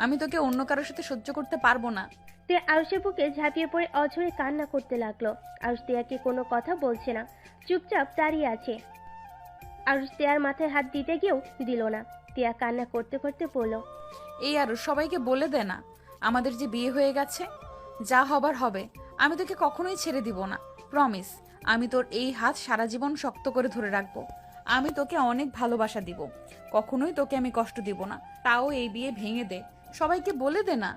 [SPEAKER 1] আমি তোকে অন্য কারোর সাথে সহ্য করতে পারবো না।
[SPEAKER 3] তিয়া আরুষের বুকে ঝাঁপিয়ে পড়ে অঝরে কান্না করতে লাগলো। আরুষ তিয়াকে কোনো কথা বলছে না, চুপচাপ দাঁড়িয়ে আছে। আরুষ তিয়ার মাথায় হাত দিতে গিয়েও দিল না। তিয়া কান্না করতে করতে বলল,
[SPEAKER 1] এই আরুষ, সবাইকে বলে দে না আমাদের যে বিয়ে হয়ে গেছে। যা হবার হবে, আমি তোকে কখনোই ছেড়ে দিব না, প্রমিস। আমি তোর এই হাত সারা জীবন শক্ত করে ধরে রাখবো। আমি তোকে অনেক ভালোবাসা দিব, কখনোই তোকে আমি কষ্ট দিব না। তাও এই বিয়ে ভেঙে দে, সবাইকে বলে দে না।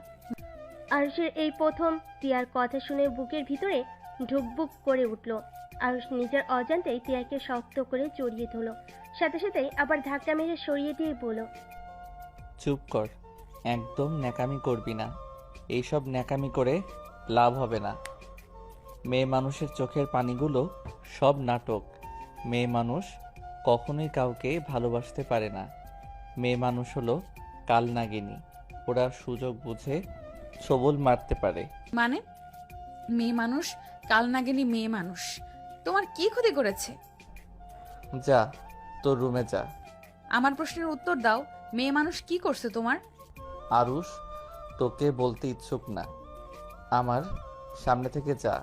[SPEAKER 3] আরুষের এই প্রথম তিয়ার কথা শুনে বুকের ভিতরে ঢুকবুক করে উঠল। আরুষ নিজের অজান্তেই তিয়াকে শক্ত করে জড়িয়ে ধরল। সাথে সাথেই আবার ধাক্কা মেরে সরিয়ে দিয়ে বলল,
[SPEAKER 2] চুপ কর, একদম ন্যাকামি করবি না। এইসব ন্যাকামি করে লাভ হবে না। মেয়ে মানুষের চোখের পানিগুলো সব নাটক। মেয়ে মানুষ কখনোই কাউকে ভালোবাসতে পারে না। মেয়ে মানুষ হলো কালনাগিনী, ওরা সুযোগ বুঝে সবল মারতে পারে।
[SPEAKER 1] মানে মেয়ে মানুষ কালনাগিনী? মেয়ে মানুষ তোমার কি ক্ষতি করেছে?
[SPEAKER 2] যা তোর রুমে যা।
[SPEAKER 1] আমার প্রশ্নের উত্তর দাও, মেয়ে মানুষ কি করছে তোমার?
[SPEAKER 2] আরুষ, তোকে বলতে ইচ্ছুক না, আমার সামনে থেকে যা,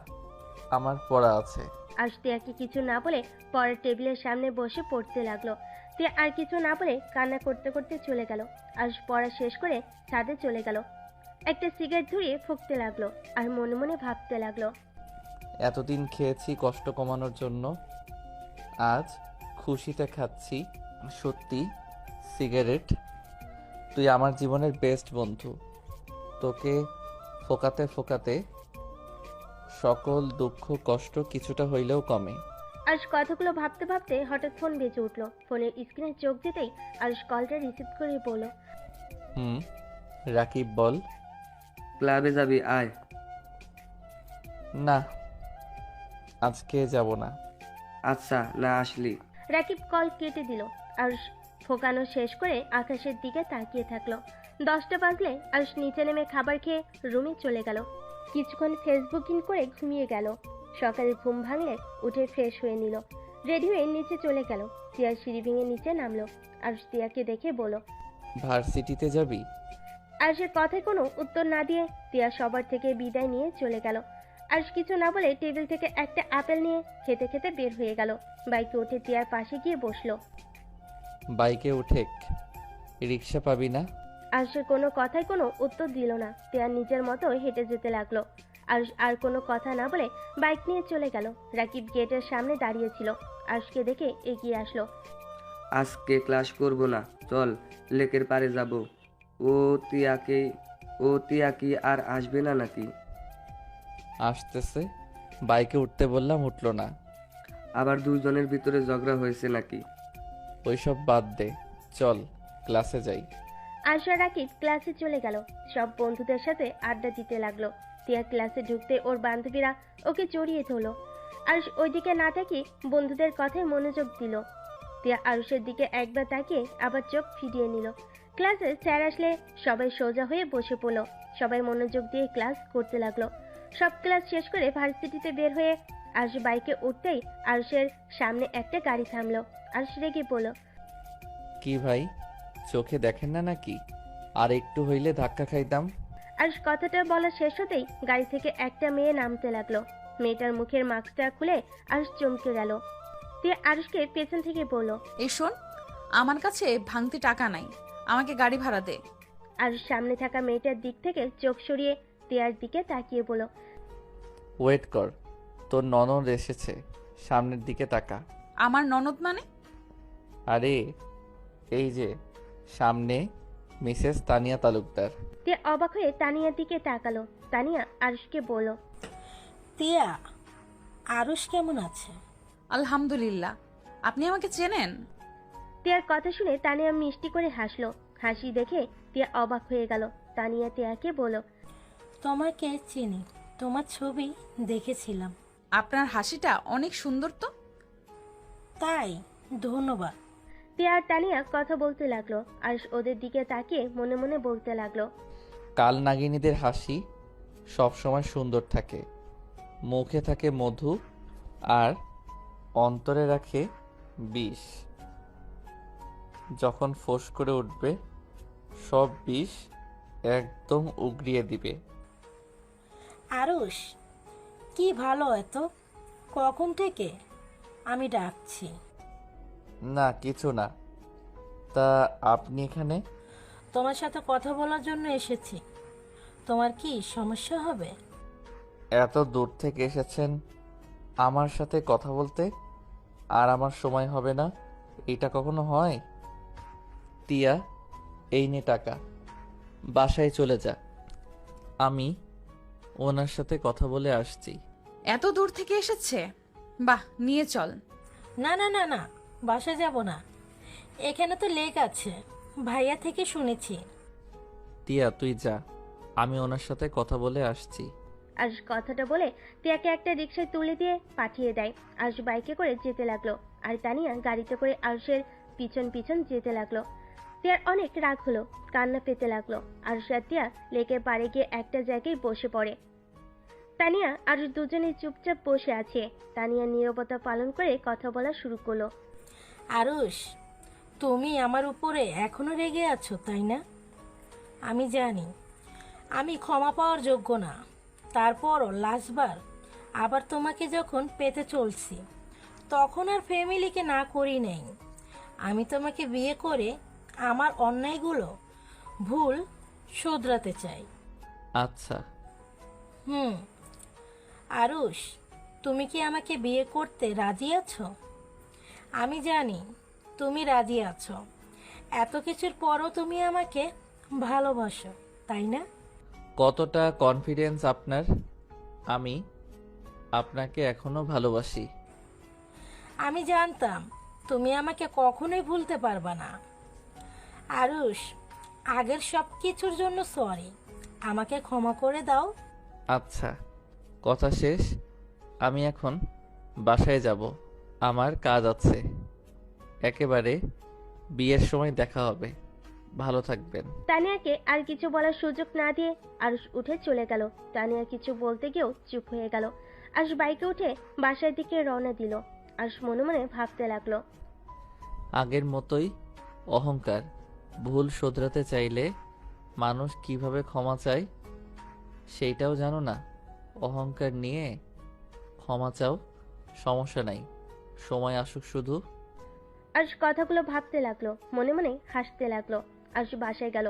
[SPEAKER 2] আমার পড়া আছে।
[SPEAKER 3] আরুষ তিয়াকে কিছু না বলে পরের টেবিলের সামনে বসে পড়তে লাগলো। তিয়া আর কিছু না বলে কান্না করতে করতে চলে গেল। আরুষ পড়া শেষ করে ছাদে চলে গেল। একটা সিগারেট ধরিয়ে ফুঁকতে লাগলো আর মনে মনে ভাবতে লাগলো,
[SPEAKER 2] এতদিন খেয়েছি কষ্ট কমানোর জন্য, আজ খুশিতে খাচ্ছি সত্যি সিগারেট। তুই আমার জীবনের বেস্ট বন্ধু। তোকে ফোকাতে ফোকাতে সকল দুঃখ কষ্ট কিছুটা হইলেও কমে।
[SPEAKER 3] আরুষ কথাগুলো ভাবতে ভাবতে হঠাৎ ফোন বেজে উঠলো। ফোনের স্ক্রিনে চোখ যেতেই আরুষ কলটা রিসিভ করে বলল,
[SPEAKER 2] রাকিব বল।
[SPEAKER 4] ক্লাবে যাবি? আয়।
[SPEAKER 2] না, আজকে যাব না।
[SPEAKER 4] আচ্ছা, না আসলি?
[SPEAKER 3] রাকিব কল কেটে দিল। আরুষ ফোকানো শেষ করে আকাশের দিকে তাকিয়ে থাকলো। 10টা বাজলে আরুষ নিচে নেমে খাবার খেয়ে রুমে চলে গেল। কিছুক্ষণ ফেসবুকিং করে ঘুমিয়ে গেল। সকালে ঘুম ভাঙলে উঠে ফ্রেশ হয়ে নিল। রেডি হয়ে নিচে চলে গেল। টিয়ার সিঁড়ি ভেঙে নিচে নামলো। আরুষ টিয়াকে দেখে বলল,
[SPEAKER 2] ভার্সিটিতে যাবি?
[SPEAKER 3] আরুষের কথায় কোনো উত্তর না দিয়ে টিয়া সবার থেকে বিদায় নিয়ে চলে গেল। আরুষ কিছু না বলে টেবিল থেকে একটা আপেল নিয়ে খেতে খেতে বের হয়ে গেল। বাইকে উঠে টিয়ার পাশে গিয়ে বসলো।
[SPEAKER 2] বাইকে উঠে রিক্সা পাবি না?
[SPEAKER 3] আরুষের কোনো কথায় কোনো উত্তর দিল না। তিয়া নিজের মতো হেঁটে যেতে লাগলো। আরুষ আর কোনো কথা না বলে বাইক নিয়ে চলে গেল। রাকিব গেটের সামনে দাঁড়িয়েছিল। আরুষকে দেখে এগিয়ে আসলো।
[SPEAKER 4] আজকে ক্লাস করব না, চল লেকের পাড়ে যাব। ও তিয়াকে ও তিয়া কি আর আসবে না নাকি?
[SPEAKER 2] আসতেছে। বাইকে উঠতে বললাম, উঠলো না।
[SPEAKER 4] আবার দুজনের ভিতরে ঝগড়া হয়েছে নাকি?
[SPEAKER 2] ওইসব বাদ দে, চল ক্লাসে যাই।
[SPEAKER 3] আরুষ আর রাকিব ক্লাসে চলে গেল। সব বন্ধুদের সাথে আড্ডা দিতে লাগলো। তিয়া ক্লাসে ঢুকতে ওর বান্ধবীরা ওকে জড়িয়ে ধরলো। আরুষ ওইদিকে না তাকিয়ে বন্ধুদের কথায় মনোযোগ দিল। তিয়া আরুষের দিকে একবার তাকিয়ে আবার চোখ ফিরিয়ে নিল। ক্লাসে স্যার আসলে সবাই সোজা হয়ে বসে পড়লো। সবাই মনোযোগ দিয়ে ক্লাস করতে লাগলো। সব ক্লাস শেষ করে ভার্সিটিতে বের হয়ে আরুষ বাইকে উঠতেই আরুষের সামনে একটা গাড়ি থামলো। আরুষ রেগে বলল,
[SPEAKER 2] কি ভাই, চোখে দেখেন না নাকি? আর একটু হইলে ধাক্কা খাইতাম।
[SPEAKER 3] আরুষ কথাটা বলা শেষ হতেই গাড়ি থেকে একটা মেয়ে নামতে লাগলো। মেয়েটার মুখের মাস্কটা খুলে আরুষ চমকে গেল। তিয়া আরুষকে পেছন থেকে বলল,
[SPEAKER 1] এই শোন, আমার কাছে ভাঙতি টাকা নাই, আমাকে গাড়ি ভাড়া দে।
[SPEAKER 3] আরুষ সামনে থাকা মেয়েটার দিক থেকে চোখ সরিয়ে তিয়ার দিকে তাকিয়ে বলল,
[SPEAKER 2] ওয়েট কর, তোর ননদ এসেছে, সামনের দিকে তাকা।
[SPEAKER 1] আমার ননদ মানে?
[SPEAKER 2] আরে এই যে সামনে মিসেস তানিয়া তালুকদার।
[SPEAKER 3] তিয়া অবাক হয়ে তানিয়ার দিকে তাকালো। তানিয়া আরুষকে বলল,
[SPEAKER 10] তিয়া, আরুষ কেমন আছে?
[SPEAKER 1] আলহামদুলিল্লাহ। আপনি আমাকে চেনেন?
[SPEAKER 3] তিয়ার কথা শুনে তানিয়া মিষ্টি করে হাসলো। হাসি দেখে তিয়া অবাক হয়ে গেল। তানিয়া তিয়াকে বলল,
[SPEAKER 10] তোমাকে চিনি, তোমার ছবি দেখেছিলাম।
[SPEAKER 1] আপনার হাসিটা অনেক সুন্দর তো।
[SPEAKER 10] তাই? ধন্যবাদ।
[SPEAKER 3] তিয়া আর তানিয়া কথা বলতে লাগলো। আরুষ ওদের দিকে তাকিয়ে মনে মনে বলতে লাগলো,
[SPEAKER 2] কাল নাগিনীদের হাসি সব সময় সুন্দর থাকে, মুখে থাকে মধু আর অন্তরে রাখে বিষ। যখন ফোঁস করে উঠবে সব বিষ একদম উগরিয়ে দিবে।
[SPEAKER 10] আরুষ কি ভালো এত, কখন থেকে আমি ডাকছি।
[SPEAKER 2] না কিছু না। তা আপনি এখানে?
[SPEAKER 10] তোমার সাথে কথা বলার জন্য এসেছি। তোমার কি সমস্যা হবে?
[SPEAKER 2] এত দূর থেকে এসেছেন আমার সাথে কথা বলতে, আর আমার সময় হবে না, এটা কখনো হয়? টিয়া, এই নে টাকা, বাসায় চলে যা, আমি ওনার সাথে কথা বলে আসছি।
[SPEAKER 1] এত দূর থেকে এসেছে, বাহ, নিয়ে চল।
[SPEAKER 10] না না না না, বাসা যাব না, এখানে তো লেক আছে, ভাইয়া থেকে শুনেছি।
[SPEAKER 2] টিয়া তুই যা, আমি ওনার সাথে কথা বলে আসছি।
[SPEAKER 3] আরুষ কথাটা বলে তিয়াকে একটা রিকশায় তুলে দিয়ে পাঠিয়ে দেয়। আরুষ বাইকে করে যেতে লাগলো আর তানিয়া গাড়িতে করে আরুষের পিছন পিছন যেতে লাগলো। তিয়ার অনেক রাগ হলো, কান্না পেতে লাগলো। আরুষ আর তিয়া লেকের পাড়ে গিয়ে একটা জায়গায় বসে পড়ে। তানিয়া আরুষ দুজনেই চুপচাপ বসে আছে। তানিয়া নীরবতা পালন করে কথা বলা শুরু করলো।
[SPEAKER 10] আরুষ, তুমি আমার উপরে এখনো রেগে আছো তাই না? আমি জানি আমি ক্ষমা পাওয়ার যোগ্য না, তারপরও লাস্টবার আবার তোমাকে যখন পেতে চলছি তখন আর ফ্যামিলিকে না করি নেই। আমি তোমাকে বিয়ে করে আমার অন্যায়গুলো ভুল শোধরাতে চাই।
[SPEAKER 2] আচ্ছা।
[SPEAKER 10] আরুষ, তুমি কি আমাকে বিয়ে করতে রাজি আছো? আমি জানি তুমি রাজি আছো, এত কিছুর পরও তুমি আমাকে ভালোবাসো তাই না?
[SPEAKER 2] কতটা কনফিডেন্স আপনার? আমি আপনাকে এখনো ভালোবাসি।
[SPEAKER 10] আমি জানতাম তুমি আমাকে কখনোই ভুলতে পারবা না। আরুষ, আগের সব কিছুর জন্য সরি, আমাকে ক্ষমা করে দাও।
[SPEAKER 2] আচ্ছা, কথা শেষ। আমি এখন বাসায় যাব, আমার কাজ আছে। একেবারে বিয়ের সময় দেখা হবে, ভালো থাকবেন।
[SPEAKER 3] তানিয়াকে আর কিছু বলার সুযোগ না দিয়ে আরুষ উঠে চলে গেল। তানিয়া কিছু বলতে গিয়েও চুপ হয়ে গেল। আরুষ বাইকে উঠে বাসার দিকে রওনা দিল। আরুষ মনে মনে ভাবতে লাগলো,
[SPEAKER 2] আগের মতোই অহংকার, ভুল শোধরাতে চাইলে মানুষ কিভাবে ক্ষমা চায় সেইটাও জানো না। অহংকার নিয়ে ক্ষমা চাও, সমস্যা নাই, সময় আসুক শুধু।
[SPEAKER 3] আরুষ কথাগুলো ভাবতে লাগলো, মনে মনে হাসতে লাগলো। আরুষ বাসায় গেল।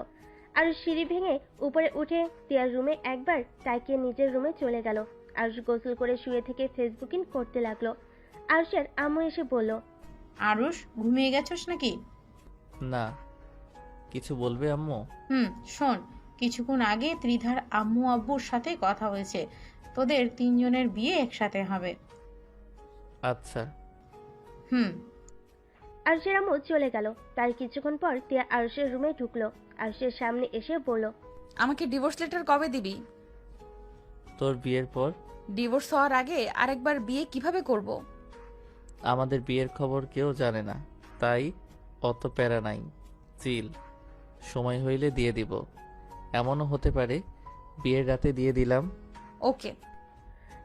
[SPEAKER 3] আরুষ সিঁড়ি ভেঙে উপরে উঠে তিয়ার রুমে একবার তাকিয়ে নিজের রুমে চলে গেল। আরুষ গোসল করে শুয়ে থেকে ফেসবুকিং করতে লাগলো। আরুষের আম্মু এসে বলল,
[SPEAKER 6] আরুষ, ঘুমিয়ে গেছস নাকি?
[SPEAKER 2] না, কিছু বলবে আম্মু?
[SPEAKER 6] শোন, কিছুক্ষণ আগে ত্রিধার আম্মু আব্বুর সাথে কথা হয়েছে, তোদের 3 জনের বিয়ে একসাথে হবে।
[SPEAKER 2] আচ্ছা।
[SPEAKER 3] আরুষের আম্মু চলে গেল। তার কিছুক্ষণ পর তিয়া আরুষের রুমে ঢুকলো। আরুষের সামনে এসে বলল,
[SPEAKER 1] আমাকে ডিভোর্স লেটার কবে দিবি?
[SPEAKER 2] তোর বিয়ের পর।
[SPEAKER 1] ডিভোর্স হওয়ার আগে আরেকবার বিয়ে কিভাবে করব?
[SPEAKER 2] আমাদের বিয়ের খবর কেউ জানে না, তাই অত প্যারা নাই। চিল, সময় হইলে দিয়ে দিব। এমনও হতে পারে বিয়ের রাতে দিয়ে দিলাম।
[SPEAKER 1] ওকে।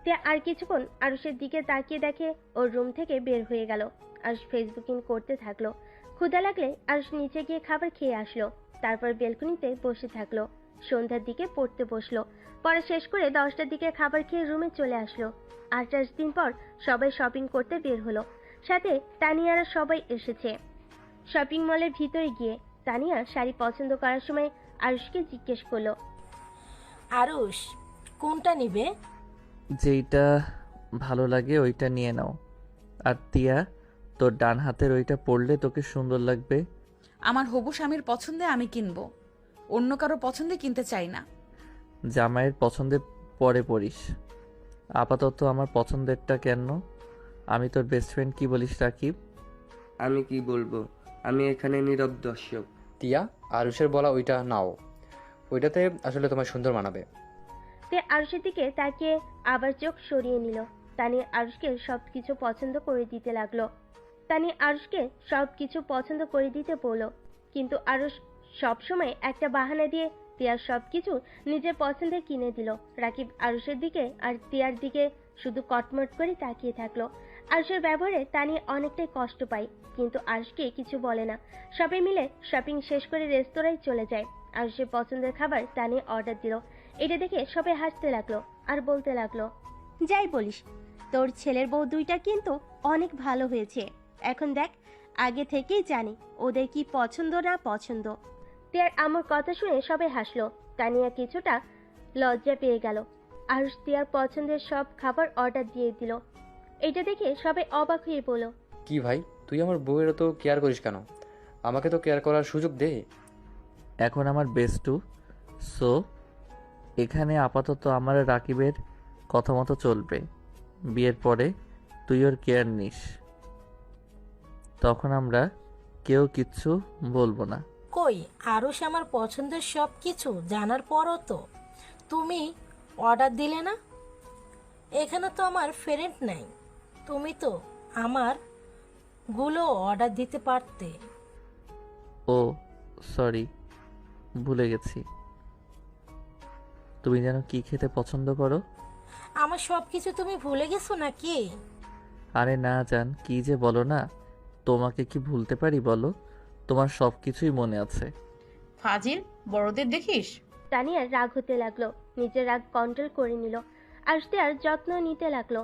[SPEAKER 3] তিয়া আর কিছুক্ষণ আরুষের দিকে তাকিয়ে দেখে ওর রুম থেকে বের হয়ে গেল। আরুষ ফেসবুকিং করতে থাকলো। ক্ষুধা লাগলে আরুষ নিচে গিয়ে খাবার খেয়ে আসলো। তারপর বেলকনিতে বসে থাকলো। সন্ধ্যার দিকে পড়তে বসলো। পড়া শেষ করে 10টার দিকে খাবার খেয়ে রুমে চলে আসলো। 8 দিন পর সবাই শপিং করতে বের হলো। সাথে তানিয়ারা সবাই এসেছে। শপিং মলের ভিতরে গিয়ে তানিয়া শাড়ি পছন্দ করার সময় আরুষকে জিজ্ঞেস করলো,
[SPEAKER 10] আরুষ, কোনটা নিবে?
[SPEAKER 2] যেইটা ভালো লাগে ওইটা নিয়ে নাও। আর তিয়া, তোর ডান হাতের ওইটা পরলে তোকে সুন্দর লাগবে।
[SPEAKER 1] আমার হবু স্বামীর পছন্দে আমি কিনবো, অন্য কারো পছন্দে কিনতে চাই না।
[SPEAKER 2] জামাইয়ের পছন্দের পরে পড়িস। আপাতত আমার পছন্দেরটা কেন? আমি তোর বেস্ট ফ্রেন্ড, কি বলিস রাকিব?
[SPEAKER 4] আমি কি বলবো, আমি এখানে নীরব দর্শক।
[SPEAKER 9] তিয়া, আরুষের বলা ওইটা নাও, ওইটাতে আসলে তোমার সুন্দর মানাবে।
[SPEAKER 3] তে আরুষের দিকে তাকিয়ে আবার চোখ সরিয়ে নিল। তানি আরুষকে সবকিছু পছন্দ করে দিতে লাগলো। তানি আরুষকে সবকিছু পছন্দ করে দিতে বলল, কিন্তু আরুষ সবসময় একটা বাহানা দিয়ে তিয়ার সবকিছু নিজের পছন্দের কিনে দিল। রাকিব আরুষের দিকে আর তিয়ার দিকে শুধু কটমট করে তাকিয়ে থাকলো। আরুষের ব্যবহারে তানি অনেকটাই কষ্ট পায়, কিন্তু আরুষকে কিছু বলে না। সবাই মিলে শপিং শেষ করে রেস্তোরাঁয় চলে যায়। আরুষের পছন্দের খাবার তানি অর্ডার দিল। এটা দেখে সবাই হাসতে লাগলো আর বলতে লাগলো, যাই বলিস, তোর ছেলের বউ দুইটা কিন্তু অনেক ভালো হয়েছে। এখন দেখ, আগে থেকেই জানি ওদের কি পছন্দ না পছন্দ। তিয়ার আমার কথা শুনে সবাই হাসলো। তানিয়া কিছুটা লজ্জা পেয়ে গেল। আরুষ তিয়ার পছন্দের সব খাবার অর্ডার দিয়ে দিল। এটা দেখে সবাই অবাক হয়ে বলল,
[SPEAKER 9] কি ভাই, তুই আমার বউয়ের তো কেয়ার করিস কেন? আমাকে তো কেয়ার করার সুযোগ দে।
[SPEAKER 2] এখন আমার বেস্টু, সো এখানে আপাতত আমার রাকিবের কথা মতো চলবে। বিয়ের পরে তুই ওর কেয়ার নিস, তখন আমরা কেউ কিচ্ছু বলবো না।
[SPEAKER 10] কই, আরুষ আমার পছন্দের সব কিছু জানার পরও তো তুমি অর্ডার দিলে না। এখানে তো আমার ফ্রেন্ড নাই, তুমি তো আমার গুলো অর্ডার দিতে পারতে।
[SPEAKER 2] ও সরি, ভুলে গেছি। তুমি যেন কি খেতে পছন্দ করো?
[SPEAKER 10] আমার সব কিছু তুমি ভুলে গেছো নাকি?
[SPEAKER 2] আরে না জান, কি যে বলো না, তোমাকে কি ভুলতে পারি বলো? তোমার সব কিছুই মনে আছে।
[SPEAKER 6] ফাজিল, বড়দের দেখিস।
[SPEAKER 3] তানিয়ার রাগ হতে লাগলো। নিজের রাগ কন্ট্রোল করে নিল। আরুষদের যত্ন নিতে লাগলো।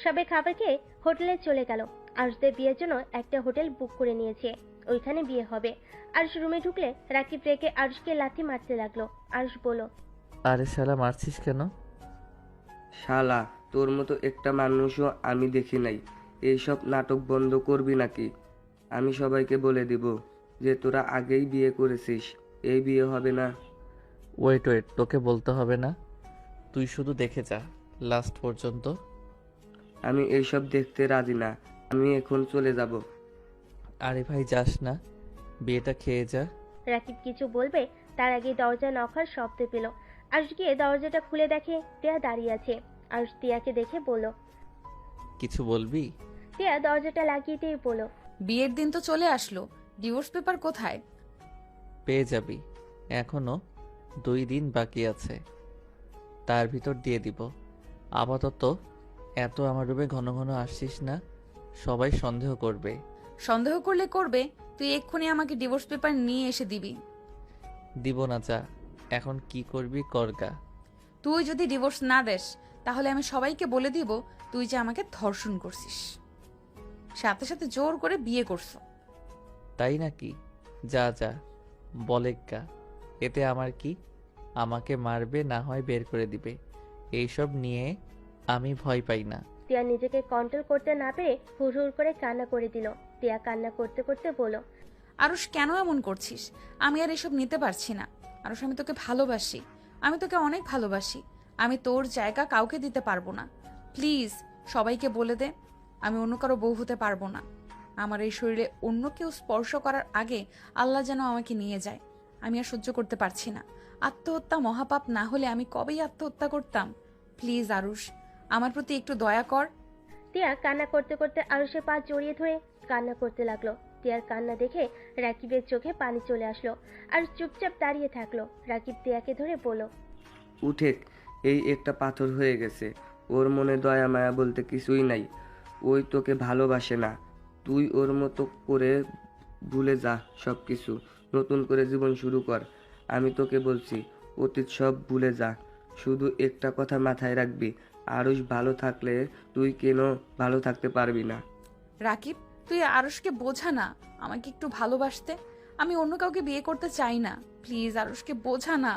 [SPEAKER 3] সবাই খাবার খেয়ে হোটেলে চলে গেল। আরুষদের বিয়ের জন্য একটা হোটেল বুক করে নিয়েছে, ওইখানে বিয়ে হবে। আরুষ রুমে ঢুকলে রাকিব রেগে আরুষকে লাথি মারতে লাগলো। আরুষ বলল,
[SPEAKER 2] আরে শালা, মারছিস কেন?
[SPEAKER 4] শালা, তোর মতো একটা মানুষও আমি দেখি নাই। এইসব নাটক বন্ধ করবি নাকি? আমি সবাইকে বলে দিব যে তোরা আগেই বিয়ে করেছিস, এই বিয়ে হবে না।
[SPEAKER 2] ওয়েট ওয়েট, তোকে বলতে হবে না, তুই শুধু দেখে যা লাস্ট পর্যন্ত।
[SPEAKER 4] আমি এইসব দেখতে রাজি না, আমি এখন চলে যাব।
[SPEAKER 2] আরে ভাই যাস না, বিয়েটা খেয়ে যা।
[SPEAKER 3] রাকিব কিছু বলবে তার আগে দরজা নখার শব্দ পেল। আরুষ গিয়ে দরজাটা খুলে দেখে টিয়া দাঁড়িয়ে আছে। আরুষ টিয়াকে দেখে বলল,
[SPEAKER 2] কিছু বলবি?
[SPEAKER 3] টিয়া দরজাটা লাগিয়ে দিয়ে বলল,
[SPEAKER 1] বিয়ের দিন তো চলে আসলো, ডিভোর্স পেপার কোথায়?
[SPEAKER 2] পেয়ে যাবি, এখনো 2 দিন বাকি আছে, তার ভিতর দিয়ে দিব। আপাতত এত আমার রুমে ঘন ঘন আসছিস না, সবাই সন্দেহ করবে।
[SPEAKER 1] সন্দেহ করলে করবে, তুই এক্ষুনি আমাকে ডিভোর্স পেপার নিয়ে এসে দিবি।
[SPEAKER 2] দিব না, যা, এখন কি করবি করগা।
[SPEAKER 1] তুই যদি ডিভোর্স না দেস তাহলে আমি সবাইকে বলে দিব তুই যে আমাকে ধর্ষণ করছিস, সাথে সাথে জোর করে বিয়ে করছো।
[SPEAKER 2] তাই নাকি? যা যা, বলেগ্গা, এতে আমার কি? আমাকে মারবে, না হয় বের করে দিবে। এইসব নিয়ে আমি ভয় পাই না।
[SPEAKER 3] টিয়া নিজেকে কন্ট্রোল করতে না পেরে হুড়হুড় করে কান্না করে দিল। টিয়া কান্না করতে করতে বলল,
[SPEAKER 1] আরুষ, কেন এমন করছিস? আমি আর এসব নিতে পারছি না। আরুষ, আমি তোকে ভালোবাসি। আমি তোকে অনেক ভালোবাসি। আমি তোর জায়গা কাউকে দিতে পারবো না। প্লিজ সবাইকে বলে দে, আমি অন্য কারো বউ হতে পারবো না। আমার এই শরীরে অন্য কেউ স্পর্শ করার আগে আল্লাহ যেন আমাকে নিয়ে যায়। আমি আর সহ্য করতে পারছি না। আত্মহত্যা মহাপাপ না হলে আমি কবেই আত্মহত্যা করতাম। প্লিজ আরুষ, আমার প্রতি একটু দয়া কর।
[SPEAKER 3] টিয়া কান্না করতে করতে আরুষের পা জড়িয়ে ধরে কান্না করতে লাগলো। টিয়ার কান্না দেখে রাকিবের চোখে পানি চলে আসলো আর চুপচাপ দাঁড়িয়ে থাকলো। রাকিব টিয়াকে ধরে বলল,
[SPEAKER 4] উঠেক, এই একটা পাথর হয়ে গেছে। ওর মনে দয়া মায়া বলতে কিছুই নাই। ওই তোকে ভালোবাসে না। তুই ওর মতো করে ভুলে যা সব কিছু, নতুন করে জীবন শুরু কর। আমি তোকে বলছি, অতীত সব ভুলে যা। শুধু একটা কথা মাথায় রাখবি, আরুষ ভালো থাকলে তুই কেন ভালো থাকতে পারবি না?
[SPEAKER 1] রাকিব, তুই আরুষকে বোঝা না আমাকে একটু ভালোবাসতে। আমি অন্য কাউকে বিয়ে করতে চাই না। প্লিজ আরুষকে বোঝা না।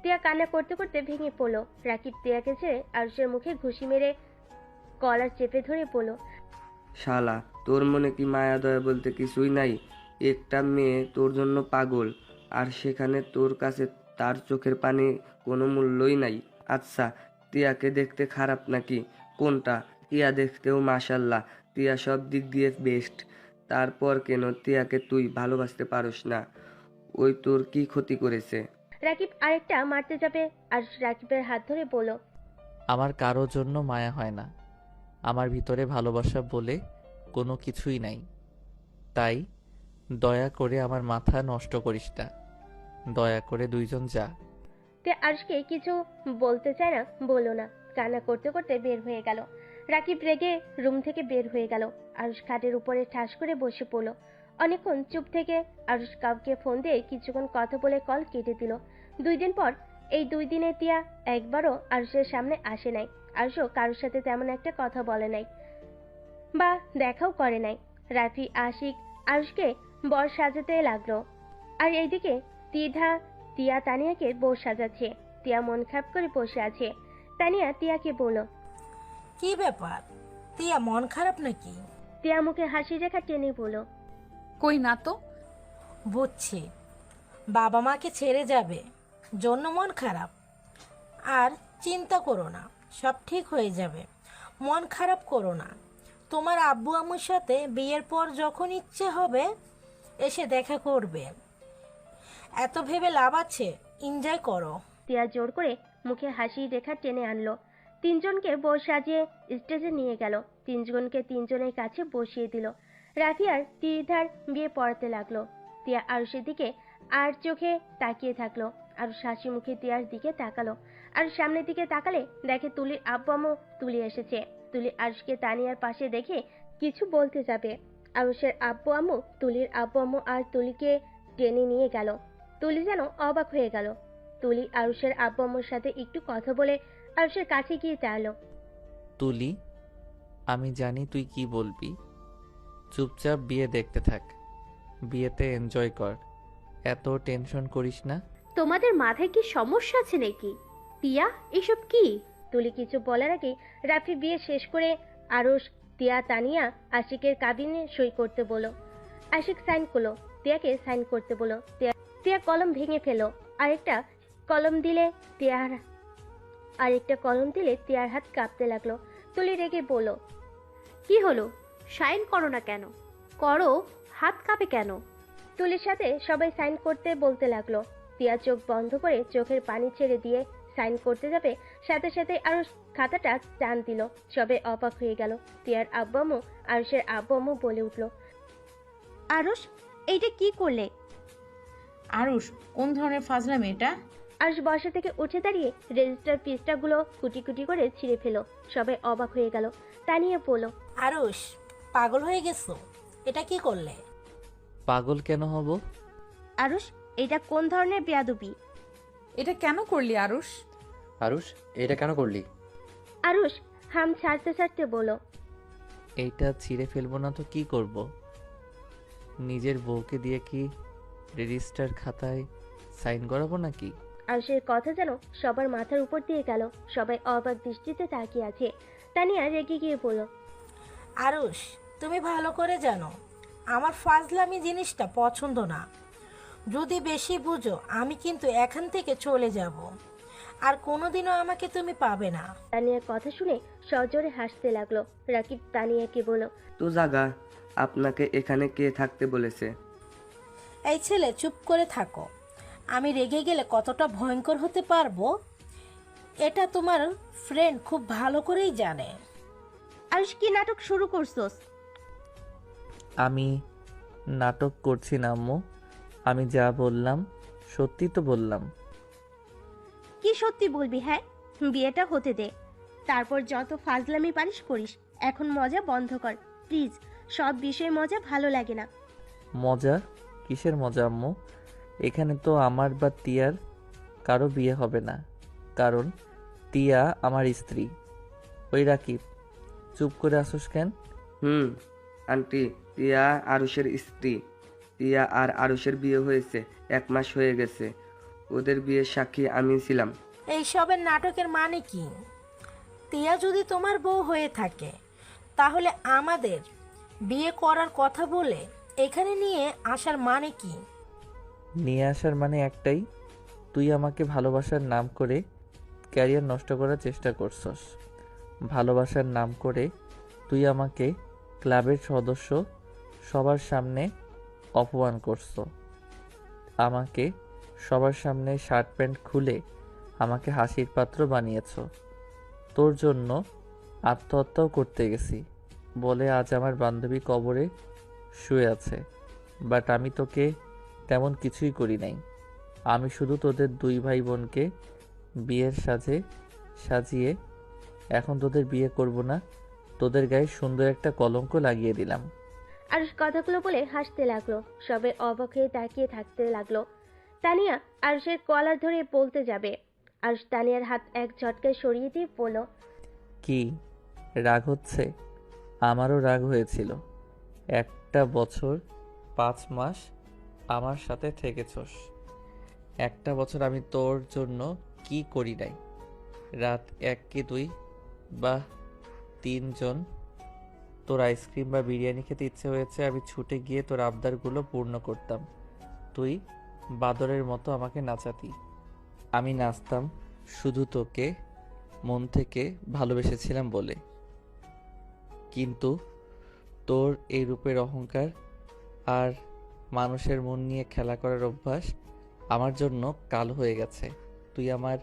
[SPEAKER 3] টিয়া কান্না করতে করতে ভেঙে পড়লো। রাকিব টিয়াকে ছেড়ে আরুষের মুখে ঘুষি মেরে কলার চেপে ধরে বলল,
[SPEAKER 4] শালা, তোর মনে কি মায়া দয়া বলতে কিছুই নাই? একটা মেয়ে তোর জন্য পাগল, আর সেখানে তোর কাছে তার চোখের পানি কোনো মূল্যই নাই। আচ্ছা, টিয়াকে দেখতে খারাপ নাকি? কোনটা? টিয়া দেখতেও মাশাল্লাহ, টিয়া সব দিক দিয়ে বেস্ট। তারপর কেন টিয়াকে তুই ভালোবাসতে পারস না? ওই তোর কি ক্ষতি করেছে?
[SPEAKER 3] রাকিব আরেকটা মারতে যাবে আর রাকিবের হাত ধরে বলল,
[SPEAKER 2] আমার কারো জন্য মায়া হয় না। আমার ভিতরে ভালোবাসা বলে কোনো কিছুই নাই। তাই দয়া করে আমার মাথা নষ্ট করিস না। দয়া করে দুইজন যা।
[SPEAKER 3] তে আরুষকে কিছু বলতে চায় না, বললো না। কান্না করতে করতে বের হয়ে গেল। রাকিব রেগে রুম থেকে বের হয়ে গেল। আরুষ খাটের উপরে ঠাস করে বসে পড়লো। অনেকক্ষণ চুপ থেকে আরুষ কাউকে ফোন দিয়ে কিছুক্ষণ কথা বলে কল কেটে দিল। 2 দিন পর, এই 2 দিনে টিয়া একবারও আরুষের সামনে আসে নাই। আরুষও কারোর সাথে তেমন একটা কথা বলে নাই বা দেখাও করে নাই। রাফি আশিক আরুষকে বর সাজাতে লাগলো, আর এইদিকে তীর্ধা টিয়া তানিয়াকে বউ সাজাচ্ছে। টিয়া মন খারাপ করে বসে আছে। তানিয়া টিয়াকে বলল,
[SPEAKER 10] কি ব্যাপার, তিয়া মন খারাপ নাকি?
[SPEAKER 3] টিয়া মুখে হাসি রেখা টেনে বলল,
[SPEAKER 1] কই না তো।
[SPEAKER 10] বুঝছি, বাবা মাকে ছেড়ে যাবে জন্য মন খারাপ। আর চিন্তা করো না, সব ঠিক হয়ে যাবে। মন খারাপ করো না। তোমার আব্বু আম্মুর সাথে বিয়ের পর যখন ইচ্ছে হবে এসে দেখা করবে। এত ভেবে লাভ আছে, এনজয় করো।
[SPEAKER 3] টিয়া জোর করে মুখে হাসি রেখা টেনে আনলো। 3 জনকে বউ সাজিয়ে স্টেজে নিয়ে গেল। 3 জনকে 3 জনের কাছে বসিয়ে দিল। রাফি আর তীর্ধার বিয়ে পড়াতে লাগলো। টিয়া আরুষের দিকে আর চোখে তাকিয়ে থাকলো। আরুষ হাসি মুখে টিয়ার দিকে তাকালো। আর সামনের দিকে তাকালে দেখে তুলির আব্বু আম্মু তুলি এসেছে। তুলি আরুষকে তানিয়ার পাশে দেখে কিছু বলতে যাবে। আরুষের আব্বু আম্মু, তুলির আব্বু আম্মু আর তুলিকে টেনে নিয়ে গেল। তুলি যেন অবাক হয়ে গেল। তুলি আরুষের আব্বু আম্মুর সাথে একটু কথা বলে আরুষের কাছে গিয়ে চাইলো,
[SPEAKER 2] তুলি, আমি জানি তুই কি বলবি। চুপচাপ বিয়ে দেখতে থাক। বিয়েতে এনজয় কর। এত টেনশন করিস না।
[SPEAKER 5] তোমাদের মাথায় কি সমস্যা আছে নাকি? টিয়া, এসব কি?
[SPEAKER 3] তুলি কিছু বলার আগে রাফি বিয়ে শেষ করে আরুষ, টিয়া, তানিয়া আশিকের কাবিনে সই করতে বলো। আশিক সাইন করলো। টিয়াকে সাইন করতে বলো। টিয়া কলম ভেঙে ফেলো। আরেকটা কলম দিলে টিয়ার হাত কাঁপতে লাগলো। তুলি রেগে বলল,
[SPEAKER 5] কি হলো? সাইন করো না কেন? করো, হাত কাঁপে কেন?
[SPEAKER 3] তুলির সাথে সবাই সাইন করতে বলতে লাগলো। টিয়া চোখ বন্ধ করে চোখের পানি ছেড়ে দিয়ে সাইন করতে যাবে, সাথে সাথে আরুষ খাতাটা টান দিল। সবে অবাক হয়ে গেল। টিয়ার আব্বু আম্মু, আরুষের আব্বু আম্মু বলে উঠল,
[SPEAKER 5] আরুষ, এইটা কি করলে?
[SPEAKER 6] আরুষ, কোন ধরনের ফাজলামি এটা?
[SPEAKER 3] আরুষ বসা থেকে উঠে দাঁড়িয়ে রেজিস্টার পৃষ্ঠাগুলো কুটি কুটি করে ছিঁড়ে ফেলো। সবাই অবাক হয়ে গেল। তানিয়া বলল,
[SPEAKER 10] আরুষ, পাগল হয়ে গেছো? এটা কি করলে?
[SPEAKER 2] পাগল কেন হব?
[SPEAKER 3] আরুষ, এটা কোন ধরনের বেয়াদবি?
[SPEAKER 1] এটা কেন করলি আরুষ?
[SPEAKER 9] আরুষ, এটা কেন করলি?
[SPEAKER 3] আরুষ হাম ছাড়তে ছাড়তে বলল,
[SPEAKER 2] এইটা ছিঁড়ে ফেলবো না তো কি করব? নিজের বউকে দিয়ে কি রেজিস্টার খাতায় সাইন করাবো নাকি?
[SPEAKER 3] আরুষের কথা যেন সবার মাথার উপর দিয়ে গেল। সবাই অবাক দৃষ্টিতে তাকিয়ে আছে। তানিয়া রেগে গিয়ে বলল,
[SPEAKER 10] আরুষ, তুমি ভালো করে জানো আমার ফাজলামি জিনিসটা পছন্দ না। যদি বেশি বুঝো আমি কিন্তু এখান থেকে চলে যাব, আর কোনোদিনও আমাকে তুমি পাবে না।
[SPEAKER 3] তানিয়ার কথা শুনে সজোরে হাসতে লাগলো। রাকিব তানিয়াকে বলল,
[SPEAKER 4] তো জাগা, আপনাকে এখানে কে থাকতে বলেছে?
[SPEAKER 10] এই ছেলে, চুপ করে থাকো। আমি রেগে গেলে কতটা ভয়ঙ্কর হতে পারবো এটা তোমার ফ্রেন্ড খুব ভালো করেই জানে।
[SPEAKER 3] আরুষ কি নাটক শুরু করছোস?
[SPEAKER 2] আমি নাটক করছি না আম্মু। আমি যা বললাম সত্যি তো বললাম।
[SPEAKER 3] কি সত্যি বলবি? হ্যাঁ, বিয়েটা হতে দে, তারপর যত ফাজলামি পারিস করিস। এখন মজা বন্ধ কর প্লিজ। সব বিষয়ে মজা ভালো লাগে না।
[SPEAKER 2] মজা? কিসের মজা আম্মু? এখানে তো আমার বা টিয়ার কারো বিয়ে হবে না, কারণ টিয়া আমার স্ত্রী। ওই রাকিব, চুপ করে আসোস কেন?
[SPEAKER 4] আন্টি, টিয়া আরুষের স্ত্রী। টিয়া আর আরুষের বিয়ে হয়েছে 1 মাস হয়ে গেছে। ওদের বিয়ের সাক্ষী আমি ছিলাম।
[SPEAKER 10] এইসবের নাটকের মানে কি? টিয়া যদি তোমার বউ হয়ে থাকে তাহলে আমাদের বিয়ে করার কথা বলে এখানে নিয়ে আসার মানে কি?
[SPEAKER 2] নিয়ে আসার মানে একটাই, তুই আমাকে ভালোবাসার নাম করে ক্যারিয়ার নষ্ট করার চেষ্টা করছস। ভালোবাসার নাম করে তুই আমাকে ক্লাবের সদস্য সবার সামনে অপমান করছ। আমাকে সবার সামনে শার্ট প্যান্ট খুলে আমাকে হাসির পাত্র বানিয়েছ। তোর জন্য আত্মহত্যাও করতে গেছি বলে আজ আমার বান্ধবী কবরে শুয়ে আছে। বাট আমি তোকে তেমন কিছুই করি নাই। আমি শুধু তোদের 2 ভাই বোনকে বিয়ের সাজে সাজিয়ে এখন তোদের বিয়ে করব না, তোদের গায়ে সুন্দর একটা কলঙ্ক লাগিয়ে দিলাম।
[SPEAKER 3] আরুষ কথাগুলো বলে হাসতে লাগলো। সবাই অবাক হয়ে তাকিয়ে থাকতে লাগলো। তানিয়া আরুষের কলার ধরে বলতে যাবে, আরুষ তানিয়ার হাত এক ঝটকায় সরিয়ে দিয়ে বলল,
[SPEAKER 2] কি রাগ হচ্ছে? আমারও রাগ হয়েছিল। 1 বছর 5 মাস আমার সাথে থেকেছস। 1 বছর আমি তোর জন্য কি করি নাই? রাত 1 কি 2 বা 3 জন তোর আইসক্রিম বা বিরিয়ানি খেতে ইচ্ছে হয়েছে, আমি ছুটে গিয়ে তোর আবদারগুলো পূর্ণ করতাম। তুই বাদরের মতো আমাকে নাচাতি। আমি নাচতাম শুধু তোকে মন থেকে ভালোবেসেছিলাম বলে। কিন্তু তোর এই রূপের অহংকার আর মানুষের মন নিয়ে খেলা করার অভ্যাস আমার জন্য কাল হয়ে গেছে। তুই আমার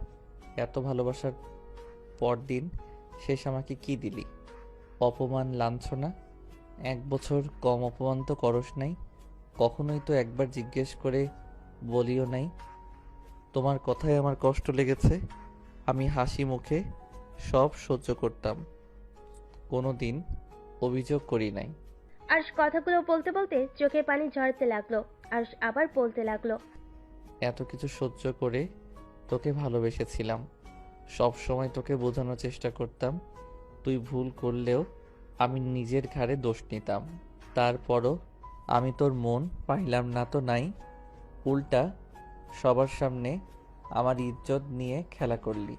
[SPEAKER 2] এত ভালোবাসার পরদিন শেষ আমাকে কি দিলি? অপমান, লাঞ্ছনা। 1 বছর কম অপমান তো করস নাই। কখনোই তো একবার জিজ্ঞেস করে বলিও নাই তোমার কথায় আমার কষ্ট লেগেছে। আমি হাসি মুখে সব সহ্য করতাম, কোনো দিন অভিযোগ করি নাই।
[SPEAKER 3] আরুষ কথাগুলো বলতে বলতে চোখে পানি ঝরতে লাগলো। আরুষ আবার বলতে লাগলো,
[SPEAKER 2] এত কিছু সহ্য করে তোকে ভালোবেসেছিলাম। সব সময় তোকে বোঝানোর চেষ্টা করতাম। তুই ভুল করলেও আমি নিজের ঘাড়ে দোষ নিতাম। তারপরও আমি তোর মন পাইলাম না তো নাই, উল্টা সবার সামনে আমার ইজ্জত নিয়ে খেলা করলি।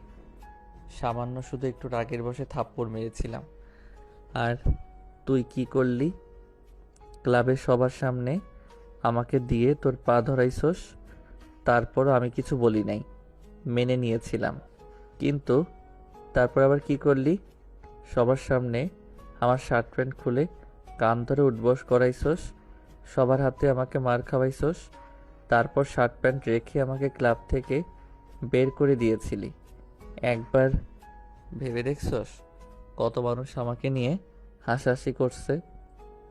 [SPEAKER 2] সামান্য শুধু একটু রাগের বশে থাপ্পড় মেরেছিলাম। আর তুই কি করলি? ক্লাবের সবার সামনে আমাকে দিয়ে তোর পা ধরাইছস। তারপরও আমি কিছু বলি নাই, মেনে নিয়েছিলাম। কিন্তু তারপর আবার কি করলি? সবার সামনে আমার শার্ট প্যান্ট খুলে কান ধরে উঠবস করাইছস, সবার হাতে আমাকে মার খাওয়াইছস। তারপর শার্ট প্যান্ট রেখে আমাকে ক্লাব থেকে বের করে দিয়েছিলি। একবার ভেবে দেখছস কত মানুষ আমাকে নিয়ে হাসাহাসি করছে?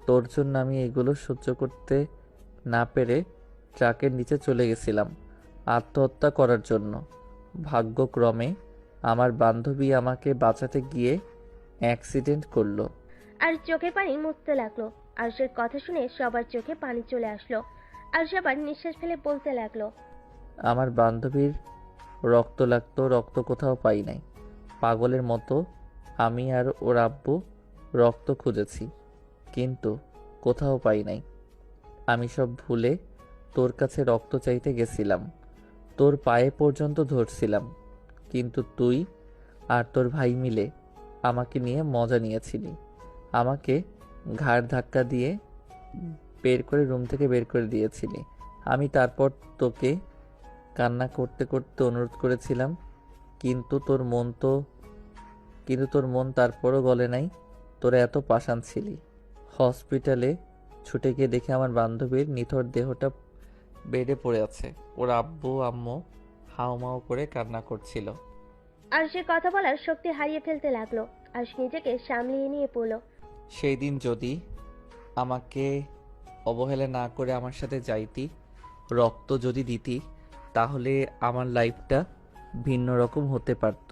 [SPEAKER 2] তোর জন্য আমি এগুলো সহ্য করতে না পেরে ট্রাকের নিচে চলে গেছিলাম আত্মহত্যা করার জন্য। ভাগ্যক্রমে আমার বান্ধবী আমাকে বাঁচাতে গিয়ে অ্যাক্সিডেন্ট করলো।
[SPEAKER 3] আর চোখে পানি মুছতে লাগলো। আরুষের কথা শুনে সবার চোখে পানি চলে আসলো। আরুষ আবার নিঃশ্বাস ফেলে বলতে লাগলো,
[SPEAKER 2] আমার বান্ধবীর রক্ত লাগতো, রক্ত কোথাও পাই নাই। পাগলের মতো আমি আর ওর আব্বু রক্ত খুঁজেছি, কিন্তু কোথাও পাই নাই। আমি সব ভুলে তোর কাছে রক্ত চাইতে গেছিলাম, তোর পায়ে পর্যন্ত ধরছিলাম, কিন্তু তুই আর তোর ভাই মিলে আমাকে নিয়ে মজা নিয়েছিলি। আমাকে ঘাড় ধাক্কা দিয়ে রুম থেকে বের করে দিয়েছিলি। আমি তারপর তোকে কান্না করতে করতে অনুরোধ করেছিলাম, কিন্তু তোর মন তারপরও গলে নাই। তোরা এত পাষাণ ছিলি। হসপিটালে ছুটে গিয়ে দেখে আমার বান্ধবীর নিথর দেহটা বেডে পড়ে আছে। ওর আব্বু আম্মু হাউমাউ করে কান্না করছিল।
[SPEAKER 3] আরুষের কথা বলার শক্তি হারিয়ে ফেলতে লাগলো। আরুষ নিজেকে সামলিয়ে নিয়ে পড়ল।
[SPEAKER 2] সেই দিন যদি আমাকে অবহেলা না করে আমার সাথে যাইতি, রক্ত যদি দিতি, তাহলে আমার লাইফটা ভিন্ন রকম হতে পারত।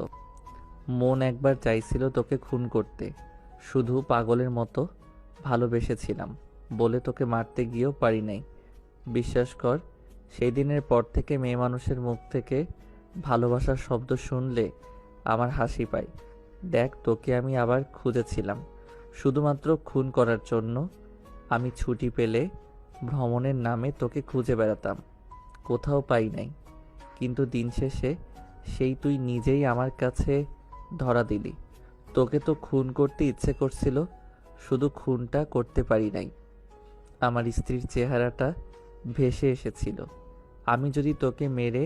[SPEAKER 2] মন একবার চাইছিল তোকে খুন করতে, শুধু পাগলের মতো ভালোবেসেছিলাম বলে তোকে মারতে গিয়েও পারি নাই। বিশ্বাস কর, সেই দিনের পর থেকে মেয়ে মানুষের মুখ থেকে ভালোবাসার শব্দ শুনলে আমার হাসি পায়। দেখ, তোকে আমি আবার খুঁজেছিলাম শুধুমাত্র খুন করার জন্য। আমি ছুটি পেলে ভ্রমণের নামে তোকে খুঁজে বেড়াতাম, কোথাও পাই নাই। কিন্তু দিন শেষে সেই তুই নিজেই আমার কাছে ধরা দিলি। তোকে তো খুন করতে ইচ্ছে করছিল, শুধু খুনটা করতে পারি নাই। আমার স্ত্রীর চেহারাটা ভেসে এসেছিল। আমি যদি তোকে মেরে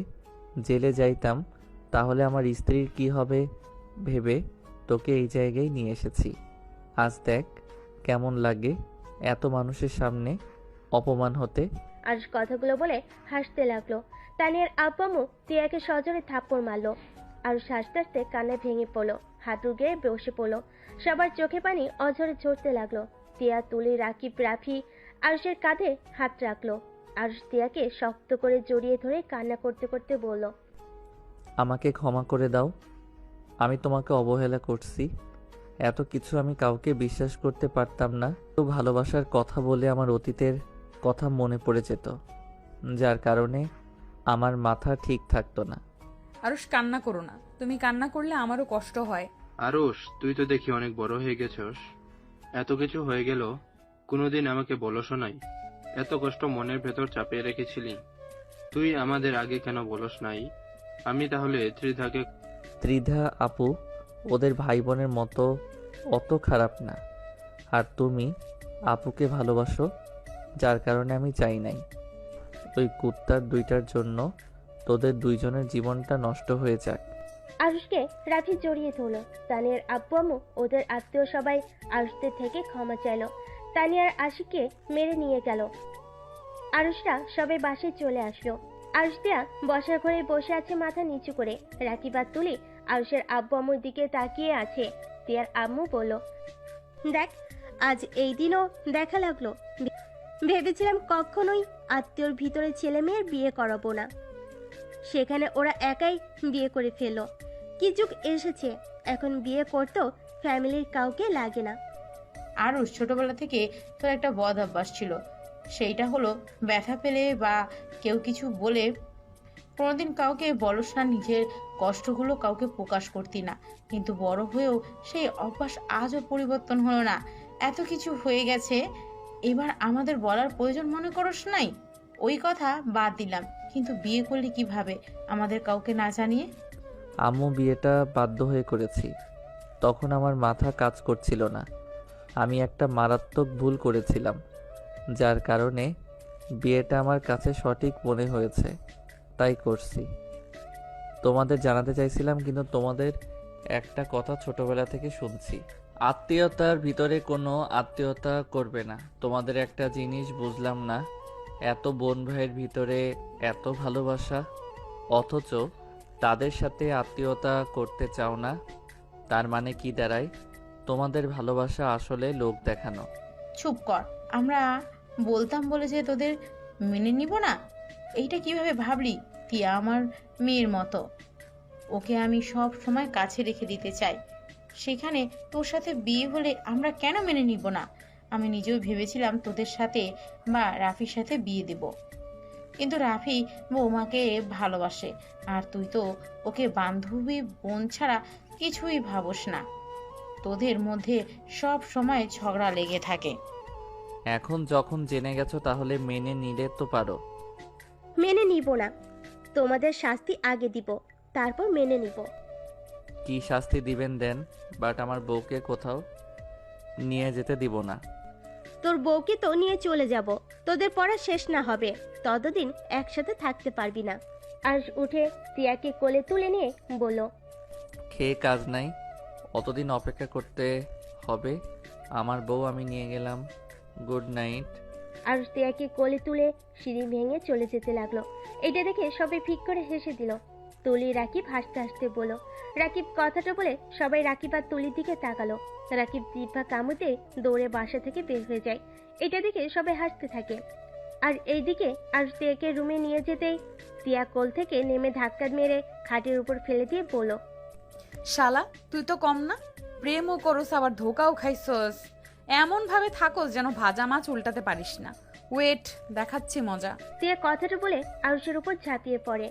[SPEAKER 2] জেলে যাইতাম, তাহলে আমার স্ত্রীর কি হবে ভেবে তোকে এই জায়গায় নিয়ে এসেছি। আজ দেখ কেমন লাগে এত মানুষের সামনে অপমান হতে।
[SPEAKER 3] আরুষ কথাগুলো বলে হাসতে লাগলো। তানিয়ার আব্বু তিয়াকে সজোরে থাপ্পড় মারলো। আরুষ হাসতে হাসতে কান্নায় ভেঙে পড়লো, হাঁটু গেয়ে বসে পড়লো। সবার চোখে পানি অঝরে ঝরতে লাগলো। তিয়া, তুলি, রাকিব, রাফি আরুষের কাঁধে হাত রাখলো। আরুষ তিয়াকে শক্ত করে জড়িয়ে ধরে কান্না করতে করতে বলল,
[SPEAKER 2] আমাকে ক্ষমা করে দাও, আমি তোমাকে অবহেলা করছি। এত কিছু আমি কাউকে বিশ্বাস করতে পারতাম না। তো ভালোবাসার কথা বলে আমার অতীতের কথা মনে পড়ে যেত, যার কারণে আমার মাথা ঠিক থাকতো না।
[SPEAKER 1] আরুষ, কান্না করো না। তুমি কান্না করলে আমারও কষ্ট হয়।
[SPEAKER 8] আরুষ, তুই তো দেখি অনেক বড় হয়ে গেছস। এত কিছু হয়ে গেল, কোনোদিন আমাকে বলসও নাই। এত কষ্ট মনের ভেতর চাপিয়ে রেখেছিলি, তুই আমাদের আগে কেন বলস নাই? আমি তাহলে
[SPEAKER 2] ত্রিধা আপু ওদের ভাই বোনের মতো অত খারাপ না। আর তুমি আপুকে ভালোবাসো, যার কারণে আমি চাই নাই ওই কুত্তার দুইটার জন্য তোদের দুইজনের জীবনটা নষ্ট হয়ে যাক।
[SPEAKER 3] আরুষকে রাফি জড়িয়ে ধরলো। তানিয়ার আব্বু আম্মু ওদের আত্মীয় সবাই আরুষদের থেকে ক্ষমা চাইলো। তানিয়ার আশিককে মেরে নিয়ে গেল। আরুষরা সবাই বাসায় চলে আসলো। আরুষ দিয়া বসার ঘরে বসে আছে মাথা নিচু করে। রাকিব আর তুলি আরুষের আব্বু আম্মুর দিকে তাকিয়ে আছে। তিয়ার আম্মু বলল, দেখ, আজ এই দিনও দেখা লাগলো। ভেবেছিলাম কখনোই আত্মীয়র ভিতরে ছেলে মেয়ের বিয়ে করাবো না, সেখানে ওরা একাই বিয়ে করে ফেললো। কি যুগ এসেছে, এখন বিয়ে করতেও ফ্যামিলির কাউকে লাগে না।
[SPEAKER 6] আরুষ, ছোটবেলা থেকে তোর একটা বদ অভ্যাস ছিল, সেইটা হলো ব্যথা পেলে বা কেউ কিছু বলে কোনোদিন কাউকে বলস না, নিজের কষ্টগুলো কাউকে প্রকাশ করতি না। কিন্তু বড় হয়েও সেই অভ্যাস আজও পরিবর্তন হলো না। এত কিছু হয়ে গেছে, এবার আমাদের বলার প্রয়োজন মনে করস নাই? ওই কথা বাদ দিলাম, কিন্তু বিয়ে করলি কিভাবে আমাদের কাউকে না জানিয়ে?
[SPEAKER 2] আম্মু বিয়েটা বাধ্য হয়ে করেছি, তখন আমার মাথা কাজ করছিল না। আমি একটা মারাত্মক ভুল করেছিলাম, যার কারণে বিয়েটা আমার কাছে সঠিক মনে হয়েছে, তাই করছি। তোমাদের জানাতে চাইছিলাম, কিন্তু তোমাদের একটা কথা ছোটবেলা থেকে শুনছি, আত্মীয়তার ভিতরে কোনো আত্মীয়তা করবে না। তোমাদের একটা জিনিস বুঝলাম না, এত বোন ভাইয়ের ভিতরে এত ভালোবাসা, অথচ তাদের সাথে আত্মীয়তা করতে চাও না। তার মানে কি দাঁড়ায়? তোমাদের ভালোবাসা আসলে লোক দেখানো।
[SPEAKER 6] চুপ কর। আমরা বলতাম বলে যে তোদের মেনে নিব না, এইটা কিভাবে ভাবলি? তিয়া আমার মেয়ের মতো, ওকে আমি সব সময় কাছে রেখে দিতে চাই। সেখানে তোর সাথে বিয়ে হলে আমরা কেন মেনে নিব না? আমি নিজেও ভেবেছিলাম তোদের সাথে বা রাফির সাথে বিয়ে দেব, কিন্তু রাফি বৌমাকে ভালোবাসে, আর তুই তো ওকে বান্ধবী বোন ছাড়া কিছুই ভাবস না। তোদের মধ্যে সব সময় ঝগড়া লেগে থাকে।
[SPEAKER 2] এখন যখন জেনে গেছো, তাহলে মেনে নিলে তো পারো।
[SPEAKER 3] মেনে নিব না। তোমাদের শাস্তি আগে দিব, তারপর মেনে নিব।
[SPEAKER 2] কি শাস্তি দিবেন দেন, বাট আমার বউকে কোথাও নিয়ে যেতে দিব না।
[SPEAKER 3] তোর বউকে তো নিয়ে চলে যাব, তোদের পড়া শেষ না হবে ততদিন একসাথে থাকতে পারবি না। আরশ উঠে তিয়াকে কোলে তুলে নিয়ে বলল,
[SPEAKER 2] খেয়ে কাজ নাই, অতদিন অপেক্ষা করতে হবে। আমার বউ আমি নিয়ে গেলাম, গুড নাইট।
[SPEAKER 3] আরশ তিয়াকে কোলে তুলে সিঁড়ি ভেঙে চলে যেতে লাগলো। এটা দেখে সবাই ফিক করে হেসে দিল। তুলি রাকিব হাসতে হাসতে বলল। রাকিব কথাটা বলে সবাই রাকিব আর তুলির দিকে তাকালো। রাকিব জিহ্বা কামড়ে দৌড়ে বাসা থেকে বের হয়ে যায়। এটা দেখে সবাই হাসতে থাকে। আর এইদিকে আরশ তিয়াকে রুমে নিয়ে যেতেই তিয়া কোল থেকে নেমে ধাক্কা মেরে খাটের উপর ফেলে দিয়ে বলল,
[SPEAKER 1] শালা তুই তো কম না, প্রেমও করস আবার ধোকাও খাইছস। এমন ভাবে থাকোস যেন ভাজা মাছ উল্টাতে পারিস না। ওয়েট, দেখাচ্ছি মজা।
[SPEAKER 3] তিয়া কথাটা বলে আরশের উপর ঝাঁপিয়ে পড়ে।